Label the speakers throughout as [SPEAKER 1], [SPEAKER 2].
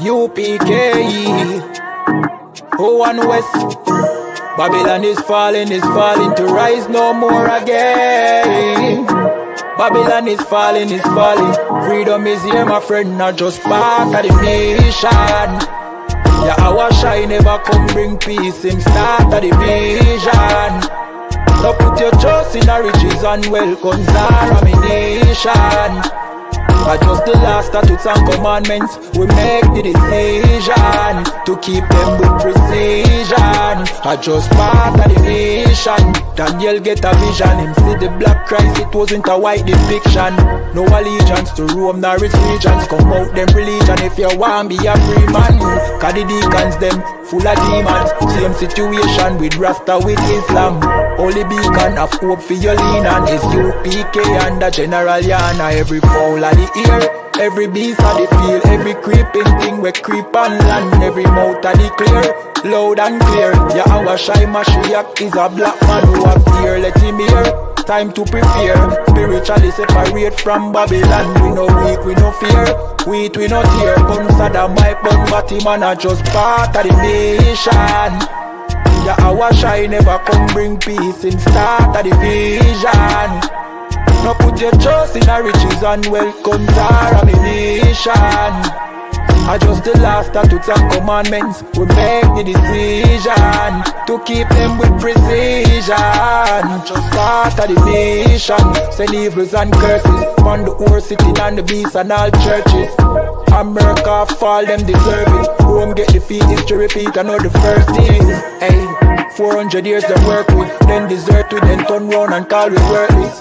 [SPEAKER 1] UPK, O1 West. Babylon is falling to rise no more again. Babylon is falling. Freedom is here, my friend, not just part of the nation. Yeah, our shine never come bring peace, him start of the vision. Now put your trust in our riches and wealth, guns are ammunition. But just the last statutes and commandments, we make the decision to keep them with precision. I just part of the nation. Daniel get a vision, him see the black Christ, it wasn't a white depiction. No allegiance to Rome nor its regions, come out them religion if you want be a free man. Cause the deacons them full of demons, same situation with Rasta with Islam. Only beacon of hope for your lean on is UPK and the General Yana. Every fowl of the ear, every beast of the field, every creeping thing we creep on land, every mouth of the clear, loud and clear. Yeah, our shy Mashiach is a black man who have ear, let him hear. Time to prepare, spiritually separate from Babylon. We no weak, we no fear, we no tear. Bun Saddam, my bun Batman are just part of the nation. Yeah, our shy never come bring peace in start of the vision. Now put your trust in our riches and wealth, guns are ammunition. I just the last statutes and commandments, we make the decision to keep them with precision. Just part of the nation, send evils and curses upon the whole city and the beasts and all churches. America fall, them deserve it. Rome get defeated, to repeat another first days. Hey, 400 years they work with, then desert with, then turn round and call we worthless.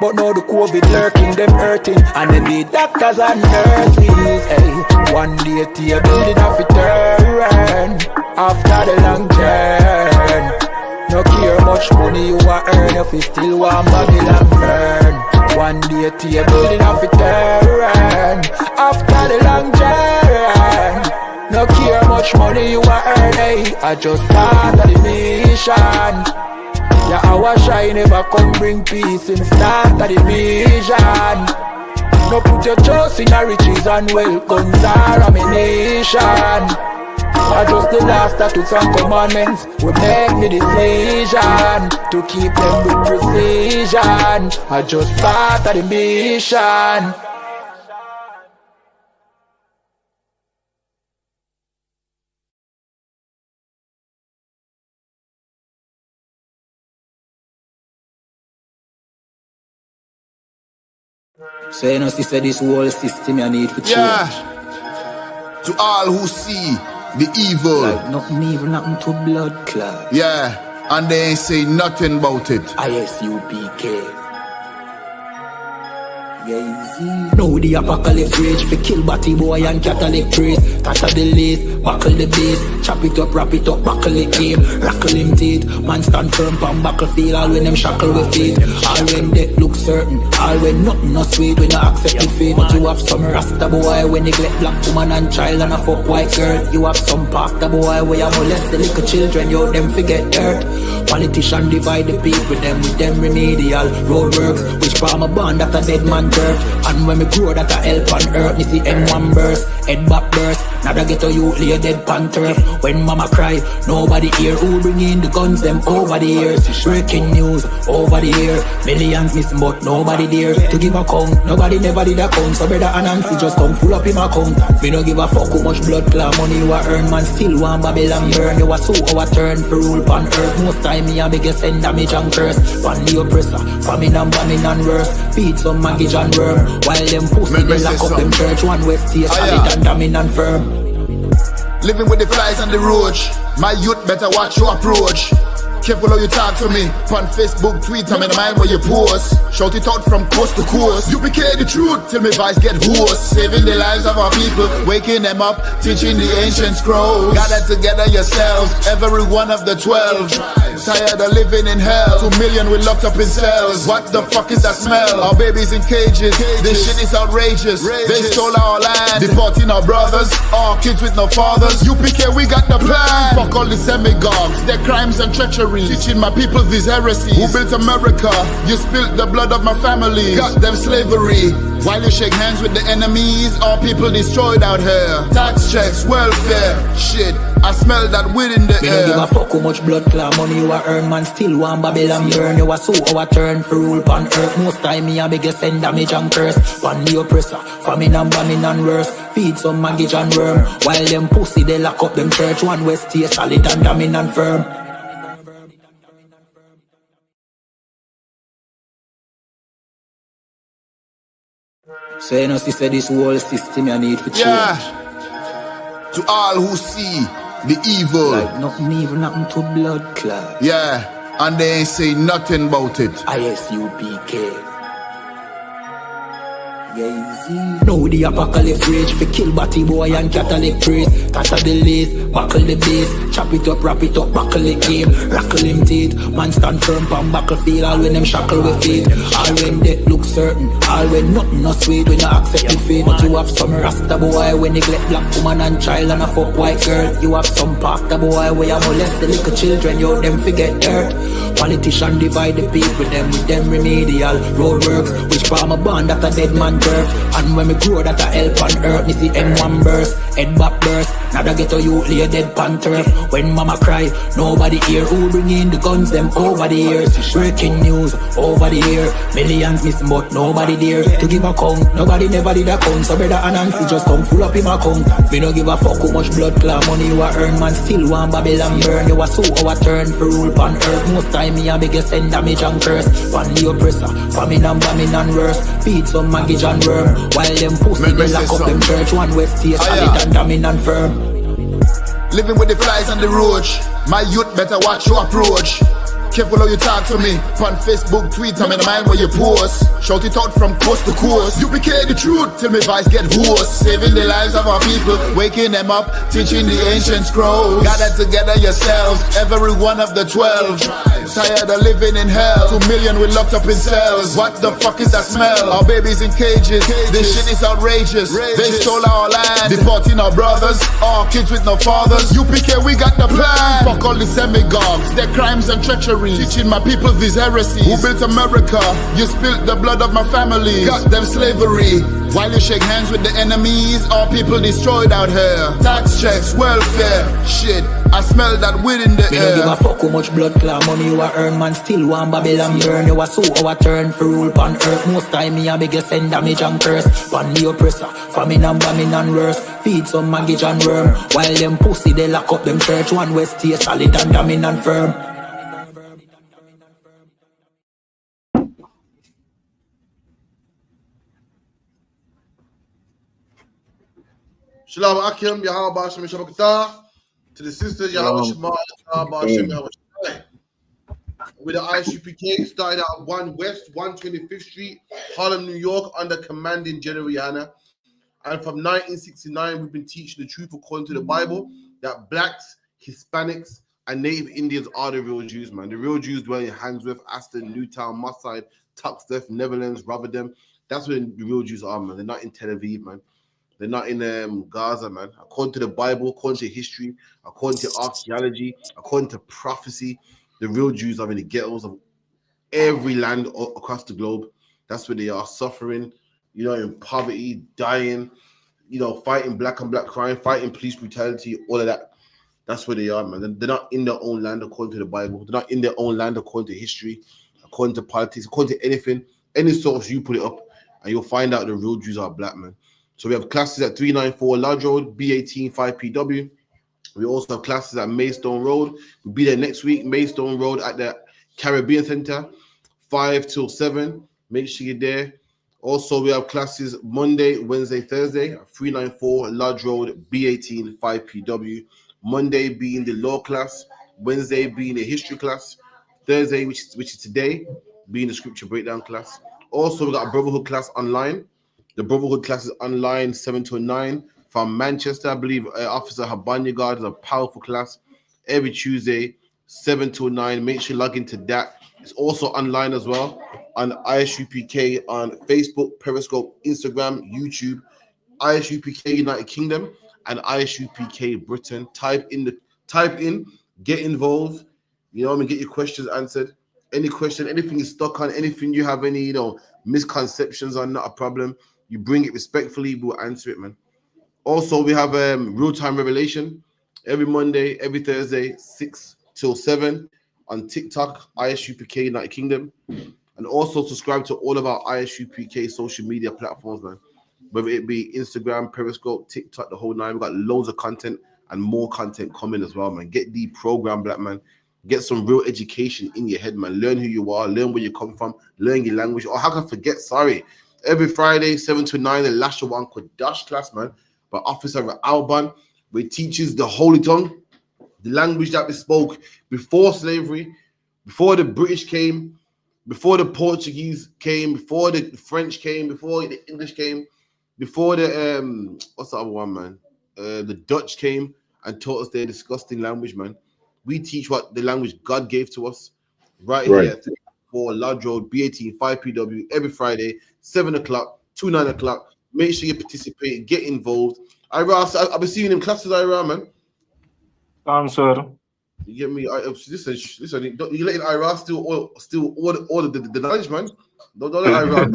[SPEAKER 1] But now the COVID lurking, them hurting, and then the doctors and nurses. Hey, one day to building off a turn after the long journey. No care much money you a earn if you still want Babylon burn. One day to building off a turn after the long journey. No care much money you a earn. Hey, I just part of the mission. Yeah, our shy never come bring peace in start of the vision. No put your trust in our riches and wealth, guns are ammunition. I just the last statutes and commandments, we make the decision to keep them with precision. I just part of the mission. So you know, sister, this whole system you need for change.
[SPEAKER 2] Yeah. To all who see the evil.
[SPEAKER 1] Like nothing evil, nothing to blood clot.
[SPEAKER 2] Yeah. And they ain't say nothing about it.
[SPEAKER 1] ISUPK. Now the apocalypse rage fi kill batty boy and Catholic priest. Tatter the lace, buckle the base, chop it up, wrap it up, buckle the game, rackle him teeth. Man stand firm pon battlefield, all when them shackle with feet. All when death look certain, all when nothing no sweet, when you accept the fate. But you have some rasta boy when neglect black woman and child and a fuck white girl. You have some pastor boy where you molest the little children, you them forget dirt. Politician divide the people with them remedial roadworks, which farm a band that a dead man turf. And when me grow that a help on earth, me see M1 burst, head back burst. Now that get a youth lay dead pan turf. When mama cry, nobody hear. Who bring in the guns them over the years? Breaking news over the year. Millions missing but nobody there to give a count. Nobody never did a count. So brother and Nancy just come full up in my account. Me no give a fuck how much blood clot money you a earn. Man still want Babylon burn. You a so our turn for rule pan earth. Most time me a biggest send damage and curse. Pan the oppressor, famine and bombing and worse. Feed some maggot and worm. While them pussy they lock up them church. One west state solid and damning and firm.
[SPEAKER 2] Living with the flies on the roach. My youth better watch your approach. Careful how you talk to me. On Facebook, Twitter, me the mind where you post. Shout it out from coast to coast. UPK the truth till me voice get hoarse. Saving the lives of our people, waking them up, teaching the ancient scrolls. Gather together yourselves, every one of the 12. Tired of living in hell. 2 million we locked up in cells. What the fuck is that smell? Our babies in cages. This shit is outrageous. They stole our land, deporting our brothers, our kids with no fathers. UPK, we got the plan. Fuck all the demagogues, their crimes and treachery. centuries, teaching my people these heresies. Who built America? You spilt the blood of my family. Got them slavery. While you shake hands with the enemies, all people destroyed out here. Tax checks, welfare, shit. I smell that weed in the
[SPEAKER 1] Me
[SPEAKER 2] air.
[SPEAKER 1] don't give a fuck how much blood clot money you a earn, man. Still want Babylon burn. You a so our turn for rule pan earth. Most time me a biggest send damage and curse. Pan the oppressor, famine and bombing and worse. Feed some maggot and worm. While them pussy they lock up them church. One west stay solid and damning and firm. So you know, sister, this whole system you need for change.
[SPEAKER 2] Yeah. To all who see the evil.
[SPEAKER 1] Like nothing evil, nothing to blood clot.
[SPEAKER 2] Yeah. And they ain't say nothing about it.
[SPEAKER 1] ISUPK. Now the apocalypse rage for kill batty boy and Catholic priest. Tata the lace, buckle the base. Chop it up, wrap it up, buckle the game. Rackle him teeth, man stand firm pan battlefield. All when them shackle with feet. All when death look certain. All when nothing no sweet when you accept the fate. But you have some rasta boy when neglect black woman and child and a fuck white girl. You have some pastor boy where you molest the little children. You them forget dirt. Politician divide the people with them remedial roadworks. Which farm a band that a dead man turf. And when me grow that a help on earth. Me see M1 burst, head back burst. Now that get a youth lay dead pan turf. When mama cry, nobody hear. Who bring in the guns them over the years. Breaking news over the year. Millions missing but nobody there to give a count. Nobody never did a count. So brother and Nancy just come full up in my account. Me no give a fuck how much blood clot money you a earn. Man still want Babylon burn. You a so our turn for rule pan earth. Most time me a biggest send damage and curse. Pan the oppressor, famine and bombing and worse. Feed some maggot and worm. While them pussy they lock up them church. One west stay solid and damning and firm.
[SPEAKER 2] Living with the flies on the roach. My youth better watch your approach. Careful how you talk to me. On Facebook, tweet, I'm in the mind where you post. Shout it out from coast to coast. UPK the truth till my voice get hoarse. Saving the lives of our people, waking them up, teaching the ancient scrolls. Gather together yourselves, every one of the 12. Tired of living in hell. 2 million we locked up in cells. What the fuck is that smell? Our babies in cages. This shit is outrageous. They stole our land, deporting our brothers, our kids with no fathers. UPK, we got the plan. Fuck all the demagogues, their crimes and treachery. Teaching my people these heresies. Who built America? You spilt the blood of my family. Got them slavery. While you shake hands with the enemies, all people destroyed out here. Tax checks, welfare, shit. I smell that weed in the air.
[SPEAKER 1] Me don't give a fuck how much blood clot money you a earn. Man still want Babylon burn. You a so our turn for rule pan earth. Most time me a biggest send damage and curse. Pan the oppressor, famine and bombing and worse. Feed some maggot and worm. While them pussy they lock up them church. One west stay solid and damning and firm.
[SPEAKER 3] Shalom Akim, Yahweh Shem Shabakatah. To the sisters, Yahweh Shema, Yahweh Shem Yahweh Shai. With the ISUPK, started at 1 West, 125th Street, Harlem, New York, under commanding General Yana. And from 1969, we've been teaching the truth according to the Bible that blacks, Hispanics, and Native Indians are the real Jews, man. The real Jews dwell in Handsworth, Aston, Newtown, Mosside, Tuxteth, Netherlands, Rotherham. That's where the real Jews are, man. They're not in Tel Aviv, man. They're not in Gaza, man. According to the Bible, according to history, according to archaeology, according to prophecy, the real Jews are in the ghettos of every land across the globe. That's where they are suffering, in poverty, dying, fighting black on black crime, fighting police brutality, all of that. That's where they are, man. They're not in their own land according to the Bible. They're not in their own land according to history, according to politics, according to anything. Any source you put it up, and you'll find out the real Jews are black, man. So we have classes at 394 Lodge Road, B18 5PW. We also have classes at Maidstone Road. We'll be there next week, Maidstone Road at the Caribbean Center, 5 till 7. Make sure you're there. Also, we have classes Monday, Wednesday, Thursday at 394 Lodge Road, B18 5PW. Monday being the law class, Wednesday being the history class, Thursday, which is today, being the scripture breakdown class. Also, we got a Brotherhood class online. The Brotherhood class is online 7 to 9 from Manchester. I believe Officer Habanyagard is a powerful class every Tuesday, 7 to 9. Make sure you log into that. It's also online as well on ISUPK on Facebook, Periscope, Instagram, YouTube, ISUPK United Kingdom, and ISUPK Britain. Type in, get involved. You know what I mean? Get your questions answered. Any question, anything you're stuck on, anything you have any, misconceptions on, not a problem. You bring it respectfully, we'll answer it, man. Also, we have real-time revelation every Monday, every Thursday, 6 till 7 on TikTok, ISUPK United Kingdom. And also subscribe to all of our ISUPK social media platforms, man. Whether it be Instagram, Periscope, TikTok, the whole nine. We've got loads of content and more content coming as well, man. Get the program, black man. Get some real education in your head, man. Learn who you are, learn where you come from, learn your language. Or how can I forget? Sorry. Every Friday, 7 to 9, the Lasha One Kodash class, man. By Officer Alban, where he teaches the Holy Tongue, the language that we spoke before slavery, before the British came, before the Portuguese came, before the French came, before the English came, before the what's the other one, man? The Dutch came and taught us their disgusting language, man. We teach what the language God gave to us right here for Lodge Road, B18, 5PW, every Friday, 7 o'clock to 9 o'clock. Make sure you participate, get involved. I've been seeing in classes, man.
[SPEAKER 4] Sir.
[SPEAKER 3] You get me? Listen. You letting Ira still order the knowledge, man. Don't let Ira.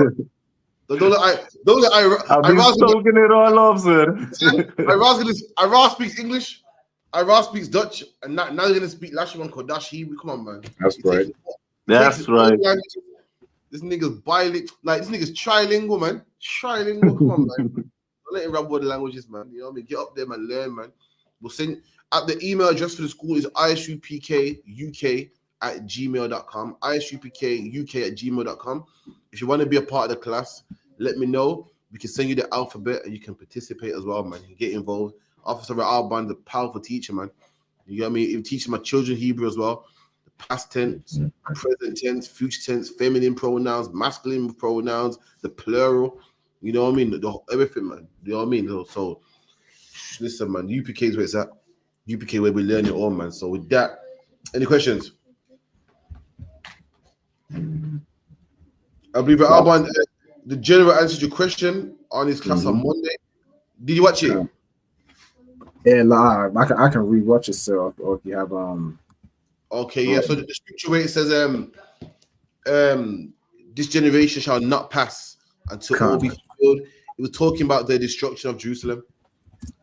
[SPEAKER 3] Don't let Ira.
[SPEAKER 4] I've been soaking it all up, sir.
[SPEAKER 3] Ira speaks English. Ira speaks Dutch, and now they're gonna speak Lashaman Kodashi. Come on, man.
[SPEAKER 5] That's right.
[SPEAKER 4] That's right.
[SPEAKER 3] This nigga's bilingual, like this nigga's trilingual, man. Trilingual. Come on, man. Don't let him rub all the languages, man. You know what I mean? Get up there, man. Learn, man. We'll send. The email address for the school is isupkuk@gmail.com. isupkuk@gmail.com. If you want to be a part of the class, let me know. We can send you the alphabet and you can participate as well, man. You get involved. Officer Alban, the powerful teacher, man. You get me? He teaches my children Hebrew as well. The past tense, present tense, future tense, feminine pronouns, masculine pronouns, the plural. You know what I mean? Everything, man. You know what I mean? So listen, man. UPK is where it's at. UPK where we learn it all, man. So with that, any questions? I believe Alban, the general answered your question on his class on Monday. Did you watch it?
[SPEAKER 5] Yeah, live. I can rewatch it, sir, or if you have
[SPEAKER 3] Okay, yeah. So the scripture where it says this generation shall not pass until all be fulfilled. It was talking about the destruction of Jerusalem.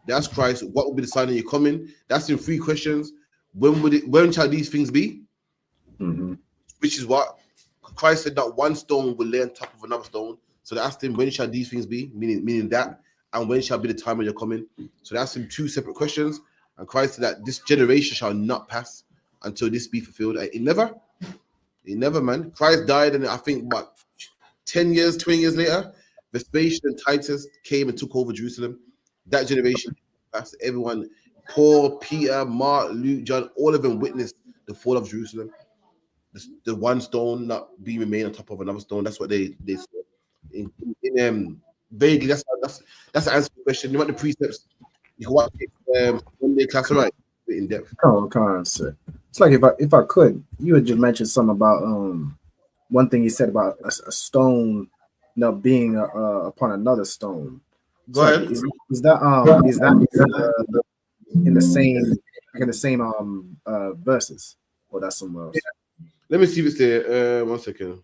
[SPEAKER 3] That's Christ. What will be the sign of your coming? That's in 3 questions. When shall these things be? Which is what Christ said, that one stone will lay on top of another stone. So they asked him, when shall these things be? Meaning that, and when shall be the time of your coming? So that's in 2 separate questions. And Christ said that this generation shall not pass until this be fulfilled. It never, man. Christ died, and I think what 10 years, 20 years later, Vespasian and Titus came and took over Jerusalem. That generation, everyone, Paul, Peter, Mark, Luke, John, all of them witnessed the fall of Jerusalem. The one stone not being remain on top of another stone. That's what they saw. In vaguely, that's the answer to the question. You want the precepts? You can watch it one day class, right? In depth.
[SPEAKER 5] Oh, concept. It's like if I could, you had just mentioned something about one thing you said about a stone not being upon another stone.
[SPEAKER 3] Go ahead.
[SPEAKER 5] Is that in the same verses, or that's somewhere else?
[SPEAKER 3] Let me see if it's there. 1 second.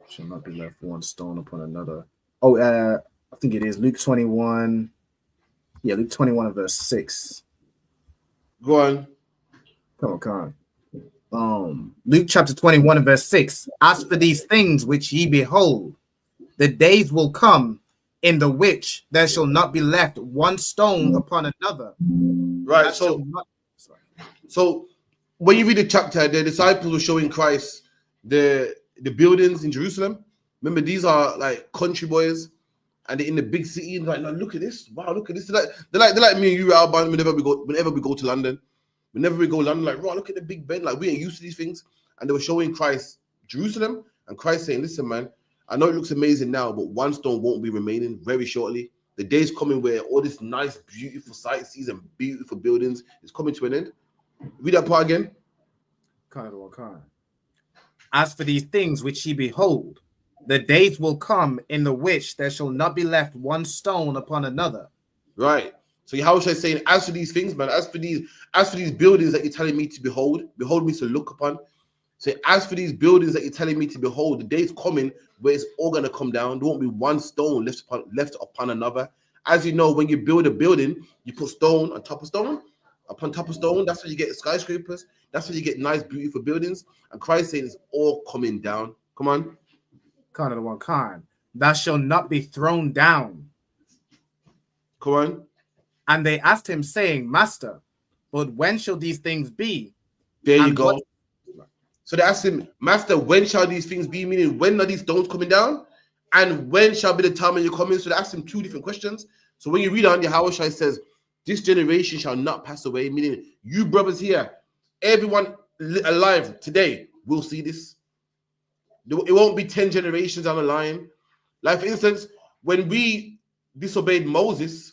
[SPEAKER 5] Shall not be left one stone upon another. Oh, I think it is Luke 21. Yeah, Luke 21 verse 6.
[SPEAKER 3] Go on.
[SPEAKER 5] Come on. Luke chapter 21 and verse 6. As for these things which ye behold, the days will come in the which there shall not be left one stone upon another.
[SPEAKER 3] Right. So when you read the chapter, the disciples were showing Christ the buildings in Jerusalem. Remember, these are like country boys, and they're in the big city. And like, look at this! Wow, look at this! They're like me and you, Alban. Whenever we go to London. Whenever we go to London, like, right, look at the Big Ben. Like, we ain't used to these things. And they were showing Christ Jerusalem, and Christ saying, listen, man, I know it looks amazing now, but one stone won't be remaining very shortly. The day's coming where all this nice, beautiful sightsees and beautiful buildings is coming to an end. Read that part again.
[SPEAKER 6] As for these things which ye behold, the days will come in the which there shall not be left one stone upon another.
[SPEAKER 3] Right. So Yahushua is saying, as for these things, man, as for these buildings that you're telling me to behold me to look upon. So as for these buildings that you're telling me to behold, the day's coming where it's all gonna come down. There won't be one stone left upon another. As you know, when you build a building, you put stone on top of stone, upon top of stone. That's how you get skyscrapers. That's how you get nice, beautiful buildings. And Christ saying it's all coming down. Come on.
[SPEAKER 5] Khan of the one Khan. Thou shalt not be thrown down.
[SPEAKER 3] Come on.
[SPEAKER 5] And they asked him, saying, Master, but when shall these things be?
[SPEAKER 3] There you
[SPEAKER 5] And
[SPEAKER 3] go. So they asked him, Master, when shall these things be? Meaning, when are these stones coming down? And when shall be the time when you're coming? So they asked him two different questions. So when you read on, Yahushua says, this generation shall not pass away. Meaning, you brothers here, everyone alive today will see this. It won't be 10 generations down the line. Like, for instance, when we disobeyed Moses,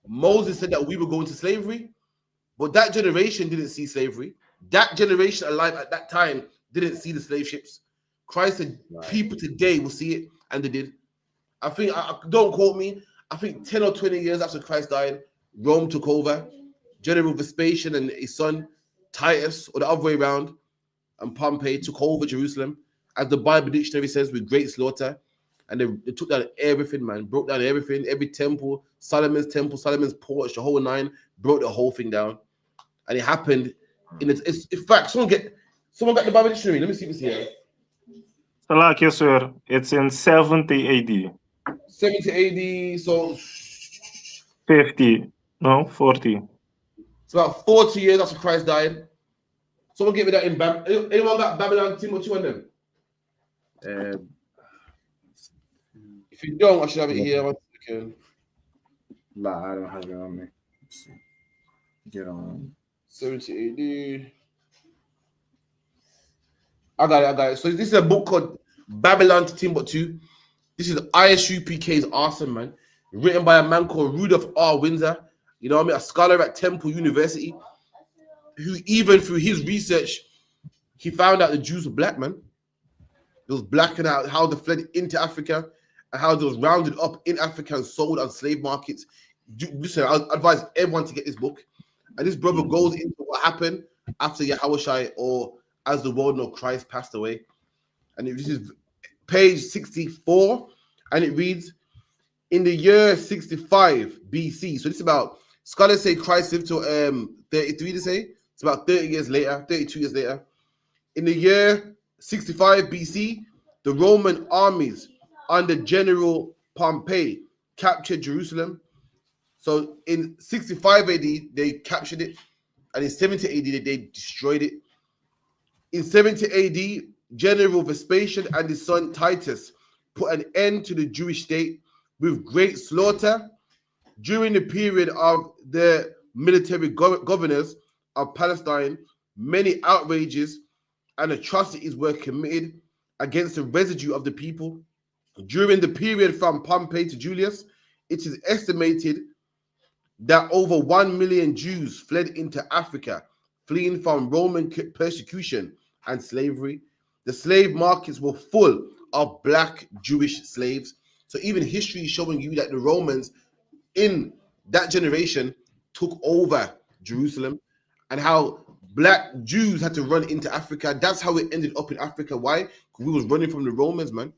[SPEAKER 3] Moses said that we were going to slavery, but that generation didn't see slavery. That generation alive at that time didn't see the slave ships. Christ said people today will see it, and they did. I think, don't quote me, I think 10 or 20 years after Christ died, Rome took over. General Vespasian and his son Titus, or the other way around, and Pompey took over Jerusalem, as the Bible dictionary says, with great slaughter. And they took down everything, man, broke down everything, every temple, Solomon's porch, the whole nine, broke the whole thing down. And it happened in fact, someone got the Bible dictionary. Let me see if it's here.
[SPEAKER 4] Like you, sir, it's in 70 AD.
[SPEAKER 3] 70 AD, so
[SPEAKER 4] 50, no, 40.
[SPEAKER 3] it's about 40 years after Christ died. Someone give me that in Babylon. Anyone got Babylon, Timothy, and them? If you don't, I should have it here. 1 second.
[SPEAKER 5] Nah, I don't have it on me. Let's see. Get on.
[SPEAKER 3] 70 AD. I got it. So this is a book called Babylon to Timbuktu. This is ISUPK's awesome, man. Written by a man called Rudolph R. Windsor. You know what I mean? A scholar at Temple University, who even through his research, he found out the Jews were black, man. It was black, and how they fled into Africa and how they was rounded up in Africa and sold on slave markets. Listen, I advise everyone to get this book. And this brother goes into what happened after Yahushua, or as the world knows, Christ passed away. And this is page 64, and it reads, in the year 65 BC. So this is about, scholars say Christ lived to 33, they say. It's about 30 years later, 32 years later. In the year 65 BC, the Roman armies under General Pompey captured Jerusalem. So in 65 AD, they captured it. And in 70 AD, they destroyed it. In 70 AD, General Vespasian and his son Titus put an end to the Jewish state with great slaughter. During the period of the military governors of Palestine, many outrages and atrocities were committed against the residue of the people. During the period from Pompey to Julius, it is estimated that over 1 million Jews fled into Africa, fleeing from Roman persecution and slavery. The slave markets were full of black Jewish slaves. So even history is showing you that the Romans in that generation took over Jerusalem, and how black Jews had to run into Africa. That's how it ended up in Africa. Why? Because we was running from the Romans, man.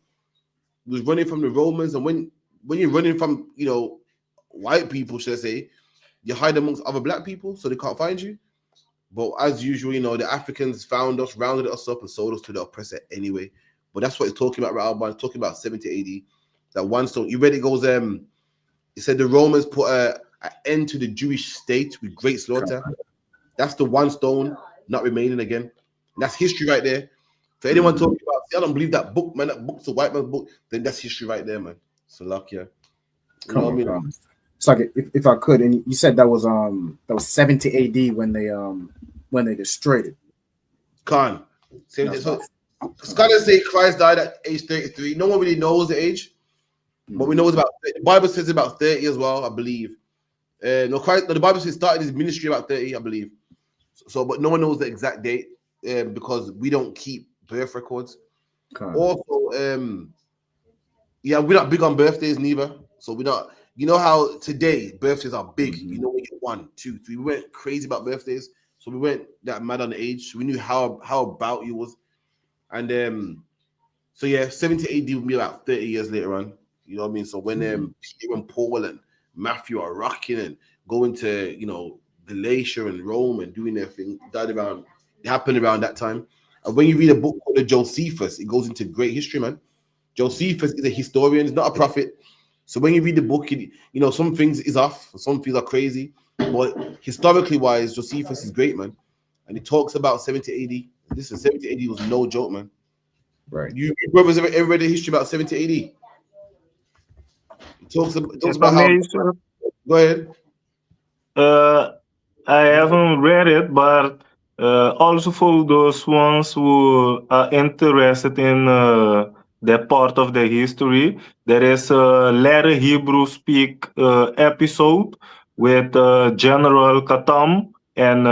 [SPEAKER 3] We was running from the Romans, and when you're running from, white people, should I say, you hide amongst other black people so they can't find you. But as usual, the Africans found us, rounded us up, and sold us to the oppressor anyway. But that's what it's talking about, right? It's talking about 70 AD. That one stone. You read it goes, it said the Romans put an end to the Jewish state with great slaughter. That's the one stone not remaining again. And that's history right there. For anyone talking about, I don't believe that book, man. That book's a white man's book. Then that's history right there, man. So luck, yeah.
[SPEAKER 5] Come on, man. It's like if I could, and you said that was 70 AD when they destroyed it.
[SPEAKER 3] Khan. So scholars say Christ died at age 33. No one really knows the age, but we know it's about. The Bible says about 30 as well, I believe. The Bible says he started his ministry about 30, I believe. So, but no one knows the exact date because we don't keep birth records. Also, we're not big on birthdays neither. So we're not. you know how today birthdays are big. You know, we get 1, 2, 3. We went crazy about birthdays, so we went that mad on the age. So we knew how about you was, and so yeah, 70 AD would be about 30 years later on. You know what I mean? So when Peter and Paul and Matthew are rocking and going to Galatia and Rome and doing their thing, it happened around that time. And when you read a book called the Josephus, it goes into great history, man. Josephus is a historian, he's not a prophet. So when you read the book, some things is off, some things are crazy. But historically wise, Josephus is great, man. And he talks about 70 AD. Listen, 70 AD was no joke, man.
[SPEAKER 5] Right.
[SPEAKER 3] You brothers ever read the history about 70 AD? It talks
[SPEAKER 4] If I
[SPEAKER 3] about how.
[SPEAKER 4] may, sir,
[SPEAKER 3] Go ahead.
[SPEAKER 4] I haven't read it, but also for those ones who are interested in that part of the history, there is a Later Hebrew Speak episode with General Katam and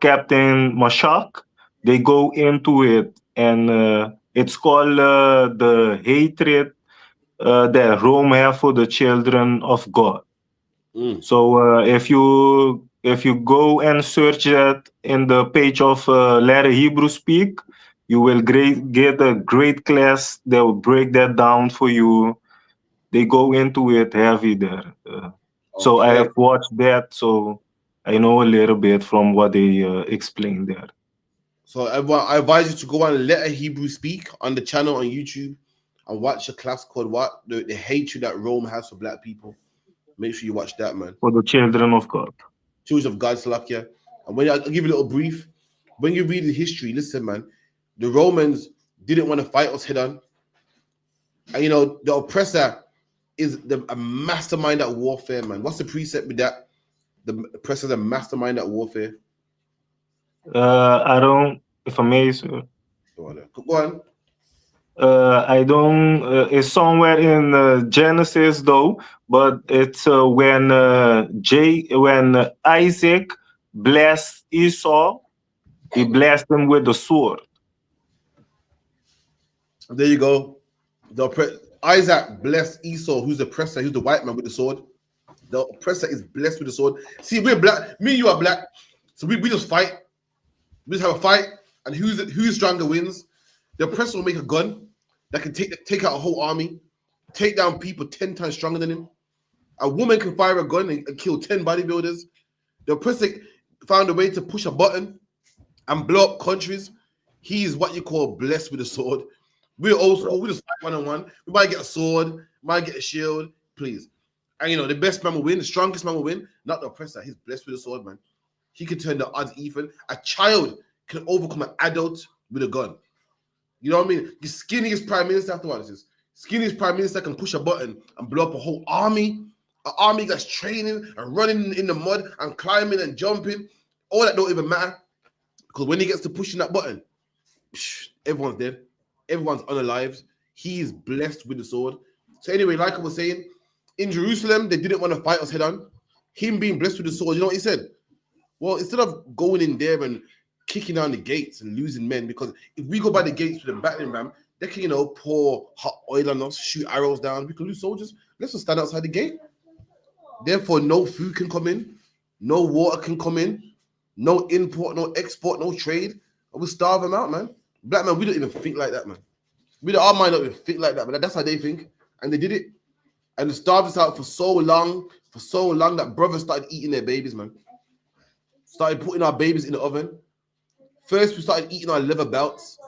[SPEAKER 4] Captain Mashak. They go into it, and it's called the hatred that Rome have for the children of God. So if you go and search that in the page of Later Hebrew Speak, you will get a great class that will break that down for you. They go into it heavy there. So I
[SPEAKER 3] Okay.
[SPEAKER 4] have watched that, so I know a little bit from what they explain there.
[SPEAKER 3] So I advise you to go on Let a Hebrew Speak on the channel on YouTube and watch a class called What the Hatred that Rome has for black people. Make sure you watch that, man.
[SPEAKER 4] For the children of God.
[SPEAKER 3] Children of God, Salakia. And when I'll give you a little brief, when you read the history, listen, man, the Romans didn't want to fight us head on. And the oppressor is a mastermind at warfare, man. What's the precept with that? The oppressor is a mastermind at warfare.
[SPEAKER 4] I don't, if I may, sir.
[SPEAKER 3] Go on.
[SPEAKER 4] I don't. It's somewhere in Genesis though, but it's when Isaac blessed Esau, he blessed him with the sword.
[SPEAKER 3] There you go. Isaac blessed Esau, who's the oppressor, who's the white man with the sword. The oppressor is blessed with the sword. See, we're black. Me and you are black, so we just fight. We just have a fight, and who's stronger wins. The oppressor will make a gun that can take out a whole army, take down people 10 times stronger than him. A woman can fire a gun and kill 10 bodybuilders. The oppressor found a way to push a button and blow up countries. He is what you call blessed with a sword. We're old school. We just fight one-on-one. We might get a sword, might get a shield, please. And the best man will win, the strongest man will win, not the oppressor. He's blessed with a sword, man. He can turn the odds even. A child can overcome an adult with a gun. You know what I mean? The skinniest prime minister, after what this is, skinniest prime minister can push a button and blow up a whole army. An army that's training and running in the mud and climbing and jumping. All that don't even matter. Because when he gets to pushing that button, everyone's dead. Everyone's unalived. He is blessed with the sword. So anyway, like I was saying, in Jerusalem, they didn't want to fight us head on. Him being blessed with the sword, you know what he said? Well, instead of going in there and kicking down the gates and losing men, because if we go by the gates with a battering ram, they can, pour hot oil on us, shoot arrows down. We can lose soldiers. Let's just stand outside the gate. Therefore, no food can come in, no water can come in, no import, no export, no trade. And we'll starve them out, man. Black man, we don't even think like that, man. Our mind don't even think like that, but that's how they think. And they did it. And they starved us out for so long that brothers started eating their babies, man. Started putting our babies in the oven. First, we started eating our leather belts.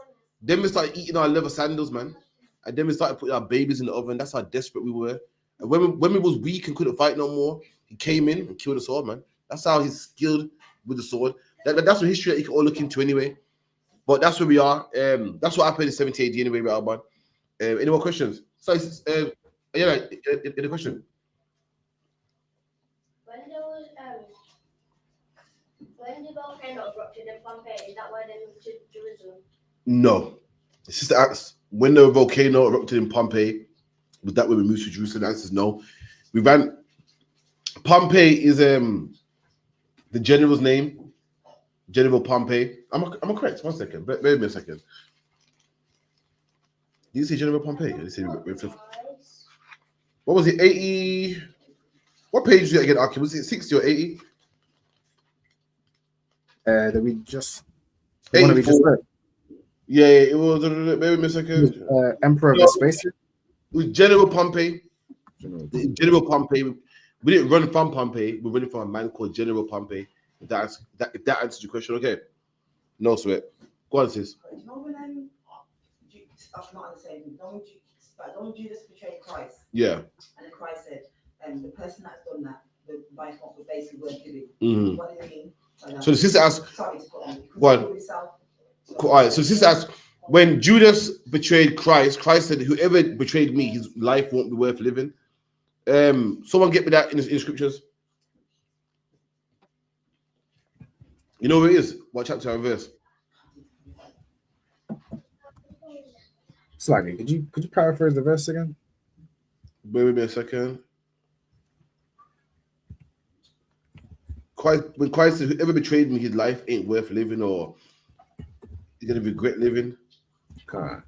[SPEAKER 3] Then we started eating our leather sandals, man. And then we started putting our babies in the oven. That's how desperate we were. And when we was weak and couldn't fight no more, he came in and killed us all, man. That's how he's skilled with the sword. That's the history that you can all look into anyway. But that's where we are. That's what happened in 70 AD anyway, Alban. Any more questions? So, any question?
[SPEAKER 7] When the volcano erupted in Pompeii, is that why they moved to Jerusalem?
[SPEAKER 3] No. Sister asks, when the volcano erupted in Pompeii, was that when we moved to Jerusalem? The answer is no. We ran. Pompeii is the general's name. General Pompey. I'm correct. 1 second. Wait a second. Did you say General Pompey? Did you say, what was it? 80? What page did you get, Aki? Was it 60 or 80?
[SPEAKER 5] That we just the one that we just
[SPEAKER 3] 84.
[SPEAKER 5] read.
[SPEAKER 3] Yeah, it was. Maybe a second.
[SPEAKER 5] Emperor
[SPEAKER 3] No,
[SPEAKER 5] Vespasian.
[SPEAKER 3] it was General Pompey. General Pompey. We didn't run from Pompey. We're running from a man called General Pompey. If that answers your question, okay. No sweat. Go on, sis.
[SPEAKER 8] You know when I'm not understanding. Don't Judas betrayed Christ?
[SPEAKER 3] Yeah.
[SPEAKER 8] And then Christ said, the person that's done that, the wife was basically weren't giving.
[SPEAKER 3] Mm-hmm.
[SPEAKER 8] What do you mean?
[SPEAKER 3] So the sister asked.
[SPEAKER 8] Sorry to put on.
[SPEAKER 3] Go on. All right. So the sister asked, when Judas betrayed Christ, Christ said, "Whoever betrayed me, his life won't be worth living." Someone get me that in the scriptures. You know where it is? What chapter and verse?
[SPEAKER 5] Slightly. Could you paraphrase the verse again?
[SPEAKER 3] Bear with me a second. When Christ said, "Whoever betrayed me, his life ain't worth living, or he's gonna regret living."
[SPEAKER 5] God.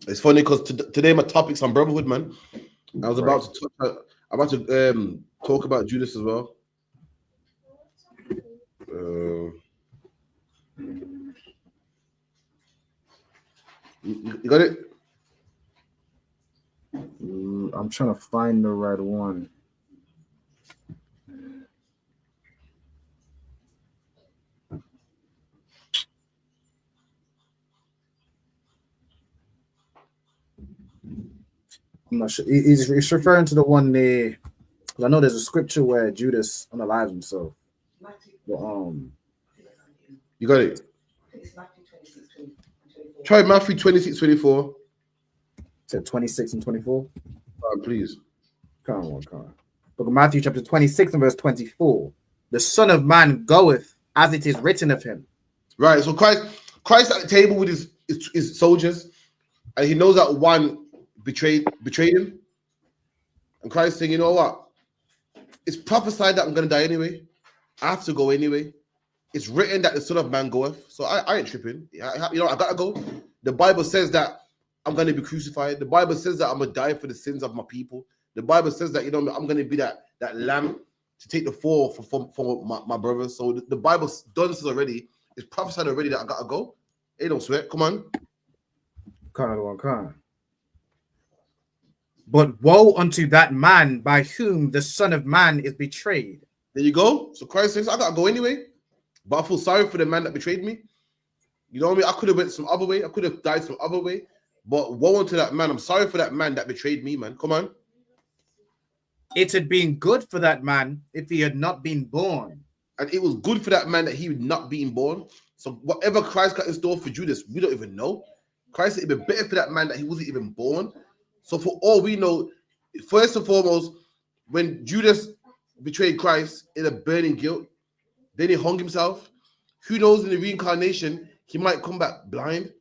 [SPEAKER 3] It's funny because today my topic's on Brotherhood, man. I was about to talk about Judas as well. You got it?
[SPEAKER 5] I'm trying to find the right one. I'm not sure. He's referring to the one there. I know there's a scripture where Judas unalives himself. But,
[SPEAKER 3] you got it.
[SPEAKER 8] It's Matthew 26:24.
[SPEAKER 3] Try Matthew 26:24.
[SPEAKER 5] Said 26 and 24.
[SPEAKER 3] Please.
[SPEAKER 5] Come on. Book of Matthew, chapter 26 and verse 24. The Son of Man goeth as it is written of him.
[SPEAKER 3] Right. So Christ at the table with his soldiers, and he knows that one betrayed him. And Christ saying, "You know what? It's prophesied that I'm gonna die anyway. I have to go anyway. It's written that the Son of Man goeth. So I ain't tripping. I gotta go. The Bible says that I'm gonna be crucified. The Bible says that I'm gonna die for the sins of my people. The Bible says that I'm gonna be that lamb to take the fall for my brothers. So the Bible's done this already. It's prophesied already that I gotta go. Hey, don't sweat. Come on.
[SPEAKER 5] Come. But woe unto that man by whom the Son of Man is betrayed.
[SPEAKER 3] There you go. So Christ says, I gotta go anyway. But I feel sorry for the man that betrayed me. You know what I mean? I could have went some other way. I could have died some other way. But woe unto that man. I'm sorry for that man that betrayed me, man. Come on.
[SPEAKER 5] It had been good for that man if he had not been born.
[SPEAKER 3] And it was good for that man that he had not been born. So whatever Christ got in store for Judas, we don't even know. Christ said it'd be better for that man that he wasn't even born. So for all we know, first and foremost, when Judas betrayed Christ in a burning guilt, then he hung himself. Who knows, in the reincarnation, he might come back blind,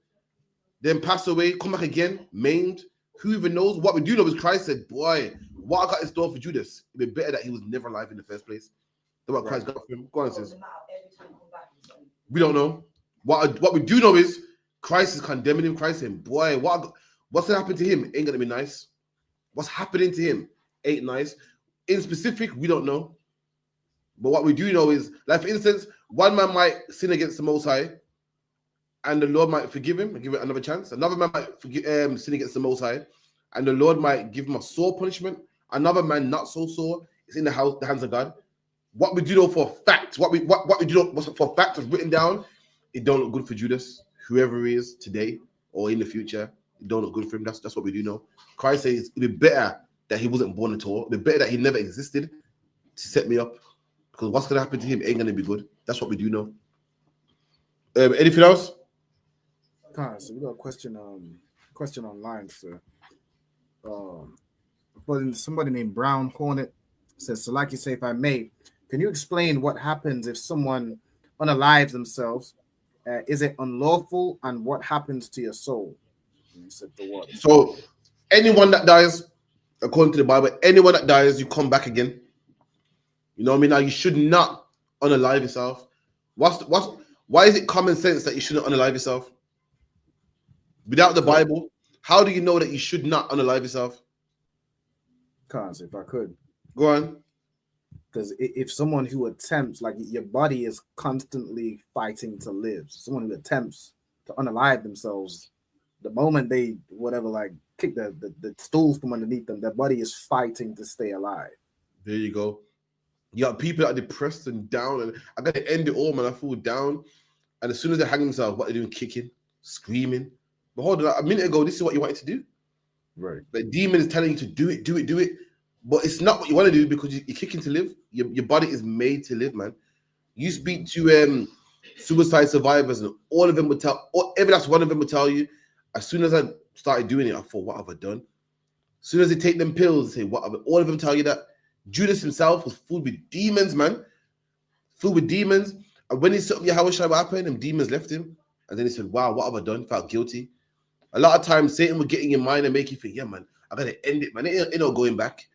[SPEAKER 3] then pass away, come back again, maimed. Who even knows? What we do know is Christ said, boy, what I got in store for Judas, it'd be better that he was never alive in the first place. That's what Christ got for him. Go on, sis. We don't know. What we do know is Christ is condemning him. Christ saying, boy, what's gonna happen to him ain't gonna be nice. What's happening to him ain't nice. In specific, we don't know. But what we do know is, like for instance, one man might sin against the Most High, and the Lord might forgive him and give it another chance. Another man might sin against the Most High, and the Lord might give him a sore punishment. Another man not so sore. It's in the hands of God. What we do know for a fact, what we do know for a fact is written down, it don't look good for Judas, whoever he is today or in the future. It don't look good for him. That's what we do know. Christ says it'd be better that he wasn't born at all. It'd be better that he never existed to set me up. Because what's gonna happen to him ain't gonna be good. That's what we do know. Anything else?
[SPEAKER 5] So we got a question online, sir. Somebody named Brown Hornet says, so like you say, if I may, can you explain what happens if someone unalives themselves? Is it unlawful, and what happens to your soul?
[SPEAKER 3] So anyone that dies, according to the Bible, anyone that dies, you come back again. You know what I mean? Now you should not unalive yourself? Why is it common sense that you shouldn't unalive yourself? Without the Bible, how do you know that you should not unalive yourself?
[SPEAKER 5] Cause if I could.
[SPEAKER 3] Go on.
[SPEAKER 5] Because if someone who attempts, like your body is constantly fighting to live, someone who attempts to unalive themselves, the moment they like kick the stools from underneath them, their body is fighting to stay alive.
[SPEAKER 3] There you go. You got people that are depressed and down, and I gotta end it all, man. I feel down. And as soon as they hang themselves, what they're doing, kicking, screaming. But hold on, a minute ago, this is what you wanted to do.
[SPEAKER 5] Right.
[SPEAKER 3] The demon is telling you to do it. But it's not what you want to do because you're kicking to live. Your body is made to live, man. You speak to suicide survivors, and all of them would tell, or every last one of them would tell you, as soon as I started doing it, I thought, what have I done? As soon as they take them pills, they say, what have I? All of them tell you that. Judas himself was filled with demons, man. Filled with demons. And when he set up Yahushua, what happened? Them demons left him. And then he said, wow, what have I done? Felt guilty. A lot of times, Satan will get in your mind and make you think, yeah, man, I got to end it, man. It ain't going back.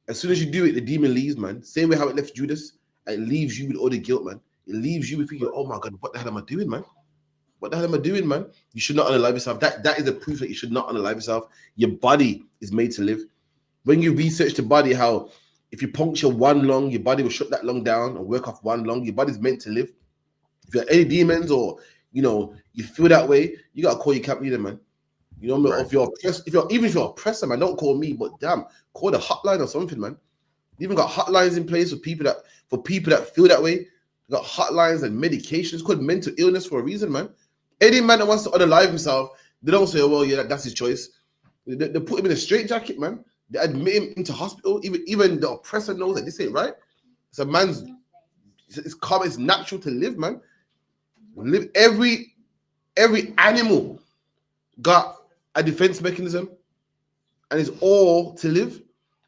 [SPEAKER 3] As soon as you do it, the demon leaves, man. Same way how it left Judas, and it leaves you with all the guilt, man. It leaves you with thinking, oh my God, what the hell am I doing, man? What the hell am I doing, man? You should not unalive yourself. That is the proof that you should not unalive yourself. Your body is made to live. When you research the body, how if you puncture one lung, your body will shut that lung down and work off one lung. Your body's meant to live. If you have any demons or, you feel that way, you got to call your camp leader, man. You know, right. If you're oppressed, if you're oppressor, man, don't call me, but damn, call the hotline or something, man. You even got hotlines in place for people that feel that way. You got hotlines and medications. It's called mental illness for a reason, man. Any man that wants to unalive himself, they don't say, oh, well, yeah, that's his choice. They put him in a straitjacket, man. They admit him into hospital. Even the oppressor knows that this ain't right. It's a man's, it's common, it's natural to live, man. Live. Every animal got a defense mechanism, and it's all to live.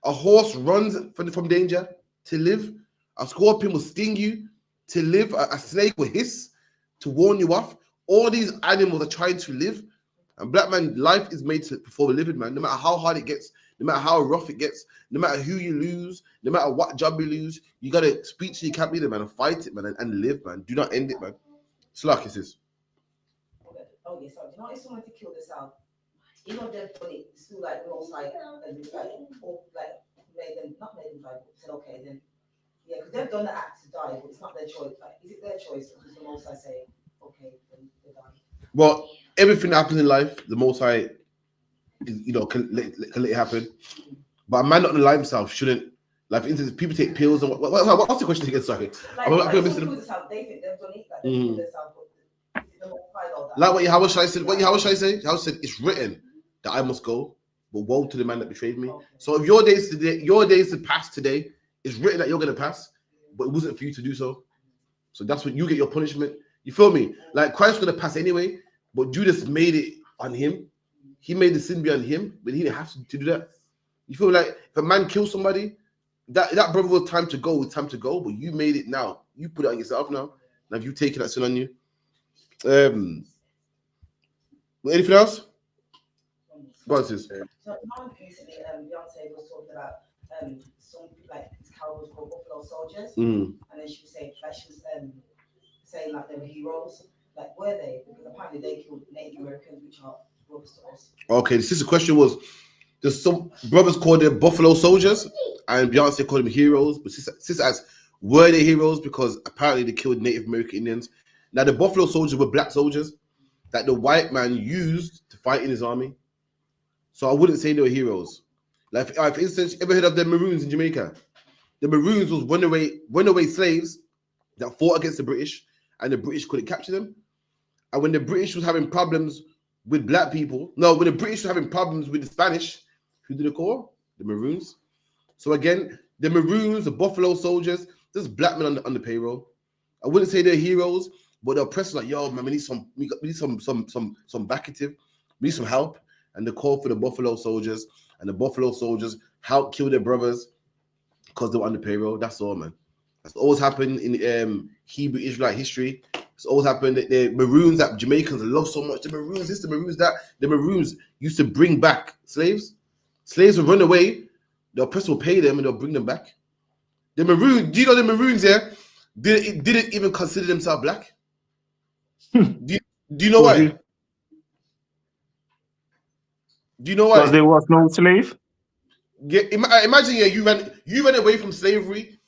[SPEAKER 3] A horse runs from danger to live. A scorpion will sting you to live. A snake will hiss to warn you off. All these animals are trying to live. And black man, life is made for the living, man. No matter how hard it gets, no matter how rough it gets, no matter who you lose, no matter what job you lose, you got to speak to your camp leader, man, and fight it, man, and live, man. Do not end it, man. Slack, it is.
[SPEAKER 8] Oh, yes, so do you know if someone to kill this out? You know, they've done it, still like, most like, made them die, but said, okay, then, yeah, because they've done the act to die, but it's not their choice. Like, is it their choice? Because the most I say, okay, then they die.
[SPEAKER 3] Well, everything that happens in life, the most I, can let it happen. But a man not alive himself shouldn't, like, for instance, people take pills and what's the question again? Sorry.
[SPEAKER 8] Like, they think they've done it, like, they kill themselves, but is it the most
[SPEAKER 3] like what Yahushua said, Yahushua said? Yahushua said, it's written that I must go, but woe to the man that betrayed me. Okay. So if your days to pass today, it's written that you're going to pass, but it wasn't for you to do so. So that's when you get your punishment. You feel me? Like Christ was going to pass anyway, but Judas made it on him. He made the sin be on him, but he didn't have to do that. You feel like if a man kills somebody, that brother was time to go, it's time to go, but you made it now. You put it on yourself now. Now have you taken that sin on you? Anything else? Go on, sis.
[SPEAKER 8] So now recently, Beyonce was talking about some like these cowboys called Buffalo Soldiers, and then she was saying like they were heroes. Like, were they? Because apparently they killed Native Americans, which are brothers to us.
[SPEAKER 3] Okay, the sister question was: there's some brothers called them Buffalo Soldiers, and Beyonce called them heroes. But sister asked, were they heroes? Because apparently they killed Native American Indians. Now the Buffalo Soldiers were black soldiers that the white man used to fight in his army. So I wouldn't say they were heroes. Like, for instance, ever heard of the Maroons in Jamaica? The Maroons was runaway slaves that fought against the British, and the British couldn't capture them. And when the British was having problems with black people, when the British were having problems with the Spanish, who did they call? The Maroons. So again, the Maroons, the Buffalo Soldiers, there's black men on the payroll. I wouldn't say they're heroes, but the oppressors like, yo, man, we need some backative, we need some help. And they called for the Buffalo Soldiers, and the Buffalo Soldiers helped kill their brothers because they were on the payroll. That's all, man. That's always happened in Hebrew Israelite history. It's always happened that the Maroons that Jamaicans love so much. The Maroons this, the Maroons that. The Maroons used to bring back slaves. Slaves would run away. The oppressor will pay them, and they'll bring them back. The Maroons, do you know the Maroons? Yeah, didn't even consider themselves black. do you know why? Do you know why?
[SPEAKER 4] Because there was no slave.
[SPEAKER 3] Yeah, imagine you ran away from slavery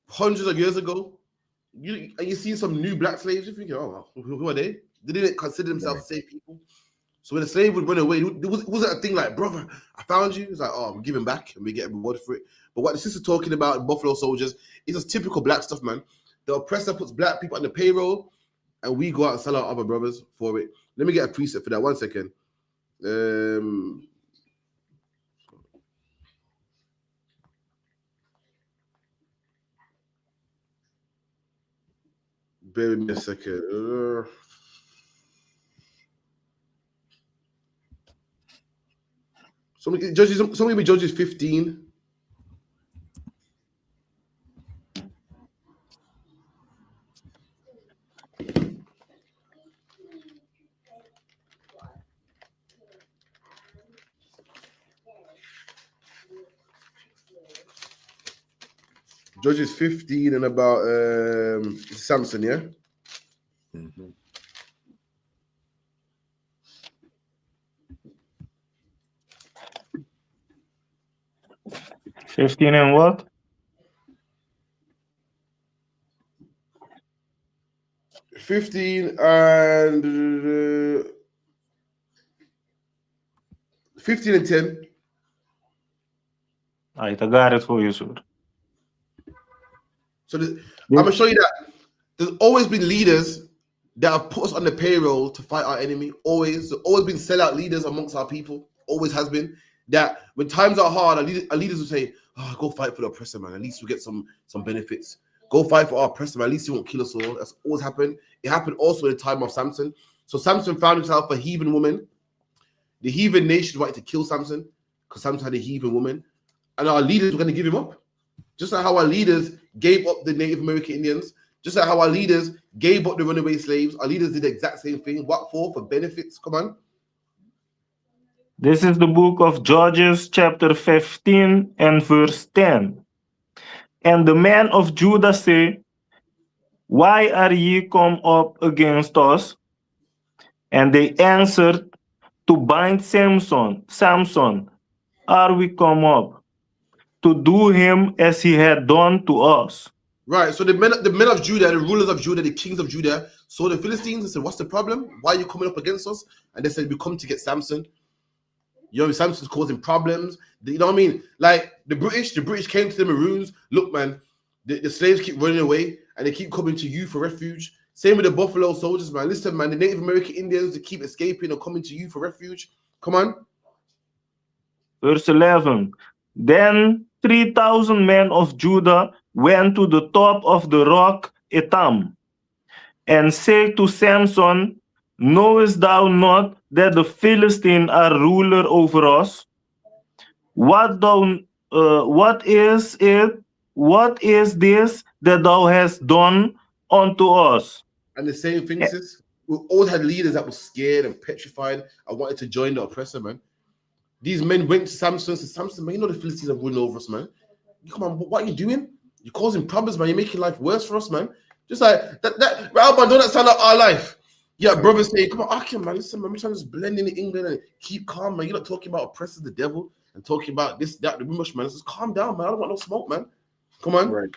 [SPEAKER 3] hundreds of years ago. You see some new black slaves. You think, oh, who are they? They didn't consider themselves the same people. So when a slave would run away, it wasn't a thing like, brother, I found you. It's like, oh, we give him back and we get a reward for it. But what the sister's talking about, Buffalo Soldiers, is just typical black stuff, man. The oppressor puts black people on the payroll, and we go out and sell our other brothers for it. Let me get a preset for that. 1 second. Bear with me a second. Somebody be Judges 15. Judges 15 and about Samson, yeah?
[SPEAKER 5] Mm-hmm.
[SPEAKER 4] 15 and what?
[SPEAKER 3] 15 and 15 and 10.
[SPEAKER 4] I got it for you, sir.
[SPEAKER 3] So I'm gonna show you that there's always been leaders that have put us on the payroll to fight our enemy. There's always been sellout leaders amongst our people. Always has been. That when times are hard, our leaders will say, "Oh, go fight for the oppressor, man. At least we get some benefits. Go fight for our oppressor, man. At least he won't kill us all." That's always happened. It happened also in the time of Samson. So Samson found himself a heathen woman. The heathen nation wanted to kill Samson because Samson had a heathen woman, and our leaders were going to give him up. Just like how our leaders gave up the Native American Indians, just like how our leaders gave up the runaway slaves, our leaders did the exact same thing. What for? For benefits. Come on.
[SPEAKER 4] This is the book of Judges, chapter 15 and verse 10. And the men of Judah say, why are ye come up against us? And they answered, to bind Samson are we come up, to do him as he had done to us.
[SPEAKER 3] Right, so the men of Judah, the rulers of Judah, the kings of Judah, saw the Philistines and said, what's the problem? Why are you coming up against us? And they said, we come to get Samson. You know, Samson's causing problems. You know what I mean? Like the British came to the Maroons. Look, man, the slaves keep running away and they keep coming to you for refuge. Same with the Buffalo Soldiers, man. Listen, man, the Native American Indians, they keep escaping or coming to you for refuge. Come on.
[SPEAKER 4] Verse 11. Then 3,000 men of Judah went to the top of the rock Etam and said to Samson, knowest thou not that the Philistines are ruler over us? What is it? What is this that thou hast done unto us?
[SPEAKER 3] And the same thing, sis. We always had leaders that were scared and petrified and wanted to join the oppressor, man. These men went to Samson and said, Samson, man, you know the Philistines have ruled over us, man. Come on, what are you doing? You're causing problems, man. You're making life worse for us, man. Just like that Alban, don't that sound like our life? Yeah, brothers say, come on, Akim, man, listen, man, we're trying to just blend into England and keep calm, man. You're not talking about oppressors, the devil, and talking about this, that, the mush, man. Just calm down, man. I don't want no smoke, man. Come on.
[SPEAKER 5] Right.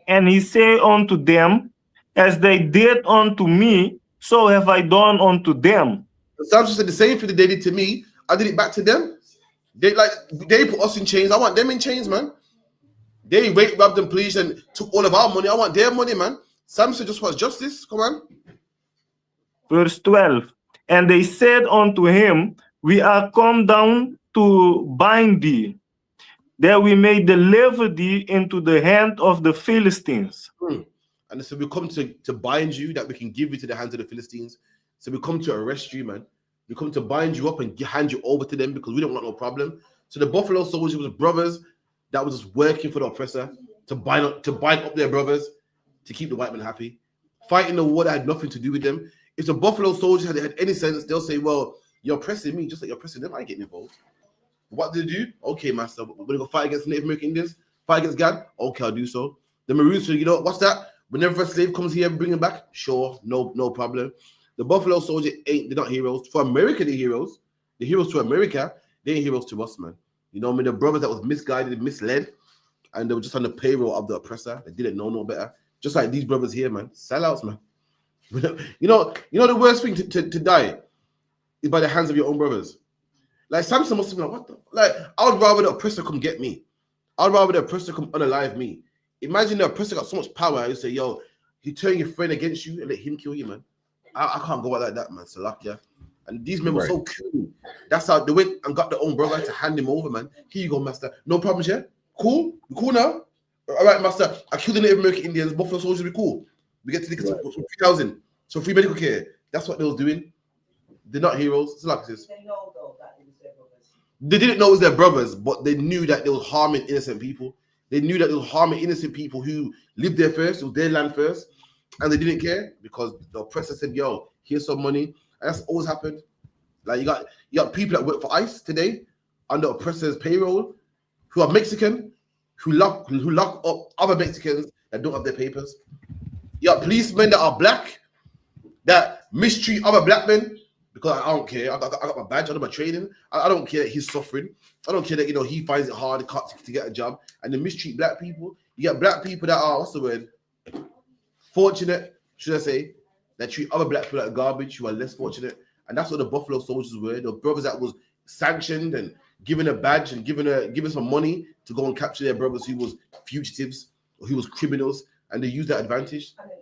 [SPEAKER 4] And he said unto them, as they did unto me, so have I done unto them.
[SPEAKER 3] Samson said the same thing that they did to me, I did it back to them. They put us in chains. I want them in chains, man. They raped, robbed, and pillaged and took all of our money. I want their money, man. Samson just wants justice. Come on.
[SPEAKER 4] Verse 12. And they said unto him, we are come down to bind thee, that we may deliver thee into the hand of the Philistines.
[SPEAKER 3] And so we come to bind you, that we can give you to the hands of the Philistines. So we come to arrest you, man. We come to bind you up and hand you over to them because we don't want no problem. So the Buffalo Soldiers was brothers that was just working for the oppressor to bind up their brothers to keep the white men happy. Fighting the war that had nothing to do with them. If the Buffalo Soldiers had any sense, they'll say, well, you're oppressing me just like you're oppressing them. I ain't getting involved. What do they do? Okay, master, we're going to go fight against the Native American Indians, fight against God. Okay, I'll do so. The Maroons, you know, what's that? Whenever a slave comes here, bring him back. Sure, no problem. The Buffalo Soldier they're not heroes. For America, they're heroes. The heroes to America, they ain't heroes to us, man. You know what I mean? The brothers that was misguided, misled, and they were just on the payroll of the oppressor. They didn't know no better. Just like these brothers here, man. Sellouts, man. You know the worst thing to die is by the hands of your own brothers. Like Samson must have been like, what the? Like, I would rather the oppressor come get me. I'd rather the oppressor come unalive me. Imagine the oppressor got so much power. You say, yo, he turn your friend against you and let him kill you, man. I can't go out like that, man. Salakia. And these men were so cool. That's how they went and got their own brother to hand him over, man. Here you go, master. No problems, yeah? Cool? You cool now? All right, master. I killed the Native American Indians. Buffalo Soldiers will be cool. We get to the 3,000. So free medical care. That's what they was doing. They're not heroes. It's like this.
[SPEAKER 8] They know though that it was their brothers.
[SPEAKER 3] They didn't know it was their brothers, but they knew that they was harming innocent people. They knew that they was harming innocent people who lived there first. It was their land first. And they didn't care because the oppressor said, yo, here's some money. And that's always happened. Like you got people that work for ICE today under oppressor's payroll who are Mexican, who lock up other Mexicans that don't have their papers. You got policemen that are black that mistreat other black men because I don't care. I got my badge, I got my training. I don't care that he's suffering. I don't care that he finds it hard to get a job and they mistreat black people. You got black people that are, what's the word? Fortunate, should I say, that treat other black people like garbage who are less fortunate. And that's what the Buffalo Soldiers were. The brothers that was sanctioned and given a badge and given some money to go and capture their brothers who was fugitives or who was criminals, and they used that advantage.
[SPEAKER 8] I mean,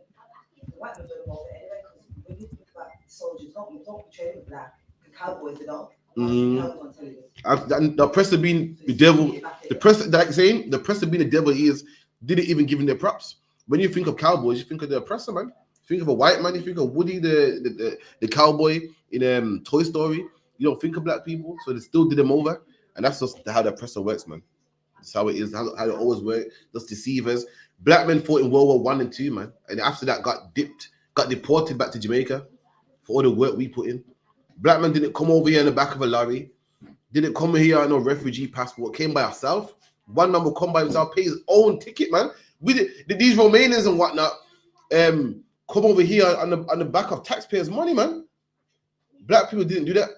[SPEAKER 8] the white men don't know it anyway, because when you think about soldiers, don't portray them black. The cowboys, they don't.
[SPEAKER 3] The oppressor being the devil, the oppressor being the devil is didn't even give him their props. When you think of cowboys, you think of the oppressor, man. You think of a white man, you think of Woody, the cowboy in Toy Story. You don't think of black people, so they still did them over, and that's just how the oppressor works, man. That's how it is, how it always works. Just deceivers. Black men fought in World War I and II, man, and after that got deported back to Jamaica for all the work we put in. Black men didn't come over here in the back of a lorry, didn't come here on a refugee passport, came by ourselves. One man will come by himself, pay his own ticket, man. We did these Romanians and whatnot come over here on the back of taxpayers' money, man. Black people didn't do that,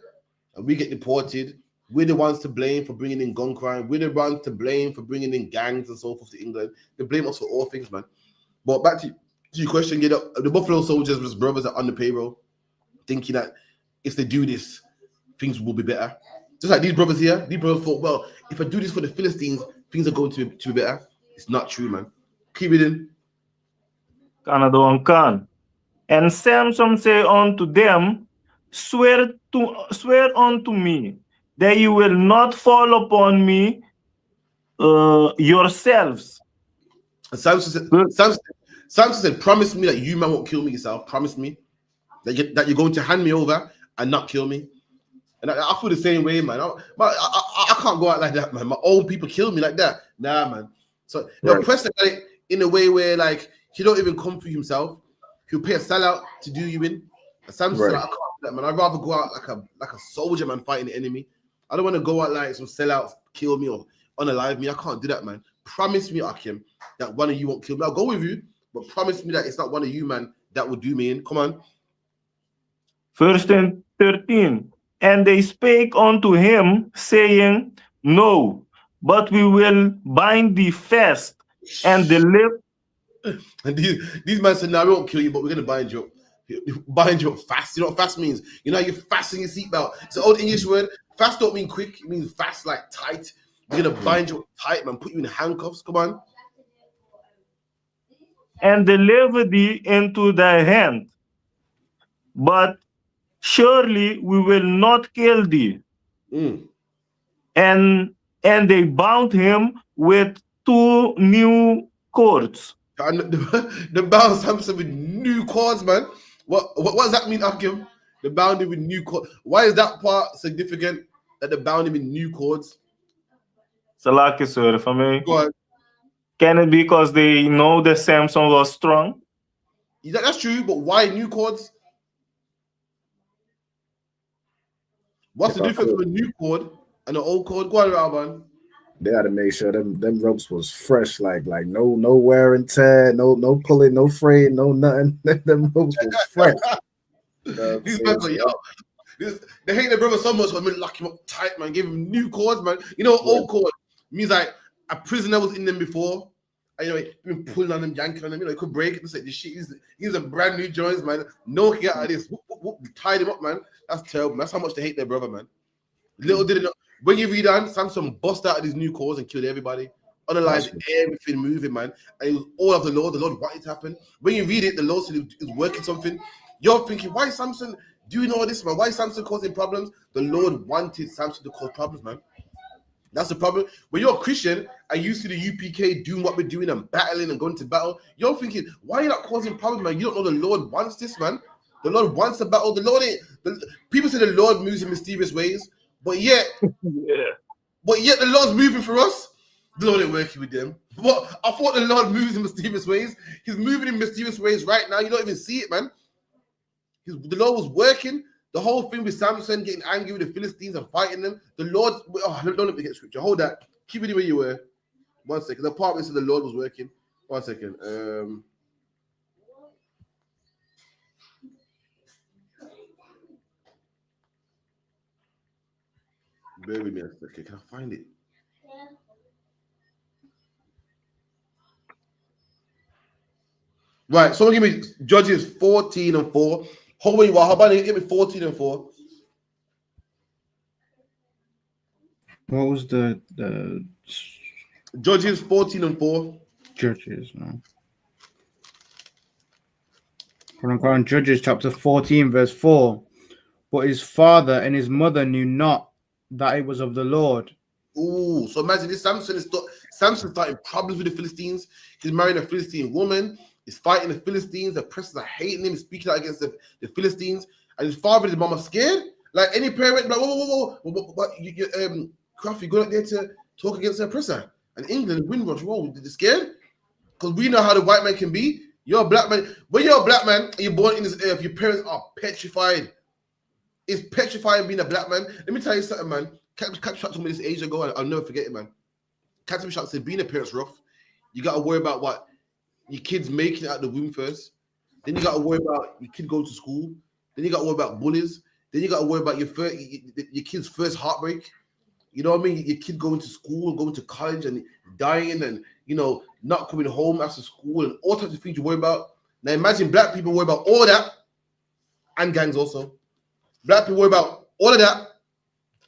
[SPEAKER 3] and we get deported. We're the ones to blame for bringing in gun crime. We're the ones to blame for bringing in gangs and so forth to England. They blame us for all things, man. But back to your question, the Buffalo Soldiers was brothers that are on the payroll, thinking that if they do this, things will be better. Just like these brothers here, these brothers thought, well, if I do this for the Philistines, things are going to be better. It's not true, man. Keep it in.
[SPEAKER 4] Canada. And Samson said unto them, swear unto me that you will not fall upon me yourselves.
[SPEAKER 3] And Samson said, promise me that you man won't kill me yourself. Promise me that you're going to hand me over and not kill me. And I feel the same way, man. I can't go out like that, man. My own people kill me like that. Nah, man. So the oppressor got it in a way where, like, he don't even come for himself. He'll pay a sellout to do you in. And Samson said, I can't do that, man. I'd rather go out like a soldier, man, fighting the enemy. I don't want to go out like some sellouts kill me or unalive me. I can't do that, man. Promise me, Akim, that one of you won't kill me. I'll go with you, but promise me that it's not one of you, man, that will do me in. Come on.
[SPEAKER 4] Verse 13. And they spake unto him, saying, no, but we will bind thee fast and deliver.
[SPEAKER 3] And these men said, no, we won't kill you, but we're going to bind you up. Bind you up fast. You know what fast means? You know, you're fastening your seatbelt. It's an old English word. Fast don't mean quick. It means fast, like tight. We're going to bind you up tight, man. Put you in handcuffs. Come on.
[SPEAKER 4] And deliver thee into thy hand. But surely we will not kill thee. And they bound him with 2 new cords.
[SPEAKER 3] And the bound Samson with new cords, man. What does that mean, Akim? The bound him with new cords. Why is that part significant? That they bound him with new cords?
[SPEAKER 4] Salaki, sir, for me.
[SPEAKER 3] Go ahead.
[SPEAKER 4] Can it be because they know that Samson was strong?
[SPEAKER 3] That's true, but why new cords? What's the difference between a new cord and an old cord? Go on, Alban.
[SPEAKER 5] They had to make sure them ropes was fresh, like no wear and tear, no pulling, no fraying, no nothing. Them ropes was fresh.
[SPEAKER 3] These men are they hate their brother so much, so I lock him up tight, man. Give him new cords, man. You know, old cord means like a prisoner was in them before. And, you know, been pulling on them, yanking on them. You know, it could break. It's like this shit. He's a brand new joints, man. No one can get out of this. Tied him up, man. That's terrible. That's how much they hate their brother, man. Little did it know. When you read on, Samson bust out of these new cores and killed everybody. Analyzed everything moving, man. And it was all of the Lord. The Lord wanted it to happen. When you read it, the Lord said it was working something. You're thinking, why is Samson doing all this, man? Why is Samson causing problems? The Lord wanted Samson to cause problems, man. That's the problem. When you're a Christian and you see the UPK doing what we're doing and battling and going to battle, you're thinking, why are you not causing problems, man? You don't know the Lord wants this, man. The Lord wants a battle. The Lord ain't. People say the Lord moves in mysterious ways, but yet, the Lord's moving for us. The Lord ain't working with them. But I thought the Lord moves in mysterious ways. He's moving in mysterious ways right now. You don't even see it, man. The Lord was working. The whole thing with Samson getting angry with the Philistines and fighting them. The Lord, don't let me get scripture. Hold that. Keep it where you were. 1 second. The part where the Lord was working. 1 second. Bear with me a second. Can I find it? Yeah. Right. Someone give me Judges 14 and 4. How about you give me 14 and 4?
[SPEAKER 6] What was the
[SPEAKER 3] Judges 14 and 4?
[SPEAKER 6] Judges? No. On Judges chapter 14, verse 4. But his father and his mother knew not that it was of the Lord.
[SPEAKER 3] Ooh, so imagine this. Samson starting problems with the Philistines. He's marrying a Philistine woman. He's fighting the Philistines. The press are hating him. He's speaking out against the Philistines. And his father and his mom are scared. Like any parent, like, whoa. What, Craft, you going out there to talk against the oppressor. And England, Windrush, whoa, they're scared? Because we know how the white man can be. You're a black man. When you're a black man and you're born in this earth, your parents are petrified. It's petrifying being a black man. Let me tell you something, man. Captain Shark told me this age ago, and I'll never forget it, man. Captain Shark said, being a parent's rough. You got to worry about what your kids making it out the womb first. Then you got to worry about your kid going to school. Then you got to worry about bullies. Then you got to worry about your kid's first heartbreak. You know what I mean? Your kid going to school, going to college and dying and, you know, not coming home after school and all types of things you worry about. Now imagine black people worry about all that and gangs also. Black people worry about all of that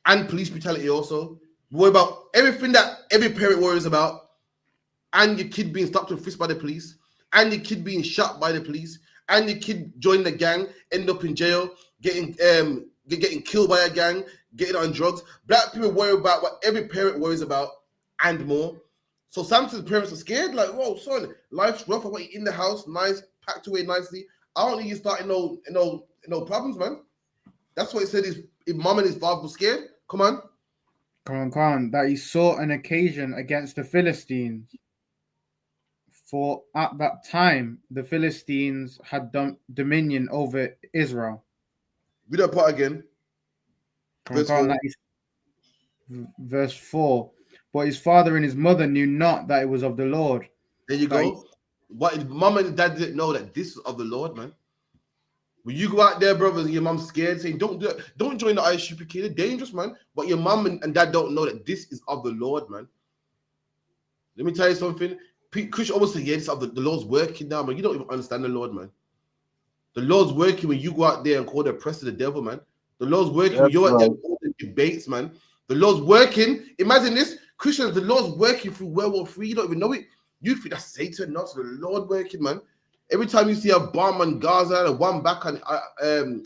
[SPEAKER 3] and police brutality also. Worry about everything that every parent worries about, and your kid being stopped and frisked by the police, and your kid being shot by the police, and your kid joining the gang, end up in jail, getting killed by a gang, getting on drugs. Black people worry about what every parent worries about and more. So Samson's parents are scared, like, whoa, son, life's rough. I want you in the house, nice, packed away nicely. I don't need you starting no problems, man. That's what he said. His mom and his father were scared. Come on.
[SPEAKER 6] That he sought an occasion against the Philistines. For at that time, the Philistines had dominion over Israel.
[SPEAKER 3] Read that part again.
[SPEAKER 6] Verse 4. But his father and his mother knew not that it was of the Lord.
[SPEAKER 3] There you go. What his mom and dad didn't know that this is of the Lord, man. When you go out there, brothers, and your mom's scared, saying, don't do it. Don't join the ISUPK. They're dangerous, man. But your mom and dad don't know that this is of the Lord, man. Let me tell you something. Christian always say, yeah, this is of the Lord's working now, man. You don't even understand the Lord, man. The Lord's working when you go out there and call the oppressor the devil, man. The Lord's working when you're out there and all the debates, man. The Lord's working. Imagine this. Christians, the Lord's working through World War III. You don't even know it. You think that's Satan, not the Lord working, man. Every time you see a bomb on Gaza and one back on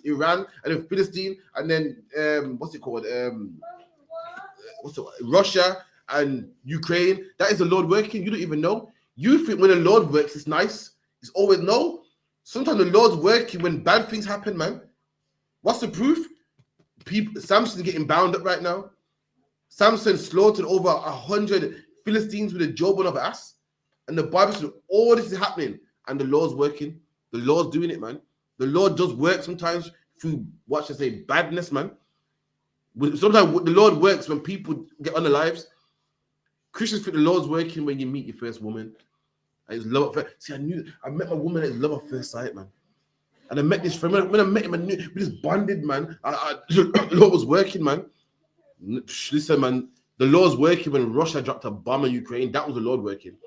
[SPEAKER 3] Iran and then Philistine and then Russia and Ukraine, that is the Lord working. You don't even know. You think when the Lord works, it's nice. It's always no. Sometimes the Lord's working when bad things happen, man. What's the proof? Samson's getting bound up right now. Samson slaughtered over 100 Philistines with a jawbone of ass. And the Bible says all this is happening. And the Lord's working. The Lord's doing it, man. The Lord does work sometimes through, what should I say, badness, man. Sometimes the Lord works when people get on their lives. Christians think the Lord's working when you meet your first woman. And it's love at first. See, I met my woman at love at first sight, man. And I met this friend. When I met him, we just bonded, man. The Lord was working, man. Listen, man. The Lord's working when Russia dropped a bomb on Ukraine. That was the Lord working.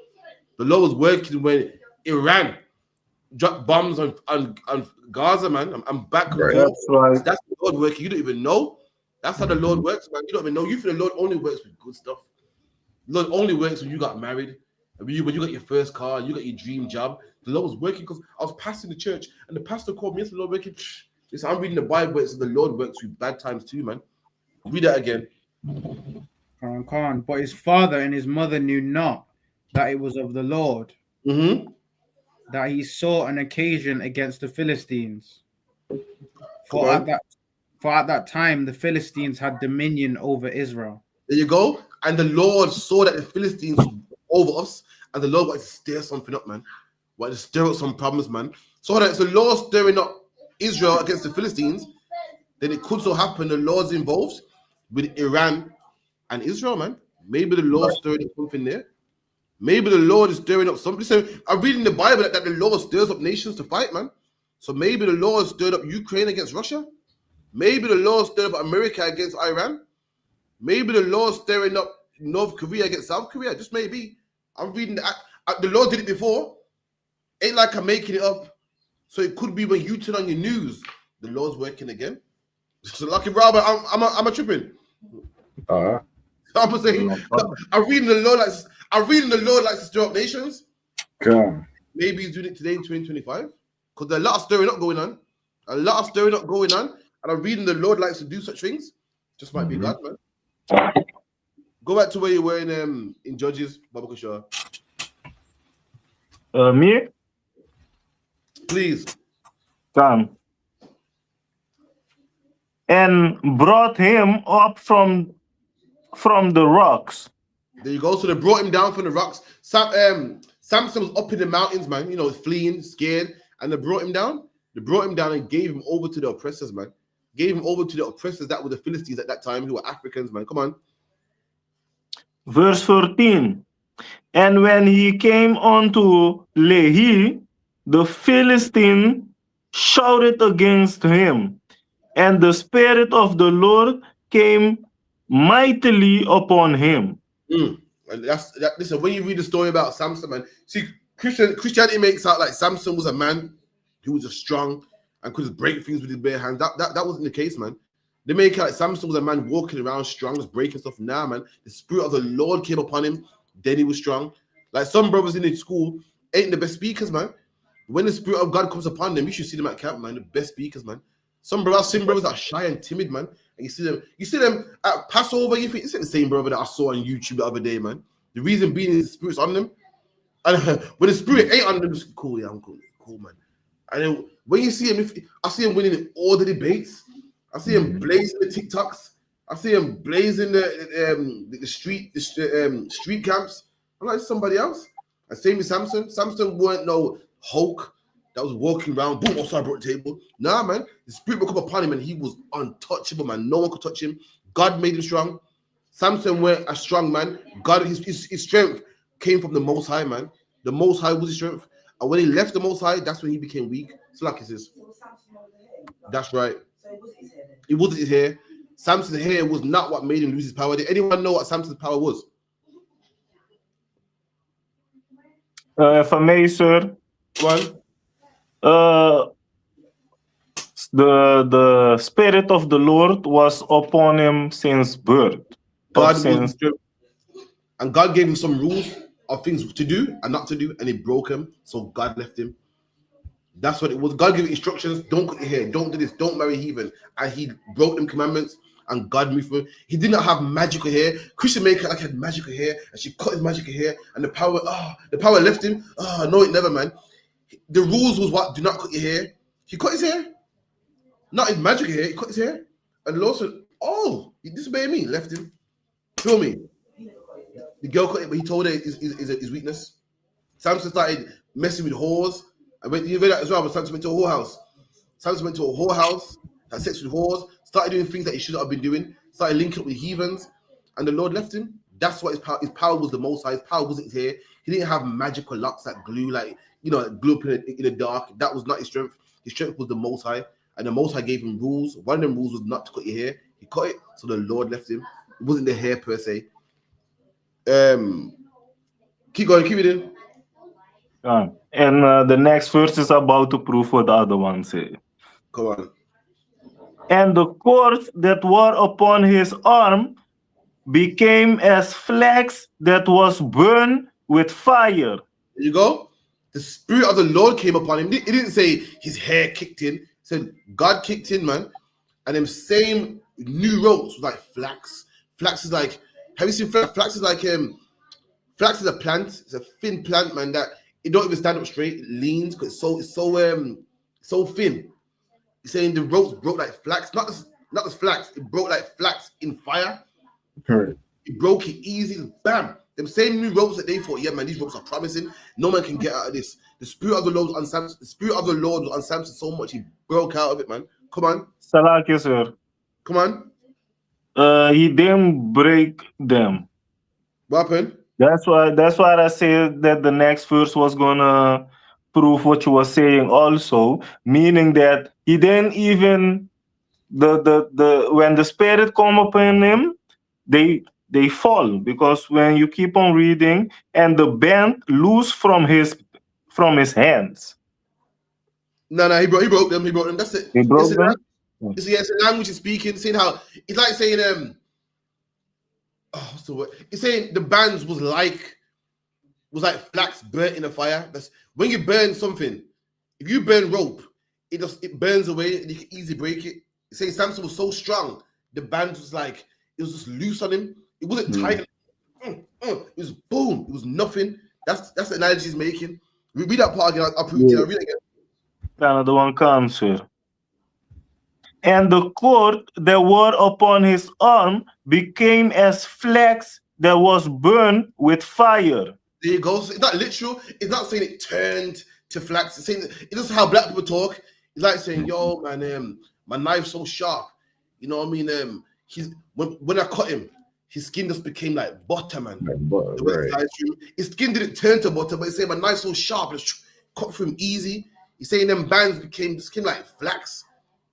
[SPEAKER 3] The Lord was working when Iran dropped bombs on Gaza, man. I'm back.
[SPEAKER 4] Right. That's right.
[SPEAKER 3] That's the Lord working. You don't even know. That's how the Lord works, man. You don't even know. You think the Lord only works with good stuff. The Lord only works when you got married. When you got your first car, you got your dream job. The Lord was working because I was pastoring the church and the pastor called me. Yes, the Lord working. Listen, I'm reading the Bible. It says the Lord works with bad times too, man. Read that again.
[SPEAKER 6] But his father and his mother knew not that it was of the Lord, that he saw an occasion against the Philistines. For at that time, the Philistines had dominion over Israel.
[SPEAKER 3] There you go. And the Lord saw that the Philistines were over us, and the Lord wanted to stir something up, man. Wanted to stir up some problems, man. So that it's the Lord stirring up Israel against the Philistines, then it could so happen the Lord's involved with Iran and Israel, man. Maybe the Lord stirring up something there. Maybe the Lord is stirring up something. So I'm reading the Bible that the Lord stirs up nations to fight, man. So maybe the Lord stirred up Ukraine against Russia. Maybe the Lord stirred up America against Iran. Maybe the Lord stirring up North Korea against South Korea. Just maybe. I'm reading the Lord did it before. Ain't like I'm making it up. So it could be when you turn on your news, the Lord's working again. So lucky Robert, I'm a tripping. I'm saying I'm reading the Lord like to stir up nations. Maybe he's doing it today in 2025. Because there's a lot of stirring up going on. And I'm reading the Lord likes to do such things. Just might be God, man. Go back to where you were in Judges, Baba Kushar.
[SPEAKER 4] Me?
[SPEAKER 3] Please.
[SPEAKER 4] Come. And brought him up from the rocks.
[SPEAKER 3] There you go. So they brought him down from the rocks. Samson was up in the mountains, man. You know, fleeing, scared. And they brought him down. They brought him down and gave him over to the oppressors, man. Gave him over to the oppressors that were the Philistines at that time, who were Africans, man. Come on.
[SPEAKER 4] Verse 14. And when he came unto Lehi, the Philistine shouted against him, and the Spirit of the Lord came mightily upon him.
[SPEAKER 3] And listen, when you read the story about Samson, man, see, Christianity makes out like Samson was a man who was strong and could just break things with his bare hands. That wasn't the case, man. They make out like Samson was a man walking around strong, just breaking stuff. Nah, man. The Spirit of the Lord came upon him, then he was strong. Like some brothers in the school ain't the best speakers, man. When the Spirit of God comes upon them, you should see them at camp, man. The best speakers, man. Some brothers that are shy and timid, man. And you see them at Passover. You think it's the same brother that I saw on YouTube the other day, man. The reason being is the Spirit's on them. And when the Spirit ain't on them, it's cool, yeah, I'm cool, man. And then when you see him, I see him winning all the debates. I see him blazing the TikToks. I see him blazing the street camps. I'm like, somebody else. And same with Samson. Samson weren't no Hulk that was walking around, boom, also I brought the table. Nah, man. The Spirit would come upon him and he was untouchable, man. No one could touch him. God made him strong. Samson weren't a strong man. God, his strength came from the Most High, man. The Most High was his strength. And when he left the Most High, that's when he became weak. So like it says. That's right.
[SPEAKER 8] So it was his hair then?
[SPEAKER 3] It wasn't his hair. Samson's hair was not what made him lose his power. Did anyone know what Samson's power was?
[SPEAKER 4] If I may, sir.
[SPEAKER 3] One.
[SPEAKER 4] The Spirit of the Lord was upon him since birth.
[SPEAKER 3] And God gave him some rules of things to do and not to do, and he broke them, so God left him. That's what it was. God gave instructions: don't cut your hair, don't do this, don't marry heathen, and he broke them commandments, and God moved for him. He did not have magical hair. Christian made it like he had magical hair, and she cut his magical hair, and the power left him. No, it never, man. The rules was what? Do not cut your hair. He cut his hair, not his magical hair. He cut his hair, and the Lord said, "Oh, you disobeyed me." Left him. Feel me? The girl cut it, but he told her his weakness. Samson started messing with whores. You read that as well, but Samson went to a whorehouse. Samson went to a whorehouse, had sex with whores, started doing things that he shouldn't have been doing, started linking up with heathens, and the Lord left him. That's what his power was the most high. His power wasn't here. He didn't have magical locks that glue, like, you know, glue up in the dark. That was not his strength. His strength was the most high. And the most high gave him rules. One of them rules was not to cut your hair. He cut it, so the Lord left him. It wasn't the hair per se. Keep going, keep it in.
[SPEAKER 4] And the next verse is about to prove what the other one say.
[SPEAKER 3] Come on.
[SPEAKER 4] And the cords that were upon his arm became as flax that was burned with fire.
[SPEAKER 3] There you go. The Spirit of the Lord came upon him. It didn't say his hair kicked in. It said God kicked in, man. And them same new ropes was like flax. Flax is like, have you seen flax? Flax is like flax is a plant. It's a thin plant, man, that it don't even stand up straight. It leans because it's so thin. He's saying the ropes broke like flax, not as flax. It broke like flax in fire.
[SPEAKER 5] Correct.
[SPEAKER 3] It broke it easy. Bam. Them same new ropes that they thought, yeah, man, these ropes are promising. No man can get out of this. The Spirit of the Lord was on Samson. The Spirit of the Lord was on Samson so much he broke out of it, man. Come on.
[SPEAKER 4] Salaki, sir.
[SPEAKER 3] Come on.
[SPEAKER 4] He didn't break them.
[SPEAKER 3] What happened?
[SPEAKER 4] That's why I said that the next verse was gonna prove what you were saying also, meaning that he didn't even the when the Spirit come upon him, they fall, because when you keep on reading, and the band loose from his hands.
[SPEAKER 3] No, he broke them. He broke them. That's it.
[SPEAKER 4] He broke them.
[SPEAKER 3] It's a language he's speaking. Saying how it's like saying what's the word? It's saying the bands was like flax burnt in a fire. That's when you burn something. If you burn rope, it burns away and you can easily break it. It's saying Samson was so strong, the band was like, it was just loose on him. It wasn't tight. It was boom. It was nothing. That's the analogy he's making. Read that part again. I'll prove it to you. I'll read it again.
[SPEAKER 4] Another one comes here. And the cord that were upon his arm became as flax that was burned with fire.
[SPEAKER 3] There you go. So it's not literal. It's not saying it turned to flax. It's saying it's just how black people talk. It's like saying, "Yo, man, my knife's so sharp." You know what I mean? When I cut him, his skin just became like butter, man. Right. His skin didn't turn to butter, but he's saying my knife's so sharp, it's cut through him easy. He's saying them bands became like flax.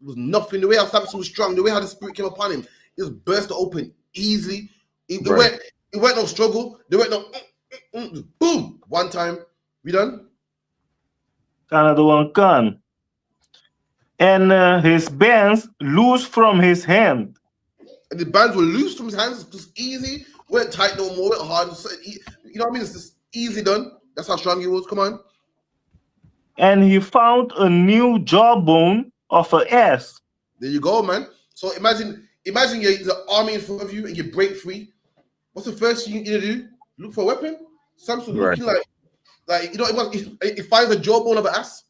[SPEAKER 3] It was nothing. The way how Samson was strong, the way how the Spirit came upon him, it just burst open easily. It went no struggle. There went no boom. One time. We done?
[SPEAKER 4] Another one can. And his bands loose from his hand.
[SPEAKER 3] And the bands were loose from his hands, just easy. Weren't tight no more, weren't hard. You know what I mean? It's just easy done. That's how strong he was. Come on.
[SPEAKER 4] And he found a new jawbone of an ass.
[SPEAKER 3] There you go, man. So imagine you're the army in front of you and you break free. What's the first thing you're gonna do? Look for a weapon? Samson looking like you know, he finds a jawbone of an ass.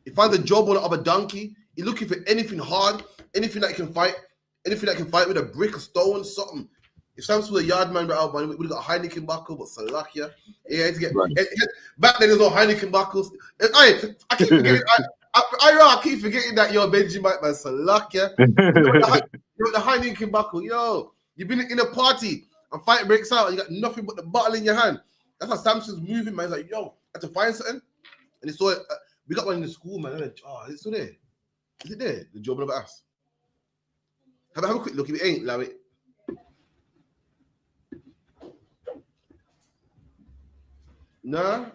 [SPEAKER 3] He finds a jawbone of a donkey. He's looking for anything hard, anything that can fight with a brick, a stone, something. If Samson was a yard man, right, man, we'd got a Heineken buckle, but Salakia. Yeah, to get back then there's no Heineken buckles. I keep forgetting. I keep forgetting that you're Benjamin, man. Salakia. The Heineken buckle, yo. You've been in a party and fight breaks out and you got nothing but the bottle in your hand. That's how Samson's moving, man. He's like, yo, I had to find something. And he saw it. We got one in the school, man. Like, oh, is it still there? Is it there? The jawbone of an ass. Have a quick look. If it ain't, allow it. Nah.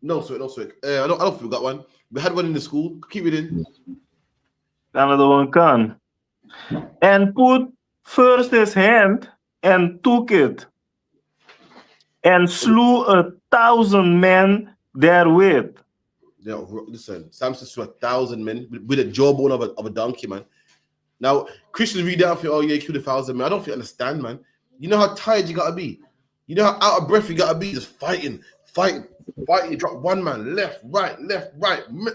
[SPEAKER 3] No, sweat. I don't think we got one. We had one in the school. Keep it in.
[SPEAKER 4] Another one can. And put first his hand and took it, and slew 1,000 men therewith.
[SPEAKER 3] Yeah, listen, Samson slew 1,000 men with a jawbone of a donkey, man. Now, Christians read that and think, oh yeah, he killed 1,000 men. I don't think you understand, man. You know how tired you gotta be. You know how out of breath you gotta be, just fighting. You drop one man, left, right,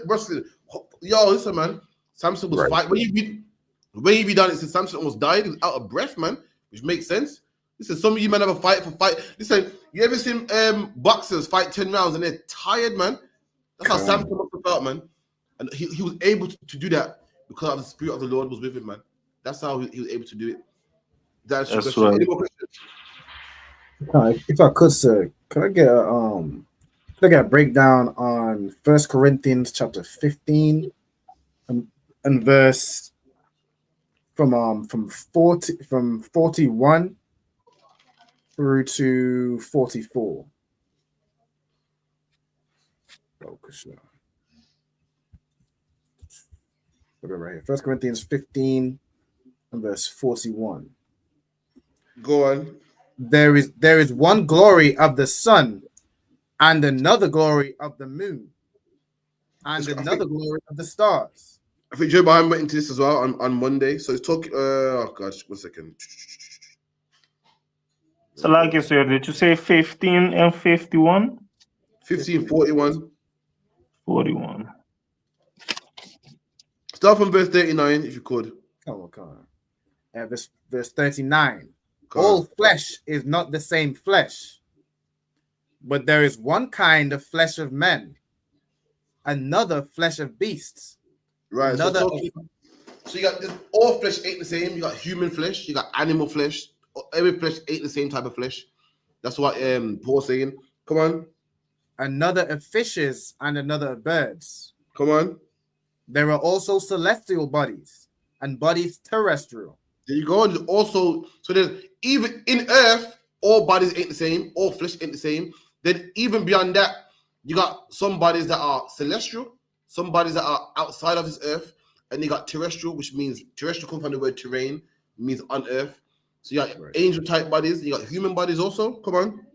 [SPEAKER 3] wrestling. Yo, listen, man. Samson was fighting. When you be done, it says Samson almost died. He was out of breath, man, which makes sense. Listen, some of you men have a fight. Listen, you ever seen boxers fight 10 rounds and they're tired, man? That's how Samson must have felt, man. And he was able to do that because of the spirit of the Lord was with him, man. That's how he was able to do it. That's your
[SPEAKER 4] That's
[SPEAKER 3] question.
[SPEAKER 4] right.
[SPEAKER 3] Any more questions?
[SPEAKER 5] If I could, sir, could I get a breakdown on First Corinthians chapter 15 and verse from 41 through to 44. Focus now. Look at right here. First Corinthians 15 and verse 41.
[SPEAKER 3] Go on.
[SPEAKER 5] There is one glory of the sun, and another glory of the moon, and another glory of the stars.
[SPEAKER 3] I think Joe Biden went into this as well on Monday. So he's talking. Oh gosh, 1 second.
[SPEAKER 4] So, like you said, did you say 15 and 51?
[SPEAKER 3] 1541.
[SPEAKER 4] 41.
[SPEAKER 3] Start from verse 39 if you could.
[SPEAKER 5] Come on. Verse 39.
[SPEAKER 3] Come on.
[SPEAKER 5] All flesh is not the same flesh, but there is one kind of flesh of men, another flesh of beasts.
[SPEAKER 3] Right.
[SPEAKER 5] Another
[SPEAKER 3] So you got this, all flesh ain't the same. You got human flesh, you got animal flesh. Every flesh ain't the same type of flesh. That's what Paul's saying. Come on.
[SPEAKER 5] Another of fishes and another of birds.
[SPEAKER 3] Come on.
[SPEAKER 5] There are also celestial bodies and bodies terrestrial.
[SPEAKER 3] There you go. There's also, so there's even in earth, all bodies ain't the same, all flesh ain't the same. Then even beyond that, you got some bodies that are celestial, some bodies that are outside of this earth, and you got terrestrial, which means terrestrial comes from the word terrain, means on earth. So you got angel type bodies, you got human bodies also. Come on.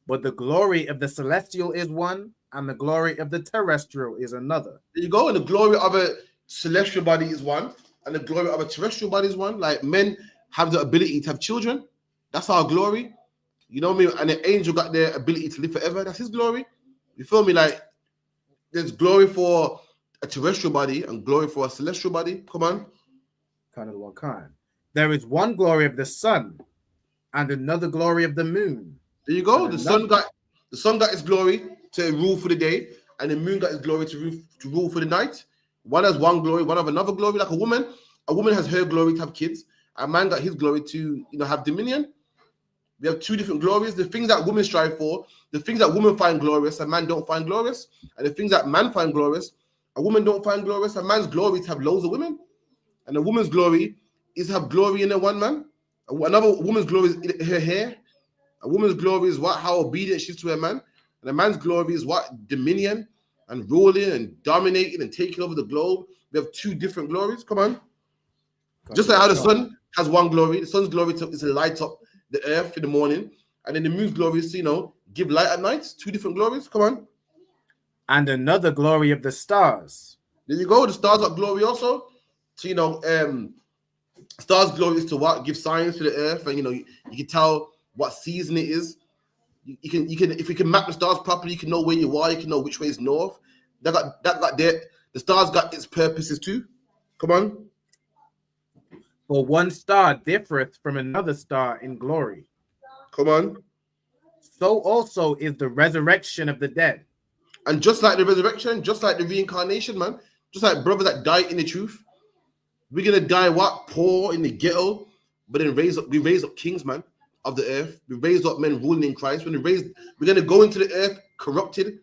[SPEAKER 5] But the glory of the celestial is one, and the glory of the terrestrial is another.
[SPEAKER 3] There you go. And the glory of a celestial body is one, and the glory of a terrestrial body is one. Like men have the ability to have children. That's our glory. You know what I mean? And the angel got their ability to live forever. That's his glory. You feel me? Like there's glory for a terrestrial body and glory for a celestial body. Come on.
[SPEAKER 5] Kind of one kind. There is one glory of the sun and another glory of the moon.
[SPEAKER 3] There you go. The sun got its glory to rule for the day, and the moon got its glory to rule for the night. One has one glory, one have another glory. Like a woman has her glory to have kids. A man got his glory to have dominion. We have two different glories. The things that women strive for, the things that women find glorious, a man don't find glorious, and the things that man find glorious, a woman don't find glorious. A man's glory is to have loads of women, and a woman's glory is to have glory in a one man. Another woman's glory is her hair. A woman's glory is how obedient she is to a man, and a man's glory is dominion and ruling and dominating and taking over the globe. We have two different glories. Come on. Just like how the sun has one glory, the sun's glory is to light up the earth in the morning, and then the moon's glory is to give light at night. Two different glories. Come on.
[SPEAKER 5] And another glory of the stars.
[SPEAKER 3] There you go. The stars got glory also. So stars' glory is to give signs to the earth, and you can tell what season it is. You can if you can map the stars properly, you can know where you are. You can know which way is north. The stars got its purposes too. Come on.
[SPEAKER 5] For one star differeth from another star in glory.
[SPEAKER 3] Come on.
[SPEAKER 5] So also is the resurrection of the dead.
[SPEAKER 3] And just like the resurrection, just like the reincarnation, man, just like brothers that die in the truth, we're gonna die poor in the ghetto, but then we raise up kings, man, of the earth. We raise up men ruling in Christ. We're gonna go into the earth corrupted,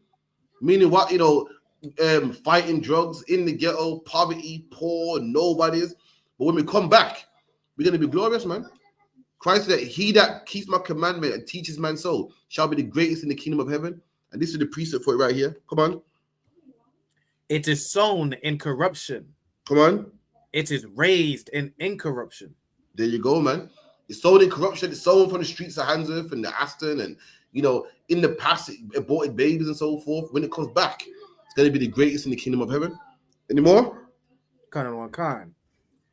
[SPEAKER 3] meaning fighting drugs in the ghetto, poverty, poor, nobodies. But when we come back, we're gonna be glorious, man. Christ said, "He that keeps my commandment and teaches man so shall be the greatest in the kingdom of heaven." And this is the precept for it right here. Come on.
[SPEAKER 5] It is sown in corruption.
[SPEAKER 3] Come on.
[SPEAKER 5] It is raised in incorruption.
[SPEAKER 3] There you go, man. It's sown in corruption. It's sown from the streets of Handsworth and the Aston, and in the past, it aborted babies and so forth. When it comes back, it's gonna be the greatest in the kingdom of heaven. Any more?
[SPEAKER 5] Kind.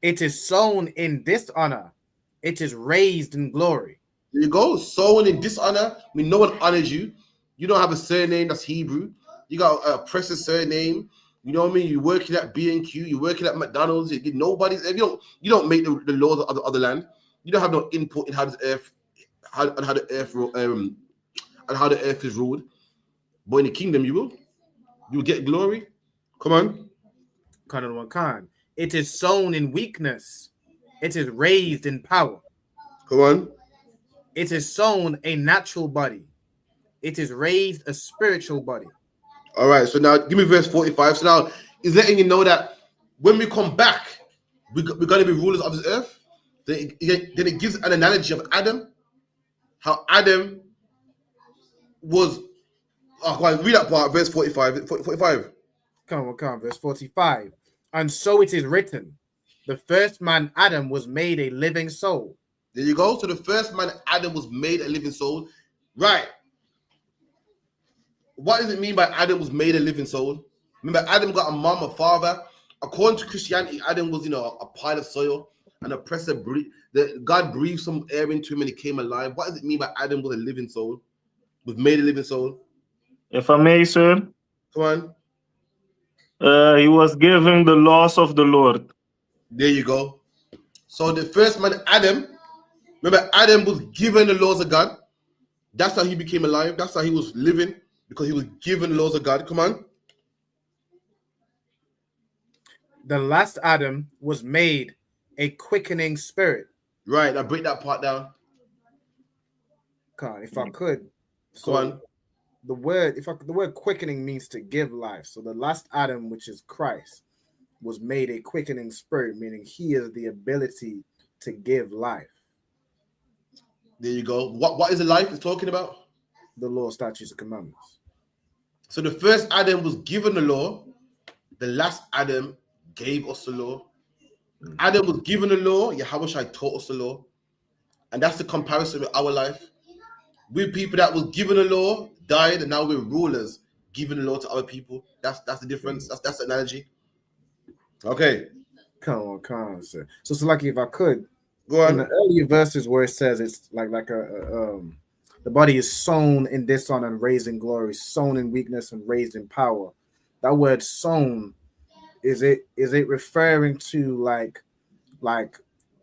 [SPEAKER 5] It is sown in dishonor. It is raised in glory.
[SPEAKER 3] There you go. Sown in dishonor. No one honors you. You don't have a surname that's Hebrew. You got a oppressive surname. You know what I mean? You're working at B&Q. You're working at McDonald's. You don't make the laws of the other land. You don't have no input in how the earth is ruled. But in the kingdom, you will. You will get glory. Come on.
[SPEAKER 5] Kind. It is sown in weakness. It is raised in power.
[SPEAKER 3] Come on.
[SPEAKER 5] It is sown a natural body. It is raised a spiritual body.
[SPEAKER 3] All right. So now give me verse 45. So now he's letting you know that when we come back, we're going to be rulers of this earth. Then it gives an analogy of Adam. How Adam was. Oh, go on, read that part, verse 45. 45.
[SPEAKER 5] Come on, verse 45. And so it is written, the first man, Adam, was made a living soul.
[SPEAKER 3] There you go. So the first man, Adam, was made a living soul. Right. What does it mean by Adam was made a living soul? Remember, Adam got a mom, a father. According to Christianity, Adam was, a pile of soil. An oppressor God breathed some air into him and he came alive. What does it mean by Adam was a living soul? Was made a living soul?
[SPEAKER 4] If I may, sir.
[SPEAKER 3] Come on.
[SPEAKER 4] He was given the laws of the Lord.
[SPEAKER 3] There you go. So the first man, Adam, remember, Adam was given the laws of God. That's how he became alive. That's how he was living, because he was given the laws of God. Come on.
[SPEAKER 5] The last Adam was made a quickening spirit.
[SPEAKER 3] Right. Now break that part down.
[SPEAKER 5] God, if I could.
[SPEAKER 3] Go on.
[SPEAKER 5] The word quickening means to give life. So the last Adam, which is Christ, was made a quickening spirit, meaning he is the ability to give life.
[SPEAKER 3] There you go. What is the life it's talking about?
[SPEAKER 5] The law, statutes, and commandments.
[SPEAKER 3] So the first Adam was given the law. The last Adam gave us the law. Adam was given the law. Yahweh taught us the law. And that's the comparison with our life. We're people that was given the law, died, and now we're rulers, giving the law to other people. That's the difference. That's the analogy. Okay.
[SPEAKER 5] Come on, sir. So it's like if I could,
[SPEAKER 3] go on.
[SPEAKER 5] In the earlier verses where it says it's like the body is sown in dishonor and raised in glory, sown in weakness and raised in power. That word sown, is it referring to like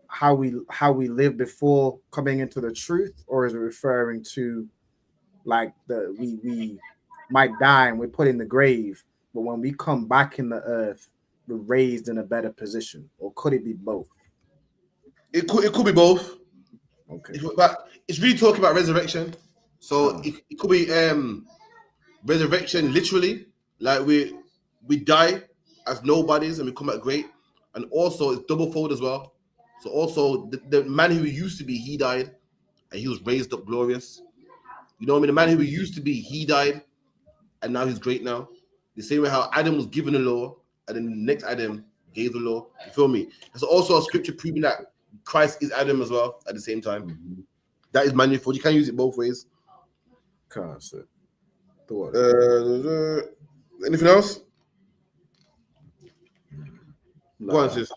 [SPEAKER 5] how we live before coming into the truth, or is it referring to like we might die and we're put in the grave, but when we come back in the earth, we're raised in a better position? Or could it be both?
[SPEAKER 3] It could be both.
[SPEAKER 5] Okay.
[SPEAKER 3] But it's really talking about resurrection. So it could be resurrection literally, like we die as nobodies and we come out great. And also it's double fold as well. So also the man who he used to be, he died and he was raised up glorious. You know what I mean? The man who he used to be, he died and now he's great now. The same way how Adam was given the law and then the next Adam gave the law. You feel me? There's also a scripture proving that Christ is Adam as well at the same time. Mm-hmm. That is manifold. You can use it both ways.
[SPEAKER 5] Concept.
[SPEAKER 3] Anything else?
[SPEAKER 8] Go on, sis.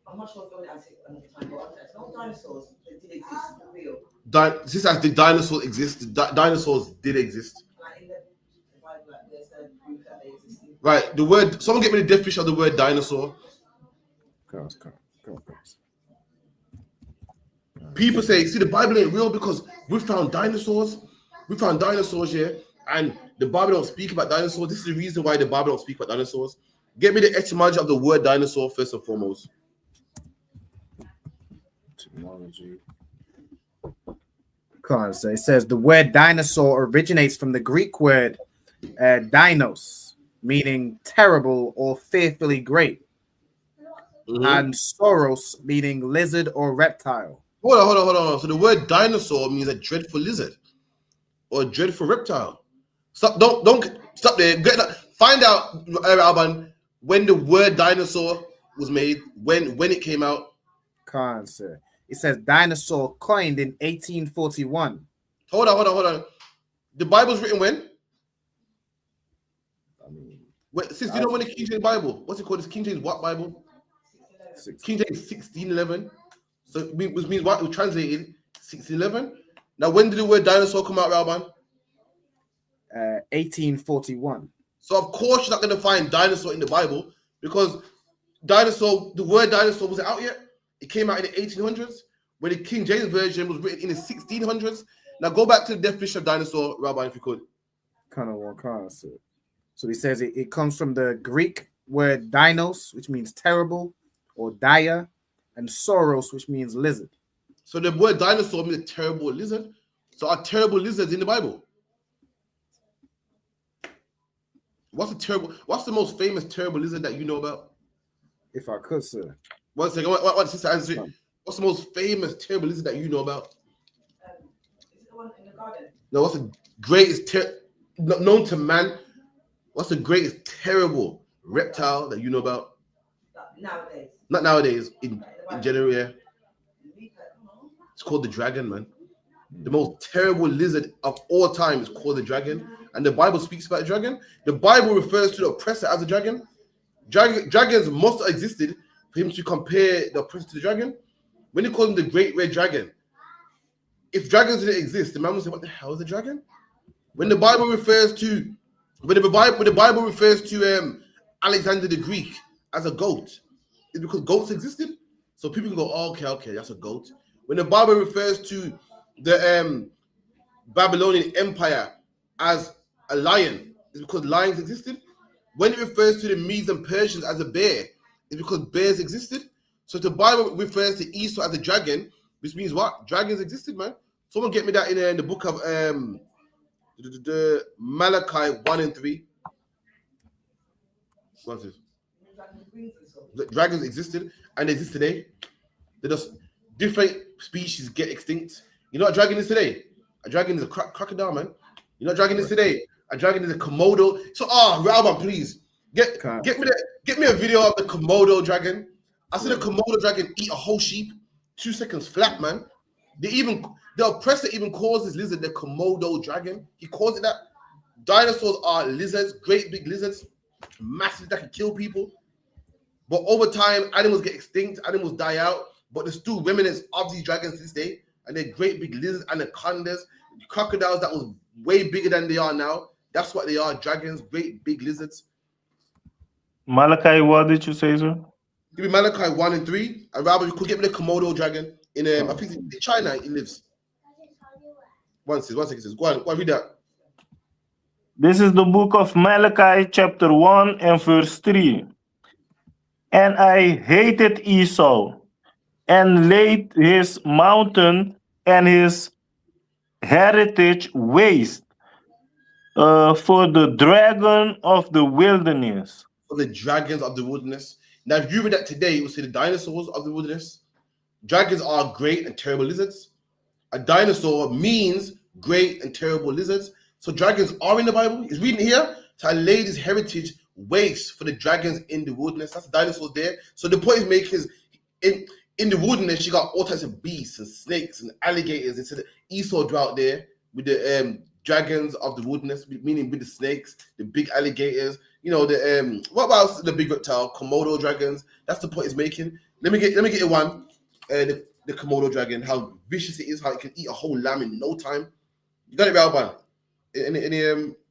[SPEAKER 8] I'm not sure if I'm going to answer it another time, but no dinosaurs that did exist for real.
[SPEAKER 3] Since the dinosaurs exist, dinosaurs did exist.
[SPEAKER 8] Like in the Bible, like there's no proof that they existed.
[SPEAKER 3] Right. The word. Someone get me the definition of the word dinosaur.
[SPEAKER 5] Come.
[SPEAKER 3] People say, see, the Bible ain't real because we found dinosaurs. We found dinosaurs here, and the Bible don't speak about dinosaurs. This is the reason why the Bible don't speak about dinosaurs. Get me the etymology of the word dinosaur first and foremost.
[SPEAKER 5] Etymology. So it says the word dinosaur originates from the Greek word dinos, meaning terrible or fearfully great, and sauros, meaning lizard or reptile.
[SPEAKER 3] Hold on. So the word dinosaur means a dreadful lizard or a dreadful reptile. Stop! Don't stop there. Find out, Alban, when the word dinosaur was made, when it came out.
[SPEAKER 5] Sir. It says dinosaur coined in 1841.
[SPEAKER 3] Hold on. The Bible's written when? Since you know when the King James Bible, what's it called? It's King James what Bible? King James 1611. So which means what? It was translated 1611. Now, when did the word dinosaur come out, Ralban?
[SPEAKER 5] 1841.
[SPEAKER 3] So of course you're not going to find dinosaur in the Bible because the word dinosaur wasn't out yet. It came out in the 1800s when the King James Version was written in the 1600s. Now go back to the definition of dinosaur, Rabbi, if you could.
[SPEAKER 5] So he says it comes from the Greek word dinos, which means terrible or dire, and sauros, which means lizard.
[SPEAKER 3] So the word dinosaur means a terrible lizard. So are terrible lizards in the Bible? What's the most famous terrible lizard that you know about?
[SPEAKER 5] If I could, sir.
[SPEAKER 3] One second. What sister answer it? What's the most famous terrible lizard that you know about?
[SPEAKER 8] Is it the one in the garden?
[SPEAKER 3] No, what's the greatest known to man? What's the greatest terrible reptile that you know about?
[SPEAKER 8] Nowadays.
[SPEAKER 3] Not nowadays. In general, yeah. It's called the dragon, man. The most terrible lizard of all time is called the dragon. And the Bible speaks about the dragon. The Bible refers to the oppressor as a dragon. Dragons must have existed for him to compare the oppressor to the dragon. When he called him the great red dragon, if dragons didn't exist, the man would say, what the hell is a dragon? When the Bible refers to Alexander the Greek as a goat, it's because goats existed. So people can go, oh, okay, that's a goat. When the Bible refers to the Babylonian Empire as a lion, it's because lions existed. When it refers to the Medes and Persians as a bear, it's because bears existed. So the Bible refers to Esau as a dragon, which means what? Dragons existed, man. Someone get me that in the book of Malachi 1 and 3. What's this? The dragons existed and they exist today. They're just different species get extinct. You know what a dragon is today? A dragon is a crocodile, man. You know what a dragon is today? A dragon is a Komodo. So, Ralban, please get me a video of the Komodo dragon. I seen a Komodo dragon eat a whole sheep, 2 seconds flat, man. The oppressor even calls this lizard the Komodo dragon. He calls it that. Dinosaurs are lizards, great big lizards, massive that can kill people. But over time, animals get extinct, animals die out. But there's still remnants of these dragons to this day, and they're great big lizards, anacondas, crocodiles that was way bigger than they are now. That's what they are, dragons, great big lizards.
[SPEAKER 4] Malachi, what did you say, sir?
[SPEAKER 3] Give me Malachi 1 and 3. And Rabbi, you could get me the Komodo dragon in I think in China it lives. One second, says. Go on, read that.
[SPEAKER 4] This is the book of Malachi, chapter 1 and verse 3. And I hated Esau, and laid his mountain and his heritage waste for the dragon of the wilderness.
[SPEAKER 3] For the dragons of the wilderness. Now, if you read that today, you will see the dinosaurs of the wilderness. Dragons are great and terrible lizards. A dinosaur means great and terrible lizards. So dragons are in the Bible. It's reading here. So I laid his heritage waste for the dragons in the wilderness. That's the dinosaurs there. So the point is making is in the wilderness, you got all types of beasts and snakes and alligators. It's an Esau drought there with the dragons of the wilderness, meaning with the snakes, the big alligators. You know, what about the big reptile, Komodo dragons? That's the point it's making. Let me get it one. The Komodo dragon, how vicious it is, how it can eat a whole lamb in no time. You got it, Ralban?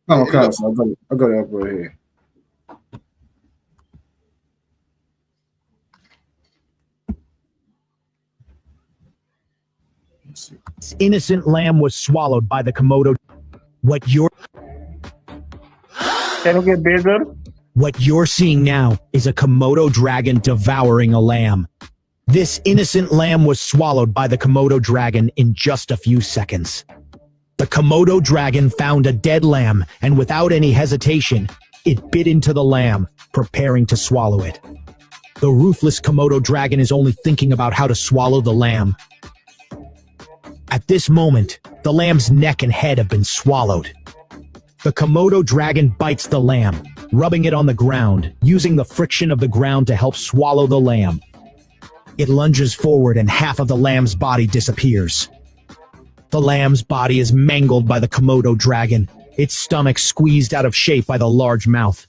[SPEAKER 5] Okay, so I got it up right here.
[SPEAKER 9] This innocent lamb was swallowed by the Komodo.
[SPEAKER 4] Can you get bigger?
[SPEAKER 9] What you're seeing now is a Komodo dragon devouring a lamb. This innocent lamb was swallowed by the Komodo dragon in just a few seconds. The Komodo dragon found a dead lamb, and without any hesitation, it bit into the lamb, preparing to swallow it. The ruthless Komodo dragon is only thinking about how to swallow the lamb. At this moment, the lamb's neck and head have been swallowed. The Komodo dragon bites the lamb, rubbing it on the ground, using the friction of the ground to help swallow the lamb. It lunges forward and half of the lamb's body disappears. The lamb's body is mangled by the Komodo dragon, its stomach squeezed out of shape by the large mouth.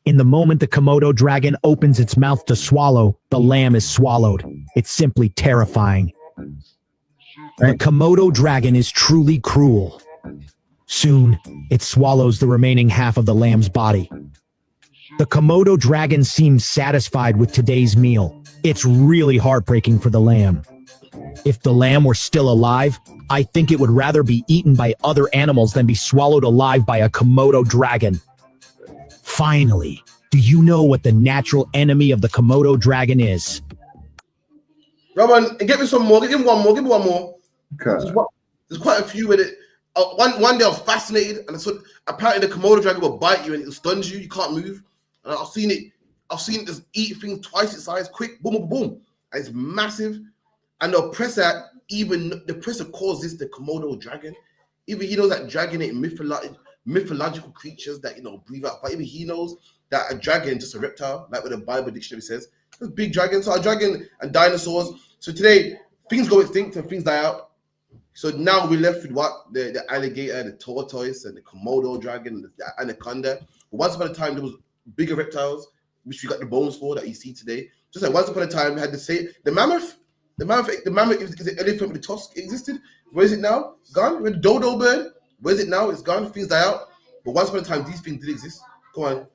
[SPEAKER 9] In the moment the Komodo dragon opens its mouth to swallow, the lamb is swallowed. It's simply terrifying. The Komodo dragon is truly cruel. Soon, it swallows the remaining half of the lamb's body. The Komodo dragon seems satisfied with today's meal. It's really heartbreaking for the lamb. If the lamb were still alive, I think it would rather be eaten by other animals than be swallowed alive by a Komodo dragon. Finally, Do you know what the natural enemy of the Komodo dragon is?
[SPEAKER 3] Roman, and get me some more. Give me one more. Give me one more.
[SPEAKER 5] Okay.
[SPEAKER 3] There's quite a few with it. One day I was fascinated, and so apparently the Komodo dragon will bite you and it stuns you. You can't move. And I've seen it just eat things twice its size, quick, boom, boom, boom. And it's massive. And the oppressor calls this the Komodo dragon. Even he knows that dragon ain't mythological creatures that breathe out. But even he knows that a dragon is just a reptile, like what the Bible dictionary says. There's big dragons. So a dragon and dinosaurs. So today things go extinct and things die out. So now we're left with what? The alligator, the tortoise, and the Komodo dragon, the anaconda. But once upon a time, there was bigger reptiles, which we got the bones for that you see today. Just like once upon a time, we had the mammoth. The mammoth is the elephant with the tusk. It existed. Where is it now? Gone. With the dodo bird. Where is it now? It's gone. Things die out. But once upon a time, these things did exist. Come on.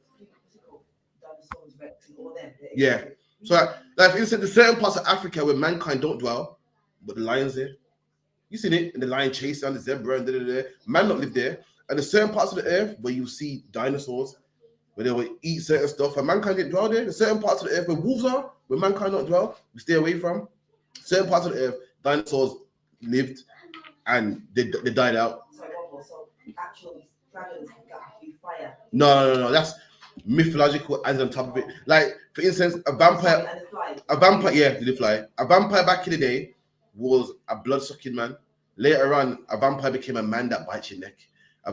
[SPEAKER 3] Yeah. So, like for instance, there's certain parts of Africa where mankind don't dwell, but the lion's there. You seen it, and the lion chase down the zebra and man not live there. And there's certain parts of the earth where you see dinosaurs, where they will eat certain stuff, and mankind didn't dwell there. There's certain parts of the earth where wolves are, where mankind don't dwell, we stay away from. Certain parts of the earth, dinosaurs lived, and they died out.
[SPEAKER 8] So actually, dragons got be fire.
[SPEAKER 3] No. That's mythological added on top of it. Like, for instance, a vampire, yeah, did it fly? A vampire back in the day was a blood-sucking man. Later on, a vampire became a man that bites your neck. A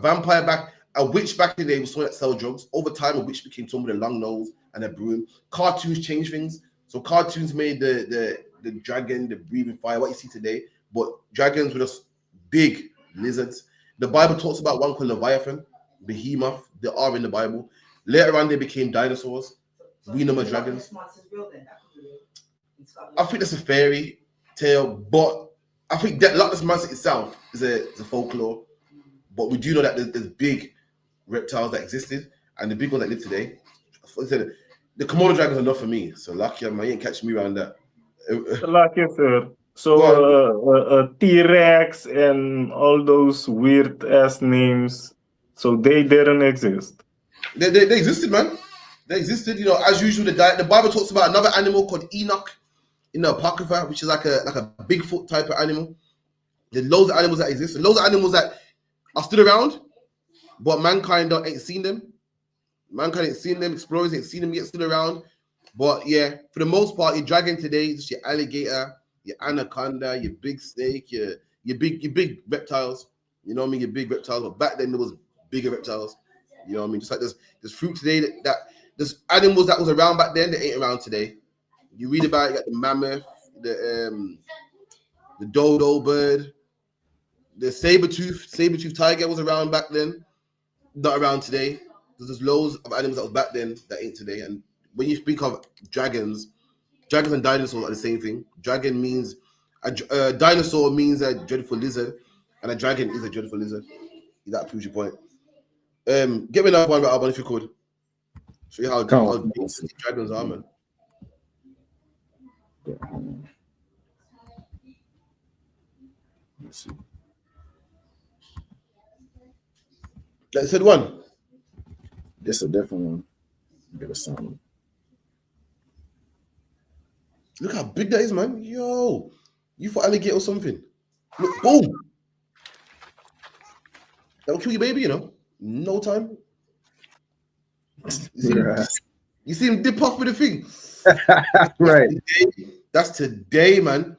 [SPEAKER 3] witch back in the day was someone that sell drugs. Over time, a witch became someone with a long nose and a broom. Cartoons changed things. So cartoons made the dragon, the breathing fire, what you see today. But dragons were just big lizards. The Bible talks about one called Leviathan, Behemoth. They are in the Bible. Later on, they became dinosaurs. We know as dragons. I think that's a fairy tale, but I think that Loch Ness Monster itself is a folklore. But we do know that there's big reptiles that existed, and the big ones that live today. The Komodo dragons are not for me, so lucky I ain't catching me around that.
[SPEAKER 4] Lucky, sir. So T-Rex and all those weird ass names, so they didn't exist.
[SPEAKER 3] They existed, man. They existed. As usual, the Bible talks about another animal called Enoch in the Apocrypha, which is like a Bigfoot type of animal. There's loads of animals that exist, and loads of animals that are still around, but mankind ain't seen them. Mankind ain't seen them. Explorers ain't seen them yet, still around. But yeah, for the most part, your dragon today is just your alligator, your anaconda, your big snake, your big reptiles. You know what I mean? Your big reptiles. But back then there was bigger reptiles. You know what I mean? Just like there's fruit today that there's animals that was around back then that ain't around today. You read about it, you got the mammoth, the dodo bird, the saber-tooth tiger was around back then, not around today. There's loads of animals that was back then that ain't today. And when you speak of dragons and dinosaurs are the same thing. Dragon means a dinosaur means a dreadful lizard, and a dragon is a dreadful lizard. That proves your point. Get me another one, Albon, if you could. Show you how dragons are, man.
[SPEAKER 5] Let's see.
[SPEAKER 3] That said one.
[SPEAKER 5] This a different one. Get a sound.
[SPEAKER 3] Look how big that is, man. Yo, you for alligator or something? Look, boom. That will kill your baby, no time. You see him dip off with the thing.
[SPEAKER 5] Right.
[SPEAKER 3] That's today, man.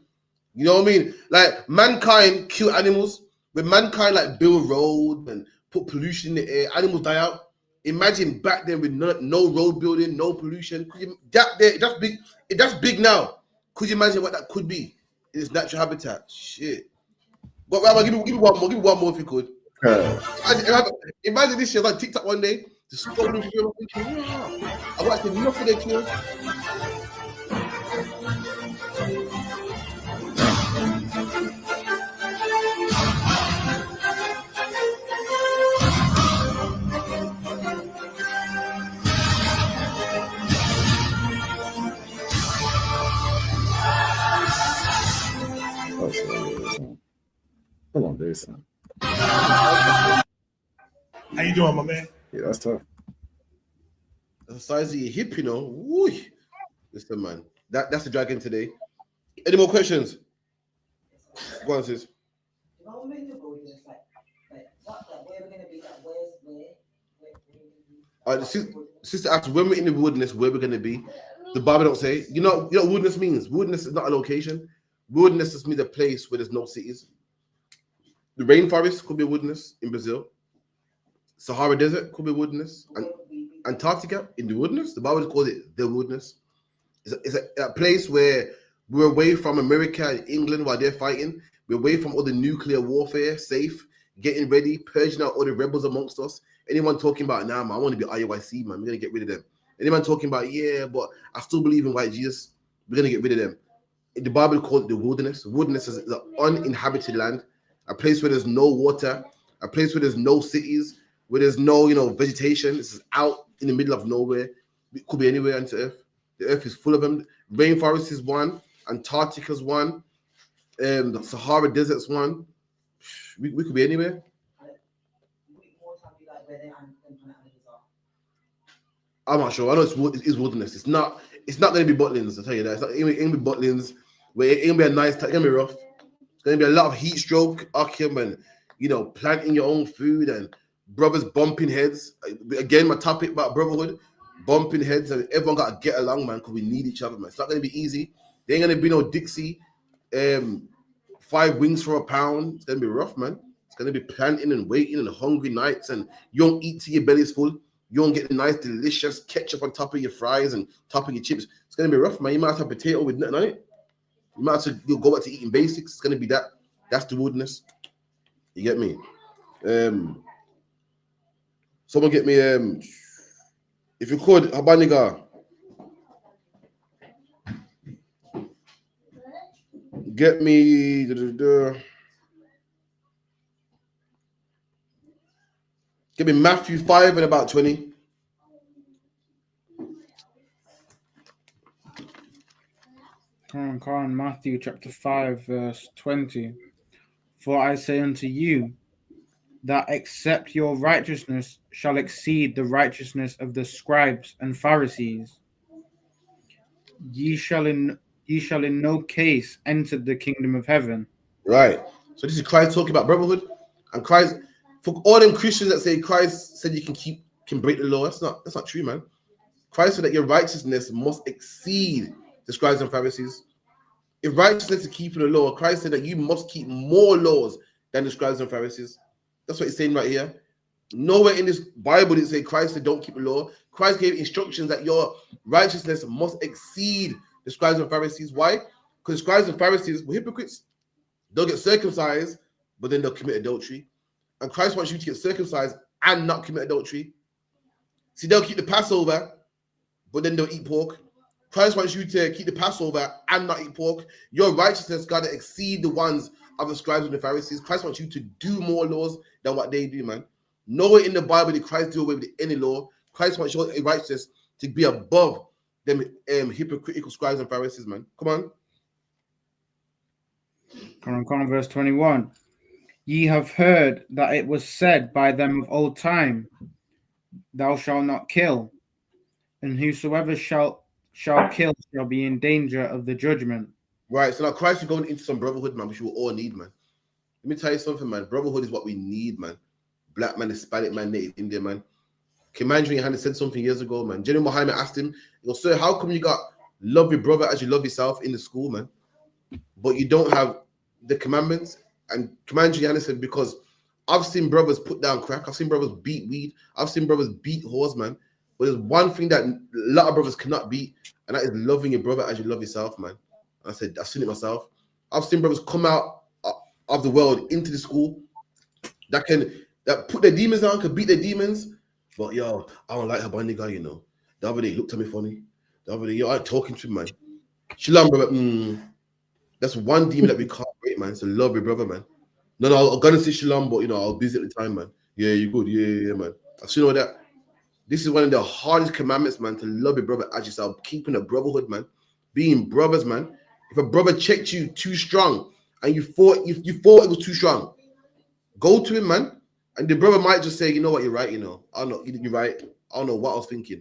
[SPEAKER 3] You know what I mean? Like, mankind kill animals. When mankind build roads and put pollution in the air, animals die out. Imagine back then with no road building, no pollution. That's big. That's big now. Could you imagine what that could be in its natural habitat? Shit. But Rabbi, give me one more. Give me one more if you could. Imagine this shit on TikTok one day. Just scrolling through. I watched enough of their kills.
[SPEAKER 5] Hold on, there's some.
[SPEAKER 10] How you doing, my man?
[SPEAKER 5] Yeah, that's tough.
[SPEAKER 3] That's the size of your hip, you know. Woo. Listen, man. That's the dragon today. Any more questions? Go on, sis.
[SPEAKER 8] Well, I'm in the wilderness, like what, like where we're gonna be, like where
[SPEAKER 3] The sister asked when we're in the wilderness, where we're gonna be. The Bible don't say. You know what wilderness means? Wilderness is not a location. Wilderness just means a place where there's no cities. The rainforest could be a wilderness in Brazil. Sahara Desert could be a wilderness. And Antarctica in the wilderness. The Bible calls it the wilderness. It's a place where we're away from America and England while they're fighting. We're away from all the nuclear warfare, safe, getting ready, purging out all the rebels amongst us. Anyone talking about, nah, man, I want to be IUIC, man, we're going to get rid of them. Anyone talking about, yeah, but I still believe in white Jesus, we're going to get rid of them. The Bible calls it the wilderness. Wilderness is an uninhabited land, a place where there's no water, a place where there's no cities, where there's no, vegetation. This is out in the middle of nowhere. It could be anywhere on the earth. The earth is full of them. Rainforest is one. Antarctica's one. The Sahara Desert's one. We could be anywhere. I'm not sure. I know it's wilderness. It's not going to be Butlins, I'll tell you that. It's not going to be Butlins where it's going to be a nice time. It's going to be rough. It's going to be a lot of heat stroke, Akim, and, planting your own food and brothers bumping heads. Again, my topic about brotherhood, bumping heads, and everyone got to get along, man, because we need each other, man. It's not going to be easy. There ain't going to be no Dixie, 5 wings for £1. It's going to be rough, man. It's going to be planting and waiting and hungry nights, and you don't eat till your belly's full. You don't get the nice, delicious ketchup on top of your fries and top of your chips. It's going to be rough, man. You might have potato with nothing on it. You might have to go back to eating basics. It's going to be that. That's the wilderness. You get me? Someone get me, if you could, Habaniga. Get me, give me Matthew 5 and about 20.
[SPEAKER 6] Come on, Matthew chapter 5, verse 20. For I say unto you, that except your righteousness shall exceed the righteousness of the scribes and Pharisees, ye shall in no case enter the kingdom of heaven.
[SPEAKER 3] Right. So this is Christ talking about brotherhood, and Christ, for all them Christians that say Christ said you can break the law, that's not true, man. Christ said that your righteousness must exceed the scribes and Pharisees. If righteousness is keeping the law, Christ said that you must keep more laws than the scribes and Pharisees. That's what he's saying right here. Nowhere in this Bible did it say Christ said don't keep the law. Christ gave instructions that your righteousness must exceed the scribes and Pharisees. Why? Because the scribes and Pharisees were hypocrites. They'll get circumcised, but then they'll commit adultery. And Christ wants you to get circumcised and not commit adultery. See, they'll keep the Passover, but then they'll eat pork. Christ wants you to keep the Passover and not eat pork. Your righteousness got to exceed the ones of the scribes and the Pharisees. Christ wants you to do more laws than what they do, man. Nowhere in the Bible did Christ do away with any law. Christ wants your righteousness to be above them hypocritical scribes and Pharisees, man. Come on.
[SPEAKER 6] Come on, verse 21. Ye have heard that it was said by them of old time, thou shalt not kill, and whosoever shall kill shall be in danger of the judgment.
[SPEAKER 3] Right, so now Christ is going into some brotherhood, man, which we all need, man. Let me tell you something, man. Brotherhood is what we need, man. Black man, Hispanic man, Native Indian man. Kimandri Yohana said something years ago, man. General Muhammad asked him, he goes, sir, how come you got love your brother as you love yourself in the school, man, but you don't have the commandments? And Kimandri Yohana said, because I've seen brothers put down crack. I've seen brothers beat weed. I've seen brothers beat horse, man. But there's one thing that a lot of brothers cannot beat, and that is loving your brother as you love yourself, man. I said, I've seen it myself. I've seen brothers come out of the world into the school that put their demons down, can beat their demons. But yo, I don't like her bunny guy, you know. The other day, he looked at me funny. The other day, yo, I'm talking to him, man. Shalom, brother. That's one demon that we can't break, man. It's to love your brother, man. No, I'm gonna say shalom, but I was busy at the time, man. Yeah, you good. Yeah, man. I've seen all that. This is one of the hardest commandments, man, to love your brother as yourself, keeping a brotherhood, man. Being brothers, man. If a brother checked you too strong and you thought it was too strong, go to him, man. And the brother might just say, you know what, you're right, I don't know, you're right. I don't know what I was thinking.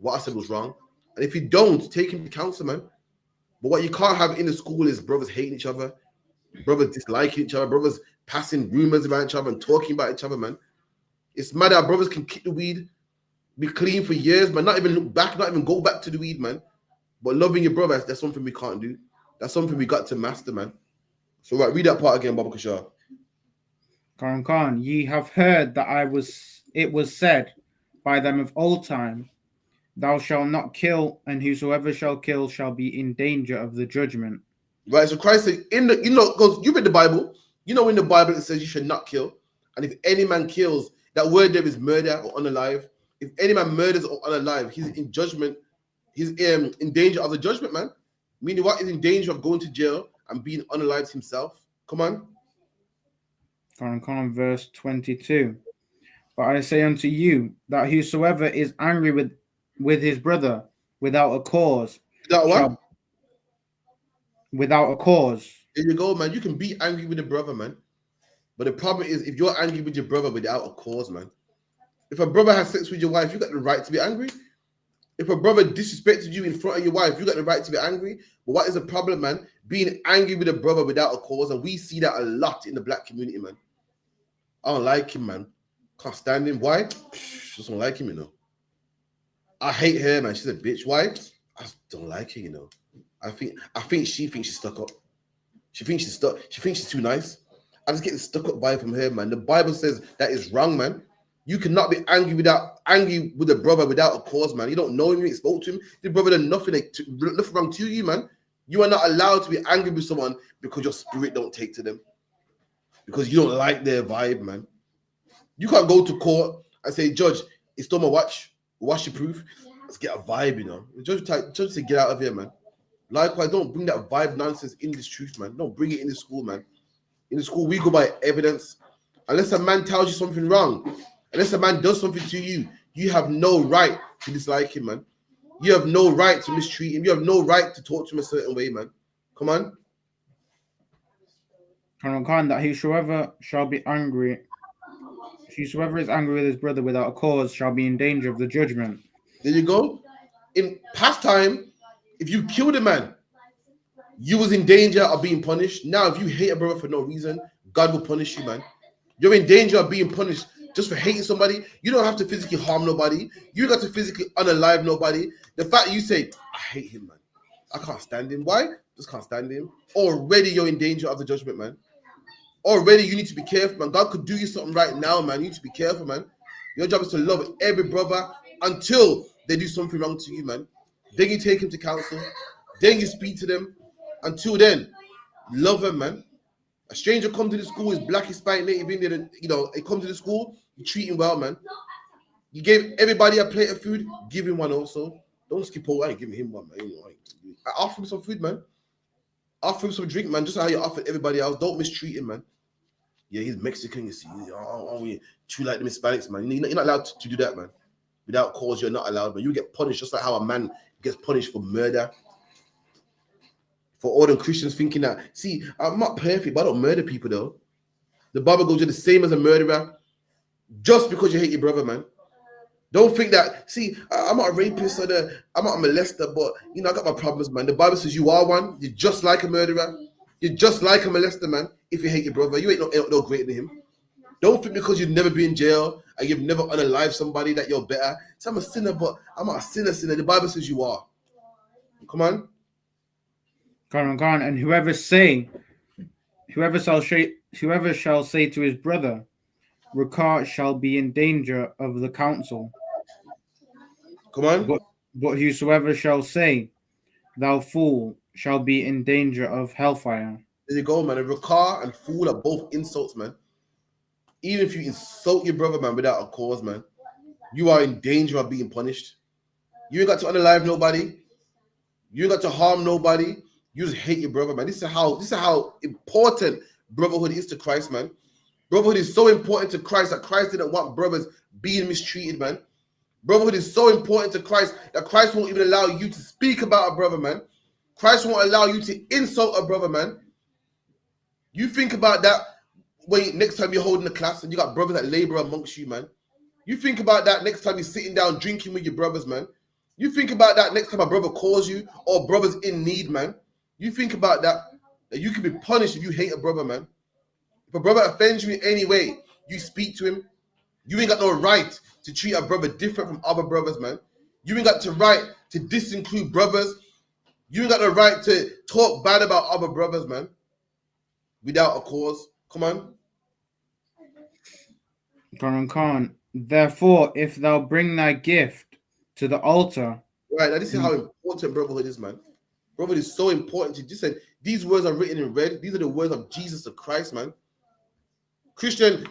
[SPEAKER 3] what I said was wrong. And if you don't, take him to counsel, man. But what you can't have in the school is brothers hating each other, brothers disliking each other, brothers passing rumors about each other and talking about each other, man. It's mad that brothers can kick the weed, be clean for years, man, not even look back, not even go back to the weed, man. But loving your brother, that's something we can't do. That's something we got to master, man. So right, read that part again, Baba Kashar.
[SPEAKER 6] Khan, ye have heard that it was said by them of old time, thou shalt not kill, and whosoever shall kill shall be in danger of the judgment.
[SPEAKER 3] Right, so Christ said, because you read the Bible, you know in the Bible it says you should not kill. And if any man kills, that word there is murder or unalive. If any man murders or unalive, he's in judgment. He's in danger of the judgment, man. Meaning what? He's in danger of going to jail and being unalived himself. Come on.
[SPEAKER 6] Quran, verse 22. But I say unto you that whosoever is angry with his brother without a cause.
[SPEAKER 3] Without what?
[SPEAKER 6] Without a cause.
[SPEAKER 3] There you go, man. You can be angry with a brother, man. But the problem is if you're angry with your brother without a cause, man. If a brother has sex with your wife, you got the right to be angry. If a brother disrespected you in front of your wife, you got the right to be angry. But what is the problem, man? Being angry with a brother without a cause. And we see that a lot in the black community, man. I don't like him, man. Can't stand him. Why? Just don't like him, you know. I hate her, man. She's a bitch. Why? I just don't like her, you know. I think she thinks she's stuck up. She thinks she's too nice. I just get the stuck up vibe from her, man. The Bible says that is wrong, man. You cannot be angry with a brother without a cause, man. You don't know him, you ain't spoke to him. The brother done nothing wrong to you, man. You are not allowed to be angry with someone because your spirit don't take to them. Because you don't like their vibe, man. You can't go to court and say, Judge, it's still my watch. Watch your proof. Let's get a vibe, you know. The judge say, get out of here, man. Likewise, don't bring that vibe nonsense in this truth, man. Don't bring it in the school, man. In the school, we go by evidence. Unless a man tells you something wrong, unless a man does something to you, you have no right to dislike him, man. You have no right to mistreat him. You have no right to talk to him a certain way, man. Come on.
[SPEAKER 6] Khan, that whosoever shall be angry, whosoever is angry with his brother without a cause shall be in danger of the judgment.
[SPEAKER 3] There you go. In past time, if you killed a man, you was in danger of being punished. Now, if you hate a brother for no reason, God will punish you, man. You're in danger of being punished just for hating somebody. You don't have to physically harm nobody. You got to physically unalive nobody. The fact that you say, I hate him, man. I can't stand him. Why? Just can't stand him. Already you're in danger of the judgment, man. Already you need to be careful, man. God could do you something right now, man. You need to be careful, man. Your job is to love every brother until they do something wrong to you, man. Then you take him to counsel. Then you speak to them. Until then, love them, man. A stranger come to the school, is black, Hispanic, Native Indian, you know, they come to the school, you treat him well, man. You gave everybody a plate of food, give him one also. Don't skip over, I ain't giving him one, man. I offer him some food, man. Offer him some drink, man, just how you offer everybody else. Don't mistreat him, man. Yeah, he's Mexican, you see. We treat like the Hispanics, man. You're not allowed to do that, man. Without cause, you're not allowed, man. You get punished just like how a man gets punished for murder. For all them Christians thinking that, see, I'm not perfect, but I don't murder people, though. The Bible goes, you're the same as a murderer just because you hate your brother, man. Don't think that, see, I'm not a rapist or I'm not a molester, but, you know, I got my problems, man. The Bible says you are one. You're just like a murderer. You're just like a molester, man, if you hate your brother. You ain't no greater than him. Don't think because you've never been in jail and you've never unalived somebody that you're better. So I'm a sinner, but I'm not a sinner. The Bible says you are. Come on.
[SPEAKER 6] Khan, and whoever shall say to his brother, Rakar shall be in danger of the council.
[SPEAKER 3] Come on.
[SPEAKER 6] But whosoever shall say, thou fool, shall be in danger of hellfire.
[SPEAKER 3] There you go, man. A Rakar and fool are both insults, man. Even if you insult your brother, man, without a cause, man, you are in danger of being punished. You ain't got to unalive nobody. You ain't got to harm nobody. You just hate your brother, man. This is how important brotherhood is to Christ, man. Brotherhood is so important to Christ that Christ didn't want brothers being mistreated, man. Brotherhood is so important to Christ that Christ won't even allow you to speak about a brother, man. Christ won't allow you to insult a brother, man. You think about that when next time you're holding a class and you got brothers that labor amongst you, man. You think about that next time you're sitting down drinking with your brothers, man. You think about that next time a brother calls you or brother's in need, man. You think about that you can be punished if you hate a brother, man. If a brother offends you in any way, you speak to him. You ain't got no right to treat a brother different from other brothers, man. You ain't got the right to disinclude brothers. You ain't got the right to talk bad about other brothers, man. Without a cause. Come on.
[SPEAKER 6] Khan. Therefore, if thou bring thy gift to the altar.
[SPEAKER 3] Right, now this is how important brotherhood is, man. Brotherhood is so important to just say these words are written in red. These are the words of Jesus the Christ, man. Christian,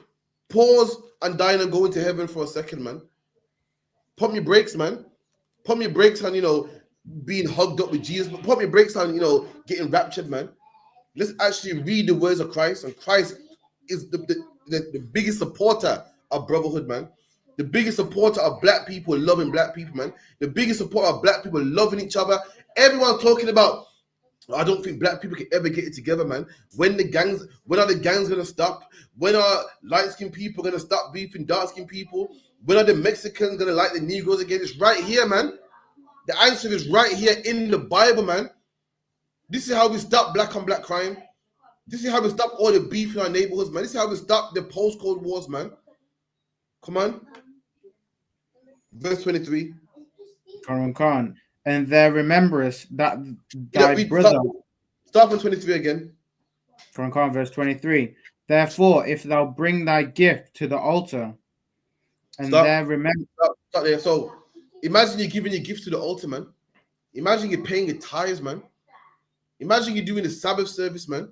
[SPEAKER 3] pause and dine and go into heaven for a second, man. Pump your brakes, man. Pump your brakes on, being hugged up with Jesus. Pump your brakes on, getting raptured, man. Let's actually read the words of Christ. And Christ is the biggest supporter of brotherhood, man. The biggest supporter of black people loving black people, man. The biggest supporter of black people loving each other. Everyone's talking about, I don't think black people can ever get it together, man. When are the gangs gonna stop? When are light-skinned people gonna stop beefing dark-skinned people? When are the Mexicans gonna like the Negroes again? It's right here, man. The answer is right here in the Bible, man. This is how we stop black on black crime. This is how we stop all the beef in our neighborhoods, man. This is how we stop the post-Cold Wars, man. Come on. Verse 23.
[SPEAKER 6] Khan. And there rememberest that thy brother.
[SPEAKER 3] Start from 23 again.
[SPEAKER 6] Khan, verse 23. Therefore, if thou bring thy gift to the altar, and there remember.
[SPEAKER 3] Start there. So imagine you're giving your gift to the altar, man. Imagine you're paying your tithes, man. Imagine you're doing the Sabbath service, man.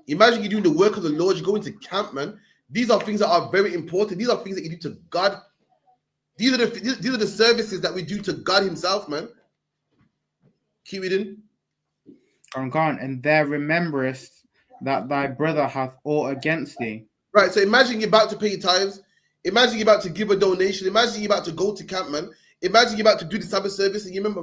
[SPEAKER 3] Imagine you're doing the work of the Lord. You're going to camp, man. These are things that are very important. These are things that you do to God. These are the services that we do to God Himself, man. Keep reading.
[SPEAKER 6] Khan, and there rememberest that thy brother hath aught against thee.
[SPEAKER 3] Right. So imagine you're about to pay your tithes. Imagine you're about to give a donation. Imagine you're about to go to camp, man. Imagine you're about to do the Sabbath service, and you remember,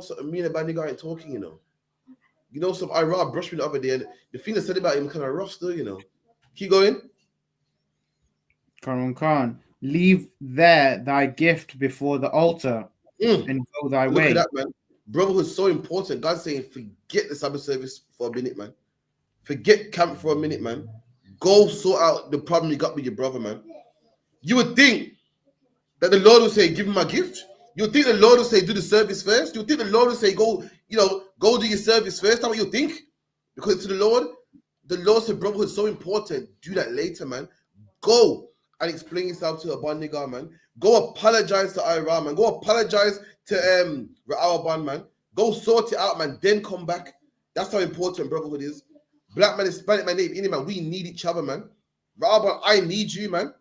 [SPEAKER 3] so me and a bad nigga ain't talking, so I brushed me the other day, and the thing I said about him kind of rough still, Keep going.
[SPEAKER 6] Khan, leave there thy gift before the altar and go thy way.
[SPEAKER 3] Look at that, man. Brotherhood is so important. God's saying, forget the Sabbath service for a minute, man. Forget camp for a minute, man. Go sort out the problem you got with your brother, man. You would think that the Lord will say, give him my gift. You would think the Lord will say, do the service first. You would think the Lord will say, go do your service first. That's what you think. Because to the Lord said, brotherhood is so important. Do that later, man. Go and explain yourself to a bond nigga, man. Go apologize to Ira, man. Go apologize to Ra'awaban, man. Go sort it out, man. Then come back. That's how important brotherhood is. Black man, Hispanic man, native Indian man. We need each other, man. Ra'awaban, I need you, man.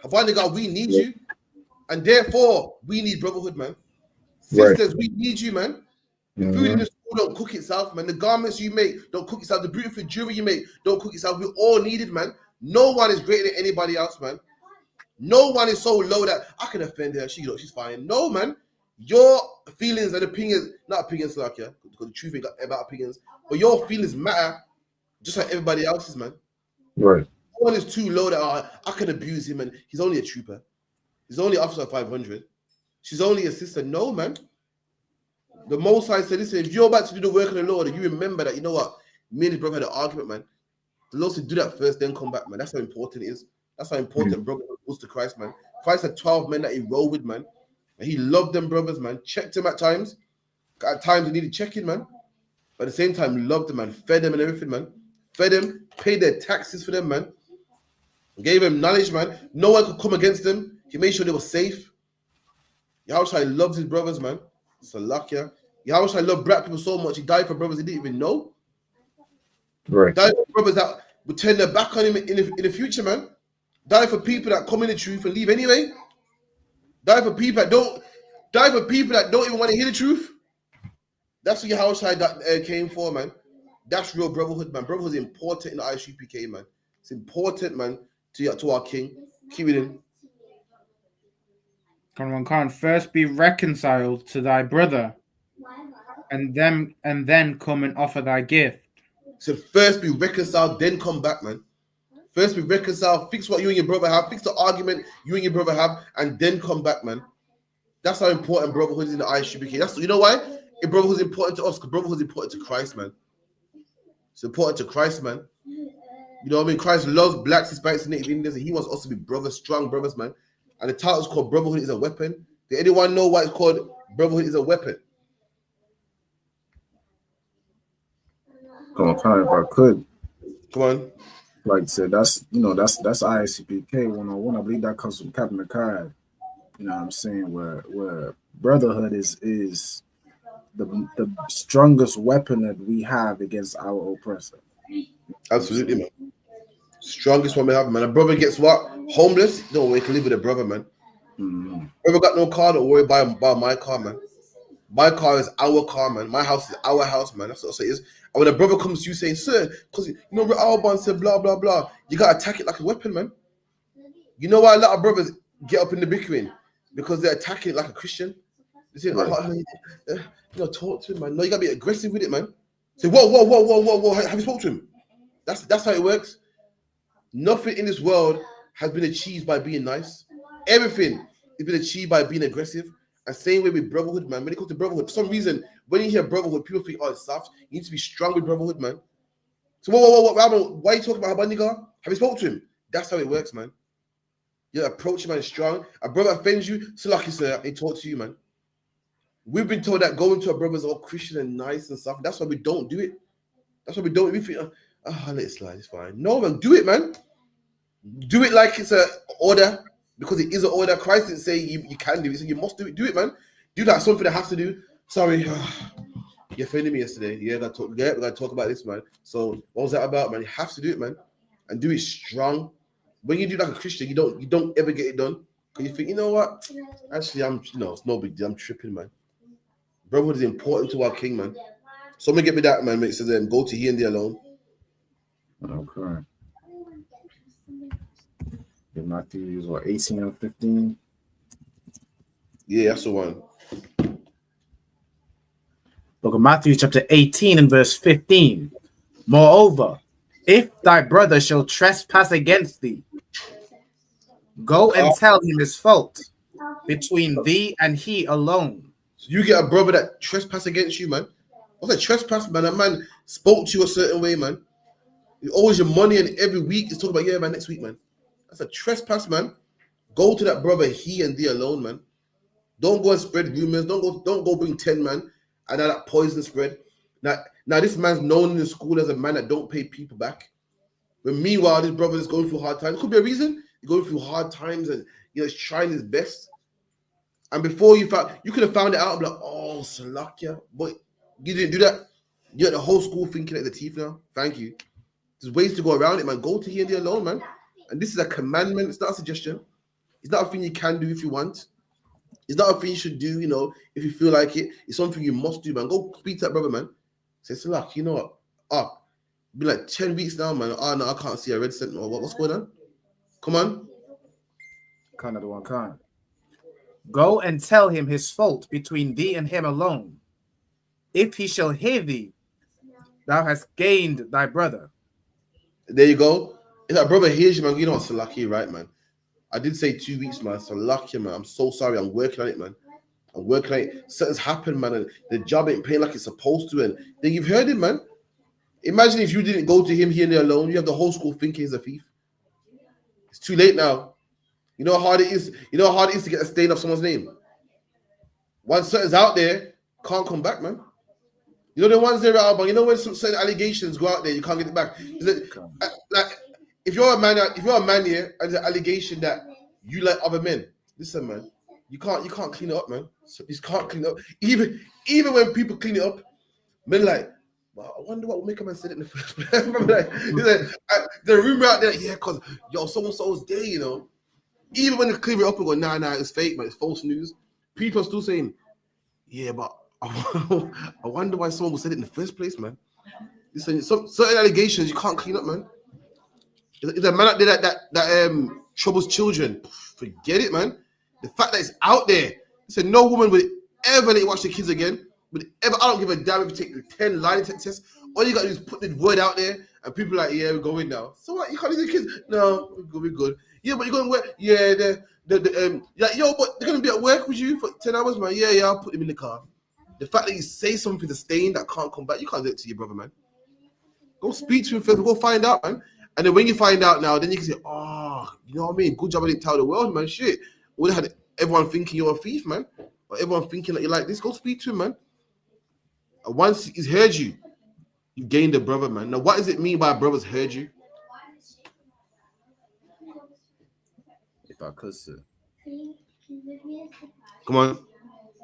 [SPEAKER 3] Bond nigga, we need you. And therefore, we need brotherhood, man. Sisters, we need you, man. The food in the school don't cook itself, man. The garments you make don't cook itself. The beautiful jewelry you make don't cook itself. We all need it, man. No one is greater than anybody else, man. No one is so low that I can offend her. She's fine. No, man. Your feelings and opinions, not opinions like, yeah, because the truth ain't got about opinions, but your feelings matter just like everybody else's, man.
[SPEAKER 2] Right.
[SPEAKER 3] No one is too low that I can abuse him and he's only a trooper. He's only officer 500. She's only a sister. No, man. The Most High said, listen, if you're about to do the work of the Lord and you remember that, you know what, me and his brother had an argument, man. The Lord said, do that first, then come back, man. That's how important it is. That's how important brotherhood was to Christ, man. Christ had 12 men that he rolled with, man. And he loved them brothers, man. Checked them at times. At times he needed checking, man. But at the same time, loved them, man. Fed them and everything, man. Fed them, paid their taxes for them, man. Gave them knowledge, man. No one could come against them. He made sure they were safe. Yahushua loved his brothers, man. Salakia. Yahushua loved black people so much. He died for brothers he didn't even know.
[SPEAKER 2] Right.
[SPEAKER 3] Died for brothers that would turn their back on him in the future, man. Die for people that come in the truth and leave anyway. Die for people that don't even want to hear the truth. That's what Yahushua came for, man. That's real brotherhood, man. Brotherhood is important in the ISUPK, man. It's important, man, to our king. Keep it in.
[SPEAKER 6] Khan, first be reconciled to thy brother, and then come and offer thy gift.
[SPEAKER 3] So first be reconciled, then come back, man. First be reconciled, fix what you and your brother have, fix the argument you and your brother have, and then come back, man. That's how important brotherhood is in the ISUPK. That's, you know why? If brotherhood is important to us, because brotherhood is important to Christ, man. It's important to Christ, man. You know what I mean? Christ loves blacks, Hispanics, and Native Indians, and he wants us to be brothers, strong brothers, man. And the title is called Brotherhood is a Weapon. Did anyone know why it's called Brotherhood is a Weapon?
[SPEAKER 5] Come on, Khan, if I could.
[SPEAKER 3] Come on.
[SPEAKER 5] Like I said, that's ISUPK 101. I believe that comes from Captain McCard. You know what I'm saying? Where brotherhood is the strongest weapon that we have against our oppressor.
[SPEAKER 3] Absolutely, man. Strongest one we have, man. A brother gets what? Homeless? Don't wait to live with a brother, man. Brother got no car, don't worry about my car, man. My car is our car, man. My house is our house, man. That's what I say is. And when a brother comes to you saying, sir, because you know Alban said blah blah blah, you gotta attack it like a weapon, man. You know why a lot of brothers get up in the bickering? Because they're attacking it like a Christian. They say, talk to him, man. No, you gotta be aggressive with it, man. Say, whoa. Have you spoken to him? That's how it works. Nothing in this world has been achieved by being nice. Everything has been achieved by being aggressive. And same way with brotherhood, man. When it comes to brotherhood, for some reason, when you hear brotherhood, people think, oh, it's soft. You need to be strong with brotherhood, man. So, why are you talking about Habaniga? Have you spoken to him? That's how it works, man. You approach him, man, strong. A brother offends you, so lucky, sir, he talk to you, man. We've been told that going to our brothers all Christian and nice and stuff. That's why we don't do it. That's why we don't. We think, let it slide, it's fine. No, man, do it, man. Do it like it's an order, because it is an order. Christ didn't say you can do it. He said you must do it. Do it, man. Do that. Something that has to do. Sorry, you offended me yesterday. Yeah, we gotta talk about this, man. So what was that about, man? You have to do it, man, and do it strong. When you do like a Christian, you don't ever get it done because you think, you know what? Actually, it's no big deal. I'm tripping, man. Brotherhood is important to our King, man. Someone get me that, man. It says, go to he and thee alone.
[SPEAKER 5] Okay. Matthew is what, 18 and 15?
[SPEAKER 3] Yeah, that's the one.
[SPEAKER 5] Book of Matthew, chapter 18 and verse 15. Moreover, if thy brother shall trespass against thee, go and tell him his fault between thee and he alone.
[SPEAKER 3] So you get a brother that trespass against you, man. What's a trespass, man? A man spoke to you a certain way, man. You owes your money, and every week he's talking about, yeah, man, next week, man. That's a trespass, man. Go to that brother, he and thee alone, man. Don't go and spread rumors. Don't go bring 10 man and that poison spread. Now this man's known in the school as a man that don't pay people back. But meanwhile, this brother is going through hard times. Could be a reason. He's going through hard times and he's trying his best. And before you could have found it out and be like, oh, Salakia. But you didn't do that. You got the whole school thinking at the teeth now. Thank you. There's ways to go around it, man. Go to he and thee alone, man. And this is a commandment. It's not a suggestion. It's not a thing you can do if you want. It's not a thing you should do, if you feel like it. It's something you must do, man. Go speak to that brother, man. Say, Salak, you know what? Been like 10 weeks now, man. No, I can't see a red sentinel. What's going on? Come on.
[SPEAKER 5] Kind of the one kind. Go and tell him his fault between thee and him alone. If he shall hear thee, thou hast gained thy brother.
[SPEAKER 3] There you go. If that brother hears you, man, you know what, Salaki, right, man? I did say 2 weeks, man. Salaki, man. I'm so sorry. I'm working on it, man. I'm working on it. Something's happened, man, and the job ain't paying like it's supposed to. And then you've heard him, man. Imagine if you didn't go to him here and there alone. You have the whole school thinking he's a thief. It's too late now. You know how hard it is. You know how hard it is to get a stain off someone's name. Once something's out there, can't come back, man. You know the ones there out, but you know when some certain allegations go out there, you can't get it back. Like if you're a man here and there's an allegation that you like other men, listen, man, you can't clean it up, man. So you can't clean it up. Even when people clean it up, men like, well, I wonder what will make a man say it in the first place. The rumor out there, yeah, because so and so's gay, Even when they clear it up and go, nah, it's fake, man, it's false news. People are still saying, yeah, but I wonder why someone would say it in the first place, man. Listen, certain allegations you can't clean up, man. If a man out there that troubles children, forget it, man. The fact that it's out there, listen, no woman would ever let you watch the kids again. I don't give a damn if you take the 10 lie detector tests. All you got to do is put the word out there And people are like, yeah, we're going now. So what? You can't leave the kids? No, we're good. Yeah, but you're going to work? Yeah, yeah, yo, but they're going to be at work with you for 10 hours, man. Yeah, I'll put them in the car. The fact that you say something to stay in that can't come back, you can't do it to your brother, man. Go speak to him first. Go find out, man. And then when you find out now, then you can say, oh, you know what I mean? Good job I didn't tell the world, man. Shit. Would have had everyone thinking you're a thief, man. Or everyone thinking that you're like this. Go speak to him, man. And once he's heard you, you gained a brother, man. Now, what does it mean by brothers heard you?
[SPEAKER 5] If I could, sir.
[SPEAKER 3] Come on.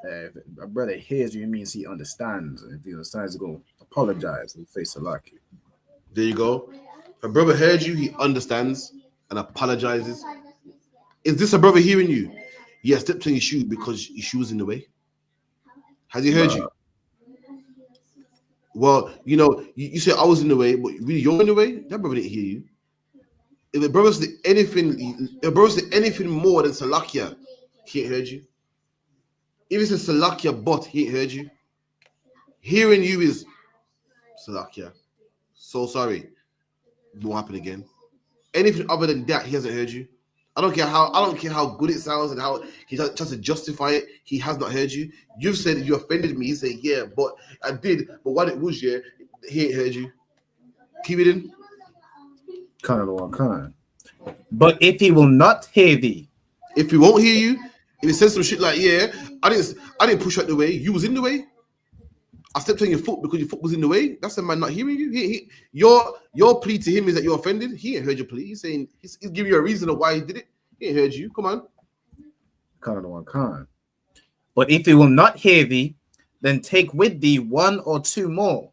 [SPEAKER 5] If a brother hears you, it means he understands. And if he understands, go apologize and face a lock.
[SPEAKER 3] There you go. If a brother heard you, he understands and apologizes. Is this a brother hearing you? Yeah, stepped on your shoe because your shoe was in the way. Has he heard you? Well, you know, you say I was in the way, but really you're in the way. That brother didn't hear you. If a brother said anything more than Salakia, he ain't heard you. If he says Salakia, but he ain't heard you. Hearing you is Salakia. So sorry. It won't happen again. Anything other than that, he hasn't heard you. I don't care how good it sounds and how he tries to justify it. He has not heard you. You've said you offended me. He said, yeah, but I did. But what it was, yeah, he ain't heard you. Keep it in.
[SPEAKER 5] Kind. But if he will not hear thee,
[SPEAKER 3] if he won't hear you, if he says some shit like, yeah, I didn't push out the way. You was in the way. I stepped on your foot because your foot was in the way. That's a man not hearing you. Your plea to him is that you're offended. He ain't heard your plea. He's saying he's giving you a reason of why he did it. He ain't heard you. Come on.
[SPEAKER 5] Kind. But if he will not hear thee, then take with thee 1 or 2 more,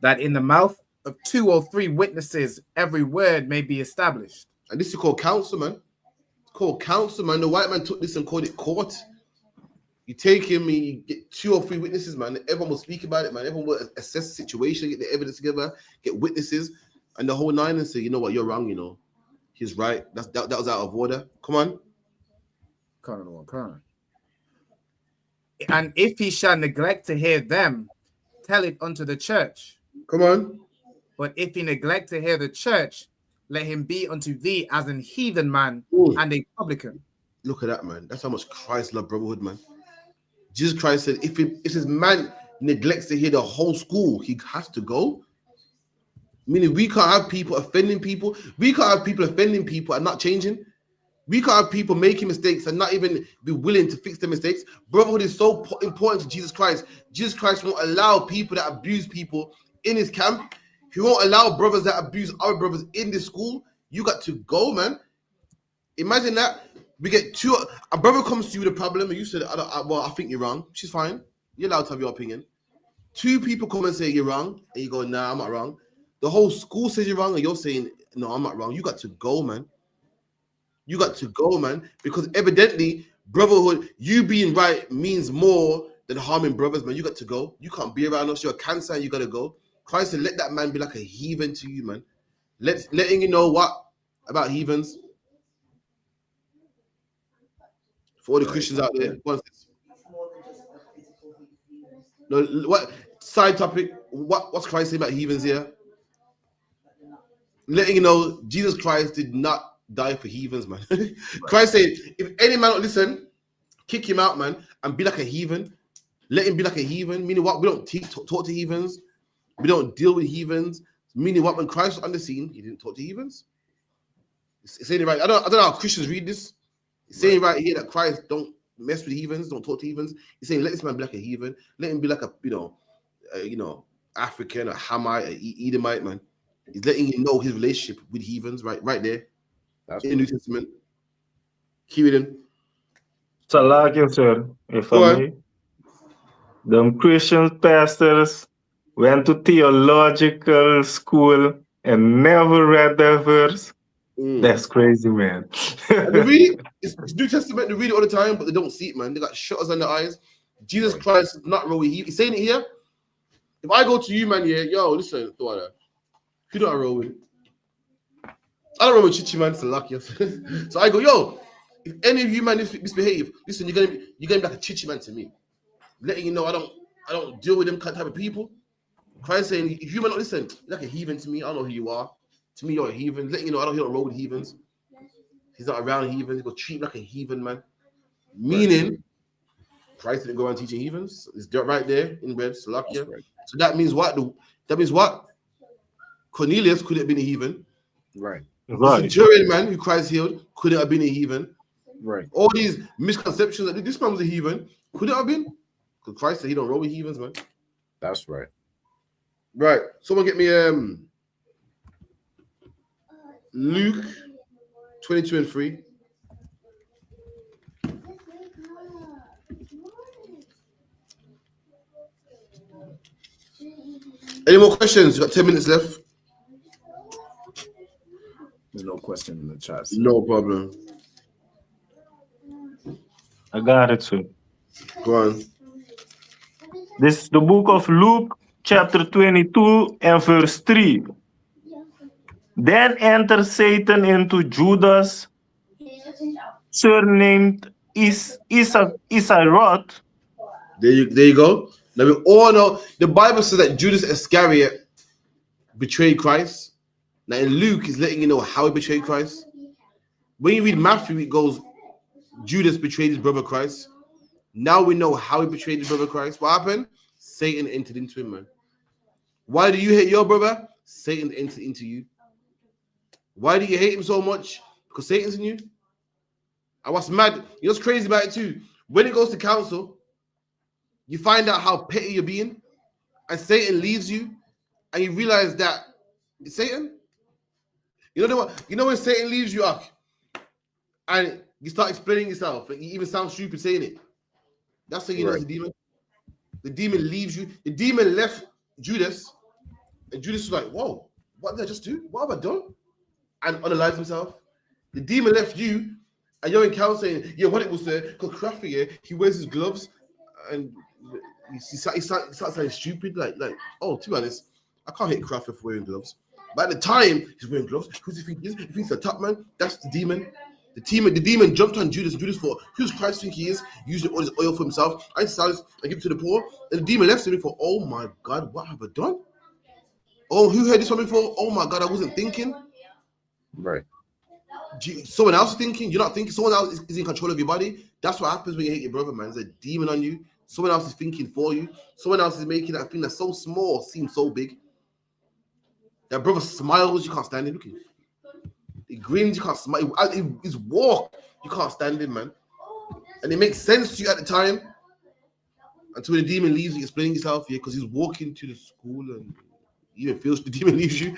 [SPEAKER 5] that in the mouth of 2 or 3 witnesses every word may be established.
[SPEAKER 3] And this is called counsel, man. It's called counsel, man. The white man took this and called it court. You take him and you get 2 or 3 witnesses, man. Everyone will speak about it, man. Everyone will assess the situation, get the evidence together, get witnesses, and the whole 9 and say, you know what, you're wrong, you know. He's right. That was out of order. Come on.
[SPEAKER 5] Kind. And if he shall neglect to hear them, tell it unto the church.
[SPEAKER 3] Come on.
[SPEAKER 5] But if he neglect to hear the church, let him be unto thee as an heathen man and a publican.
[SPEAKER 3] Look at that, man. That's how much Christ loved brotherhood, man. Jesus Christ said, if this man neglects to hear the whole school, he has to go. Meaning we can't have people offending people. We can't have people offending people and not changing. We can't have people making mistakes and not even be willing to fix their mistakes. Brotherhood is so important to Jesus Christ. Jesus Christ won't allow people that abuse people in his camp. He won't allow brothers that abuse other brothers in the school. You got to go, man. Imagine that. We get a brother comes to you with a problem and you said, I think you're wrong. She's fine. You're allowed to have your opinion. 2 people come and say you're wrong and you go, nah, I'm not wrong. The whole school says you're wrong and you're saying, no, I'm not wrong. You got to go, man. You got to go, man. Because evidently, brotherhood, you being right means more than harming brothers, man. You got to go. You can't be around us. You're a cancer and you got to go. Christ said, let that man be like a heathen to you, man. Letting you know what about heathens. For all the Christians out there, no, what side topic? What's Christ saying about heathens here? Letting you know, Jesus Christ did not die for heathens, man. Christ said, if any man don't listen, kick him out, man, and be like a heathen. Let him be like a heathen. Meaning what? We don't talk to heathens. We don't deal with heathens. Meaning what? When Christ was on the scene, he didn't talk to heathens. It's saying it right. I don't know how Christians read this. He's saying right here that Christ don't mess with heathens, don't talk to heathens. He's saying let this man be like a heathen, let him be like a African, a Hamite, a Edomite, man. He's letting you know his relationship with heathens, right there. That's in the New Testament. Keep it in.
[SPEAKER 4] Salakia, sir, if I may. Them Christian pastors went to theological school and never read that verse. That's crazy, man.
[SPEAKER 3] They read it. It's New Testament. They read it all the time, but they don't see it, man. They got shutters on their eyes. Jesus Christ is not roll with he's saying it here. If I go to you, man, yeah, yo, listen, who don't I roll with? I don't roll with Chichi, man. It's a lucky. So I go, yo, if any of you, man, misbehave, listen, you're gonna be like a Chichi man to me, letting you know I don't deal with them kind of type of people. Christ saying, if you might not listen, you're like a heathen to me. I don't know who you are. To me, you're a heathen. Let you know, I don't roll with heathens. He's not around heathens. He's going to treat you like a heathen, man. Meaning, Christ didn't go around teaching heathens. It's right there in red, Salakia. Right. So that means what? That means what? Cornelius could have been a heathen.
[SPEAKER 5] Right.
[SPEAKER 3] The centurion man who Christ healed could have been a heathen.
[SPEAKER 5] Right.
[SPEAKER 3] All these misconceptions that this man was a heathen could it have been? Because Christ said he don't roll with heathens, man.
[SPEAKER 5] That's right.
[SPEAKER 3] Right. Someone get me Luke 22 and 3. Any more questions? You got 10 minutes left.
[SPEAKER 5] There's no question in the chat.
[SPEAKER 3] No problem.
[SPEAKER 4] I got it, sir.
[SPEAKER 3] Go on.
[SPEAKER 4] This is the book of Luke, chapter 22 and verse 3. Then entered Satan into Judas, surnamed Iscariot.
[SPEAKER 3] There you go. Now we all know the Bible says that Judas Iscariot betrayed Christ. Now in Luke, he's letting you know how he betrayed Christ. When you read Matthew, it goes, Judas betrayed his brother Christ. Now we know how he betrayed his brother Christ. What happened? Satan entered into him, man. Why do you hate your brother? Satan entered into you. Why do you hate him so much? Because Satan's in you. And what's mad, you know what's crazy about it too? When it goes to council, you find out how petty you're being, and Satan leaves you, and you realize that it's Satan. You know what? You know when Satan leaves you up, and you start explaining yourself, and you even sound stupid saying it. That's how you know it's a demon. The demon leaves you. The demon left Judas, and Judas was like, "Whoa, what did I just do? What have I done?" And unalived himself. The demon left you, and you're in council saying, "Yeah, what it was there? Because Crafty, yeah, he wears his gloves, and he starts saying stupid, like, oh, to be honest, I can't hate Crafty for wearing gloves. But at the time, he's wearing gloves. Who's he think he is? He thinks the top man. That's the demon. The demon jumped on Judas. Judas thought, who's Christ think he is? Used all his oil for himself. I sell this and give it to the poor. And the demon left him for, oh my God, what have I done? Oh, who heard this from before? Oh my God, I wasn't thinking.
[SPEAKER 5] Right.
[SPEAKER 3] Someone else is thinking. You're not thinking. Someone else is in control of your body. That's what happens when you hate your brother, man. There's a demon on you. Someone else is thinking for you. Someone else is making that thing that's so small seem so big. That brother smiles, you can't stand him. Look at him. He grins, you can't smile. His walk, you can't stand him, man. And it makes sense to you at the time until the demon leaves you, explaining yourself, yeah, because he's walking to the school and you even feels the demon leaves you,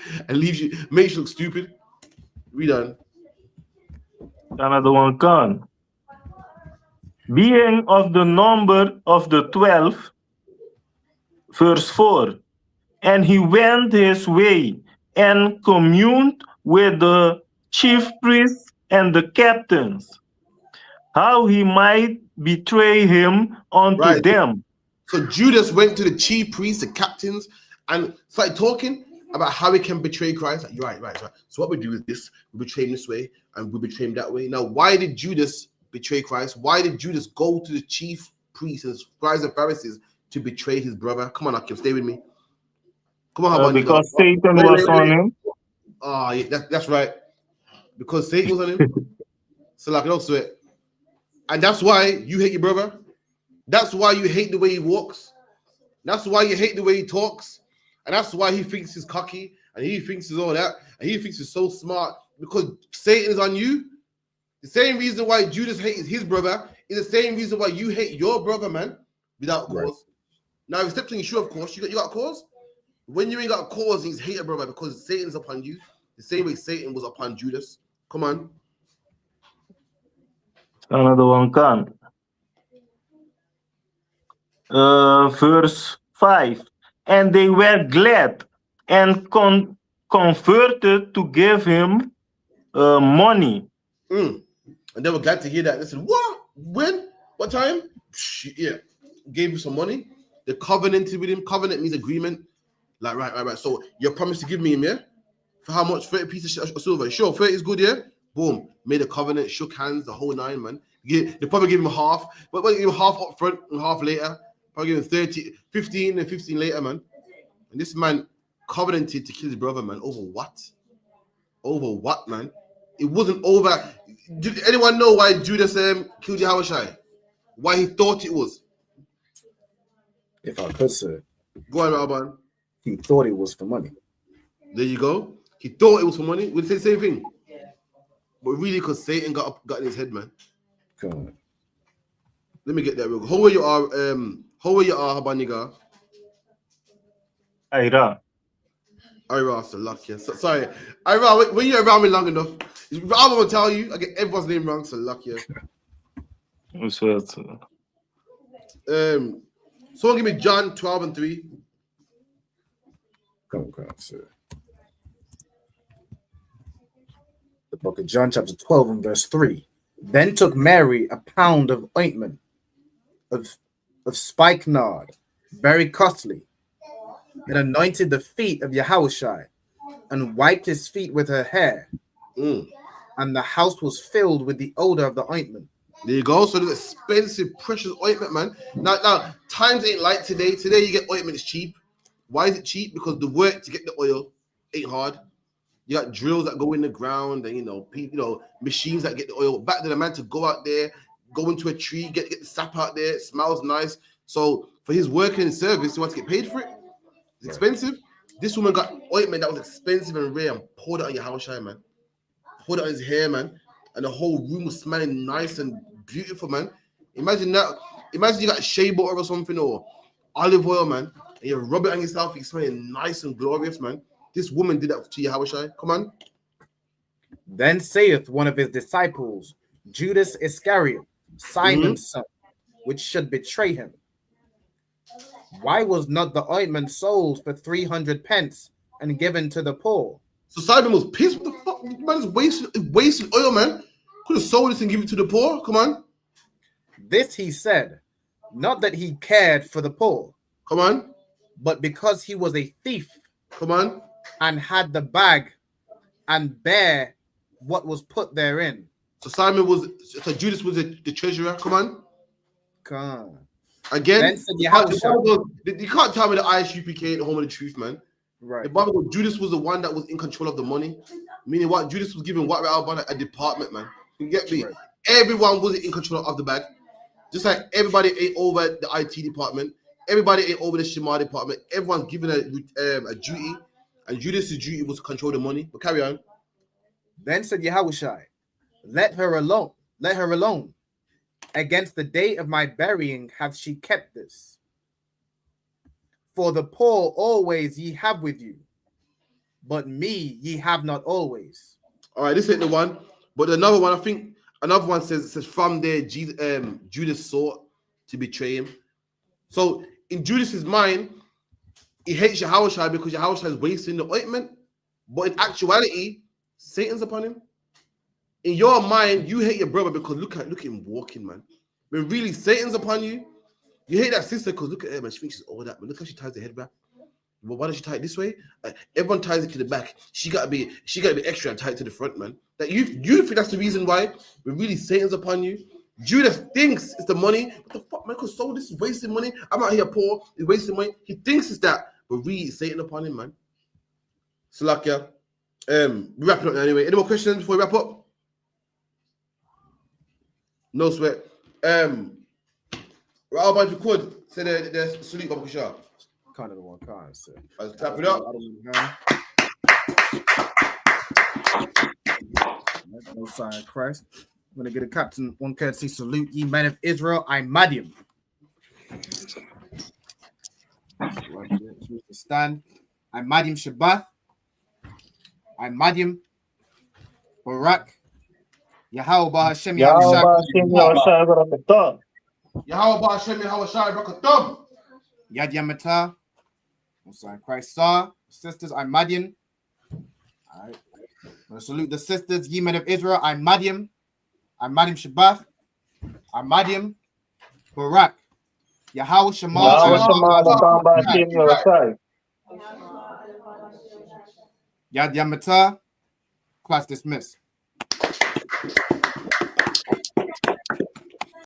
[SPEAKER 3] makes you look stupid. Read on.
[SPEAKER 4] Another one can. Being of the number of the 12, verse 4, and he went his way and communed with the chief priests and the captains, how he might betray him unto them.
[SPEAKER 3] So Judas went to the chief priests, the captains, and started talking about how he can betray Christ. Like, right. So what we do is this: we betray him this way, and we betray him that way. Now, why did Judas betray Christ? Why did Judas go to the chief priests and scribes and Pharisees to betray his brother? Come on, Akim, stay with me. Come on,
[SPEAKER 4] because Satan was on him.
[SPEAKER 3] Yeah, that's right. Because Satan was on him. So like, don't sweat. And that's why you hate your brother. That's why you hate the way he walks. That's why you hate the way he talks. And that's why he thinks he's cocky and he thinks he's all that. And he thinks he's so smart because Satan is on you. The same reason why Judas hates his brother is the same reason why you hate your brother, man, without cause. Right. Now, if you step to your shoe, of course, you got a cause. When you ain't got a cause, he's hate a brother because Satan's upon you. The same way Satan was upon Judas. Come on.
[SPEAKER 4] Another one can. Verse 5. And they were glad and converted to give him money.
[SPEAKER 3] And they were glad to hear that. They said, what? When? What time? Yeah. Gave him some money. They covenanted with him. Covenant means agreement. Like, right. So you promised to give me him, yeah? For how much? 30 pieces of silver. Sure, 30 is good, yeah? Boom. Made a covenant, shook hands, the whole nine, man. They probably give him half. But give him half up front and half later. Probably give him 15 and 15 later, man. And this man covenanted to kill his brother, man. Over what? Over what, man? It wasn't over. Did anyone know why Judas killed Yahushua? Why he thought it was?
[SPEAKER 5] If I could, sir.
[SPEAKER 3] Go on, Rabban.
[SPEAKER 5] He thought it was for money.
[SPEAKER 3] There you go. He thought it was for money. We'd say the same thing. But really, because Satan got in his head, man.
[SPEAKER 5] God.
[SPEAKER 3] Let me get that real quick. How are you are, Habaniga?
[SPEAKER 4] Ira.
[SPEAKER 3] Ira, so lucky. So, sorry. Ira, when you're around me long enough, I'm going to tell you, I get everyone's name wrong, so lucky.
[SPEAKER 4] What's that?
[SPEAKER 3] Someone give me John 12 and 3.
[SPEAKER 5] Come on, sir. The book of John, chapter 12, and verse 3. Then took Mary a pound of ointment of spikenard, very costly, and anointed the feet of Yahushua, and wiped his feet with her hair. And the house was filled with the odor of the ointment.
[SPEAKER 3] There you go. So this expensive, precious ointment, man. Now, times ain't like today. Today you get ointment, it's cheap. Why is it cheap? Because the work to get the oil ain't hard. You got drills that go in the ground, and machines that get the oil. Back then, the man to go out there, go into a tree, get the sap out there. It smells nice. So for his work and service, he wants to get paid for it. It's expensive. This woman got ointment that was expensive and rare and poured it on Yahushua, man. Poured it on his hair, man. And the whole room was smelling nice and beautiful, man. Imagine that. Imagine you got shea butter or something, or olive oil, man, and you rub it on yourself, you're smelling nice and glorious, man. This woman did that to Yahushua. Come on.
[SPEAKER 5] Then saith one of his disciples, Judas Iscariot, Simon's son, which should betray him. Why was not the ointment sold for 300 pence and given to the poor?
[SPEAKER 3] So Simon was pissed. What the fuck? Man is wasting oil, man. Could have sold this and give it to the poor. Come on.
[SPEAKER 5] This he said, not that he cared for the poor.
[SPEAKER 3] Come on.
[SPEAKER 5] But because he was a thief.
[SPEAKER 3] Come on.
[SPEAKER 5] And had the bag and bear what was put therein.
[SPEAKER 3] So Judas was the treasurer. Come on.
[SPEAKER 5] Come.
[SPEAKER 3] Again, you can't tell me the ISUPK ain't the home of the truth, man.
[SPEAKER 5] Right.
[SPEAKER 3] The Bible goes, Judas was the one that was in control of the money. Meaning what? Judas was giving what a department, man. You get me? Right. Everyone was in control of the bag. Just like everybody ain't over the IT department. Everybody ain't over the Shema department. Everyone's given a duty. And Judas' duty was to control the money. But carry on.
[SPEAKER 5] Then said Yahushua, let her alone. Let her alone. Against the day of my burying hath she kept this. For the poor always ye have with you, but me ye have not always.
[SPEAKER 3] All right, this ain't the one. But another one, I think another one says from there Judas sought to betray him. So in Judas's mind, he hates Yahushua because Yahushua is wasting the ointment. But in actuality, Satan's upon him. In your mind, you hate your brother because look at him walking, man. When really Satan's upon you, you hate that sister because look at her, man. She thinks she's all that, but look how she ties the head back. Well, why does she tie it this way? Everyone ties it to the back. She gotta be extra and tie it to the front, man. That you think that's the reason why when really Satan's upon you. Judas thinks it's the money. What the fuck, man? Because this is wasting money. I'm out here poor. He's wasting money. He thinks it's that, but really it's Satan upon him, man. So like, yeah. We're wrapping up now anyway. Any more questions before we wrap up? No sweat. Well, if you could say the salute, Baba Kushar.
[SPEAKER 5] Kind of the one kind, sir.
[SPEAKER 3] Let's tap it up.
[SPEAKER 5] No sign of Christ. I'm gonna get a captain one courtesy salute, ye men of Israel. I Madium. Stand. I Madium Shabbat. I Madium Barak. Yahweh Hashem
[SPEAKER 3] Yahweh Hashem Brakatum.
[SPEAKER 5] Yad Yamata. Messiah Christ saw. Sisters, I'm Madian. All right. I'm going to salute the sisters, ye men of Israel. I'm Madian Shabbat. I'm Madian Barak. Yahweh Shema. Yad Yamata. Class dismissed.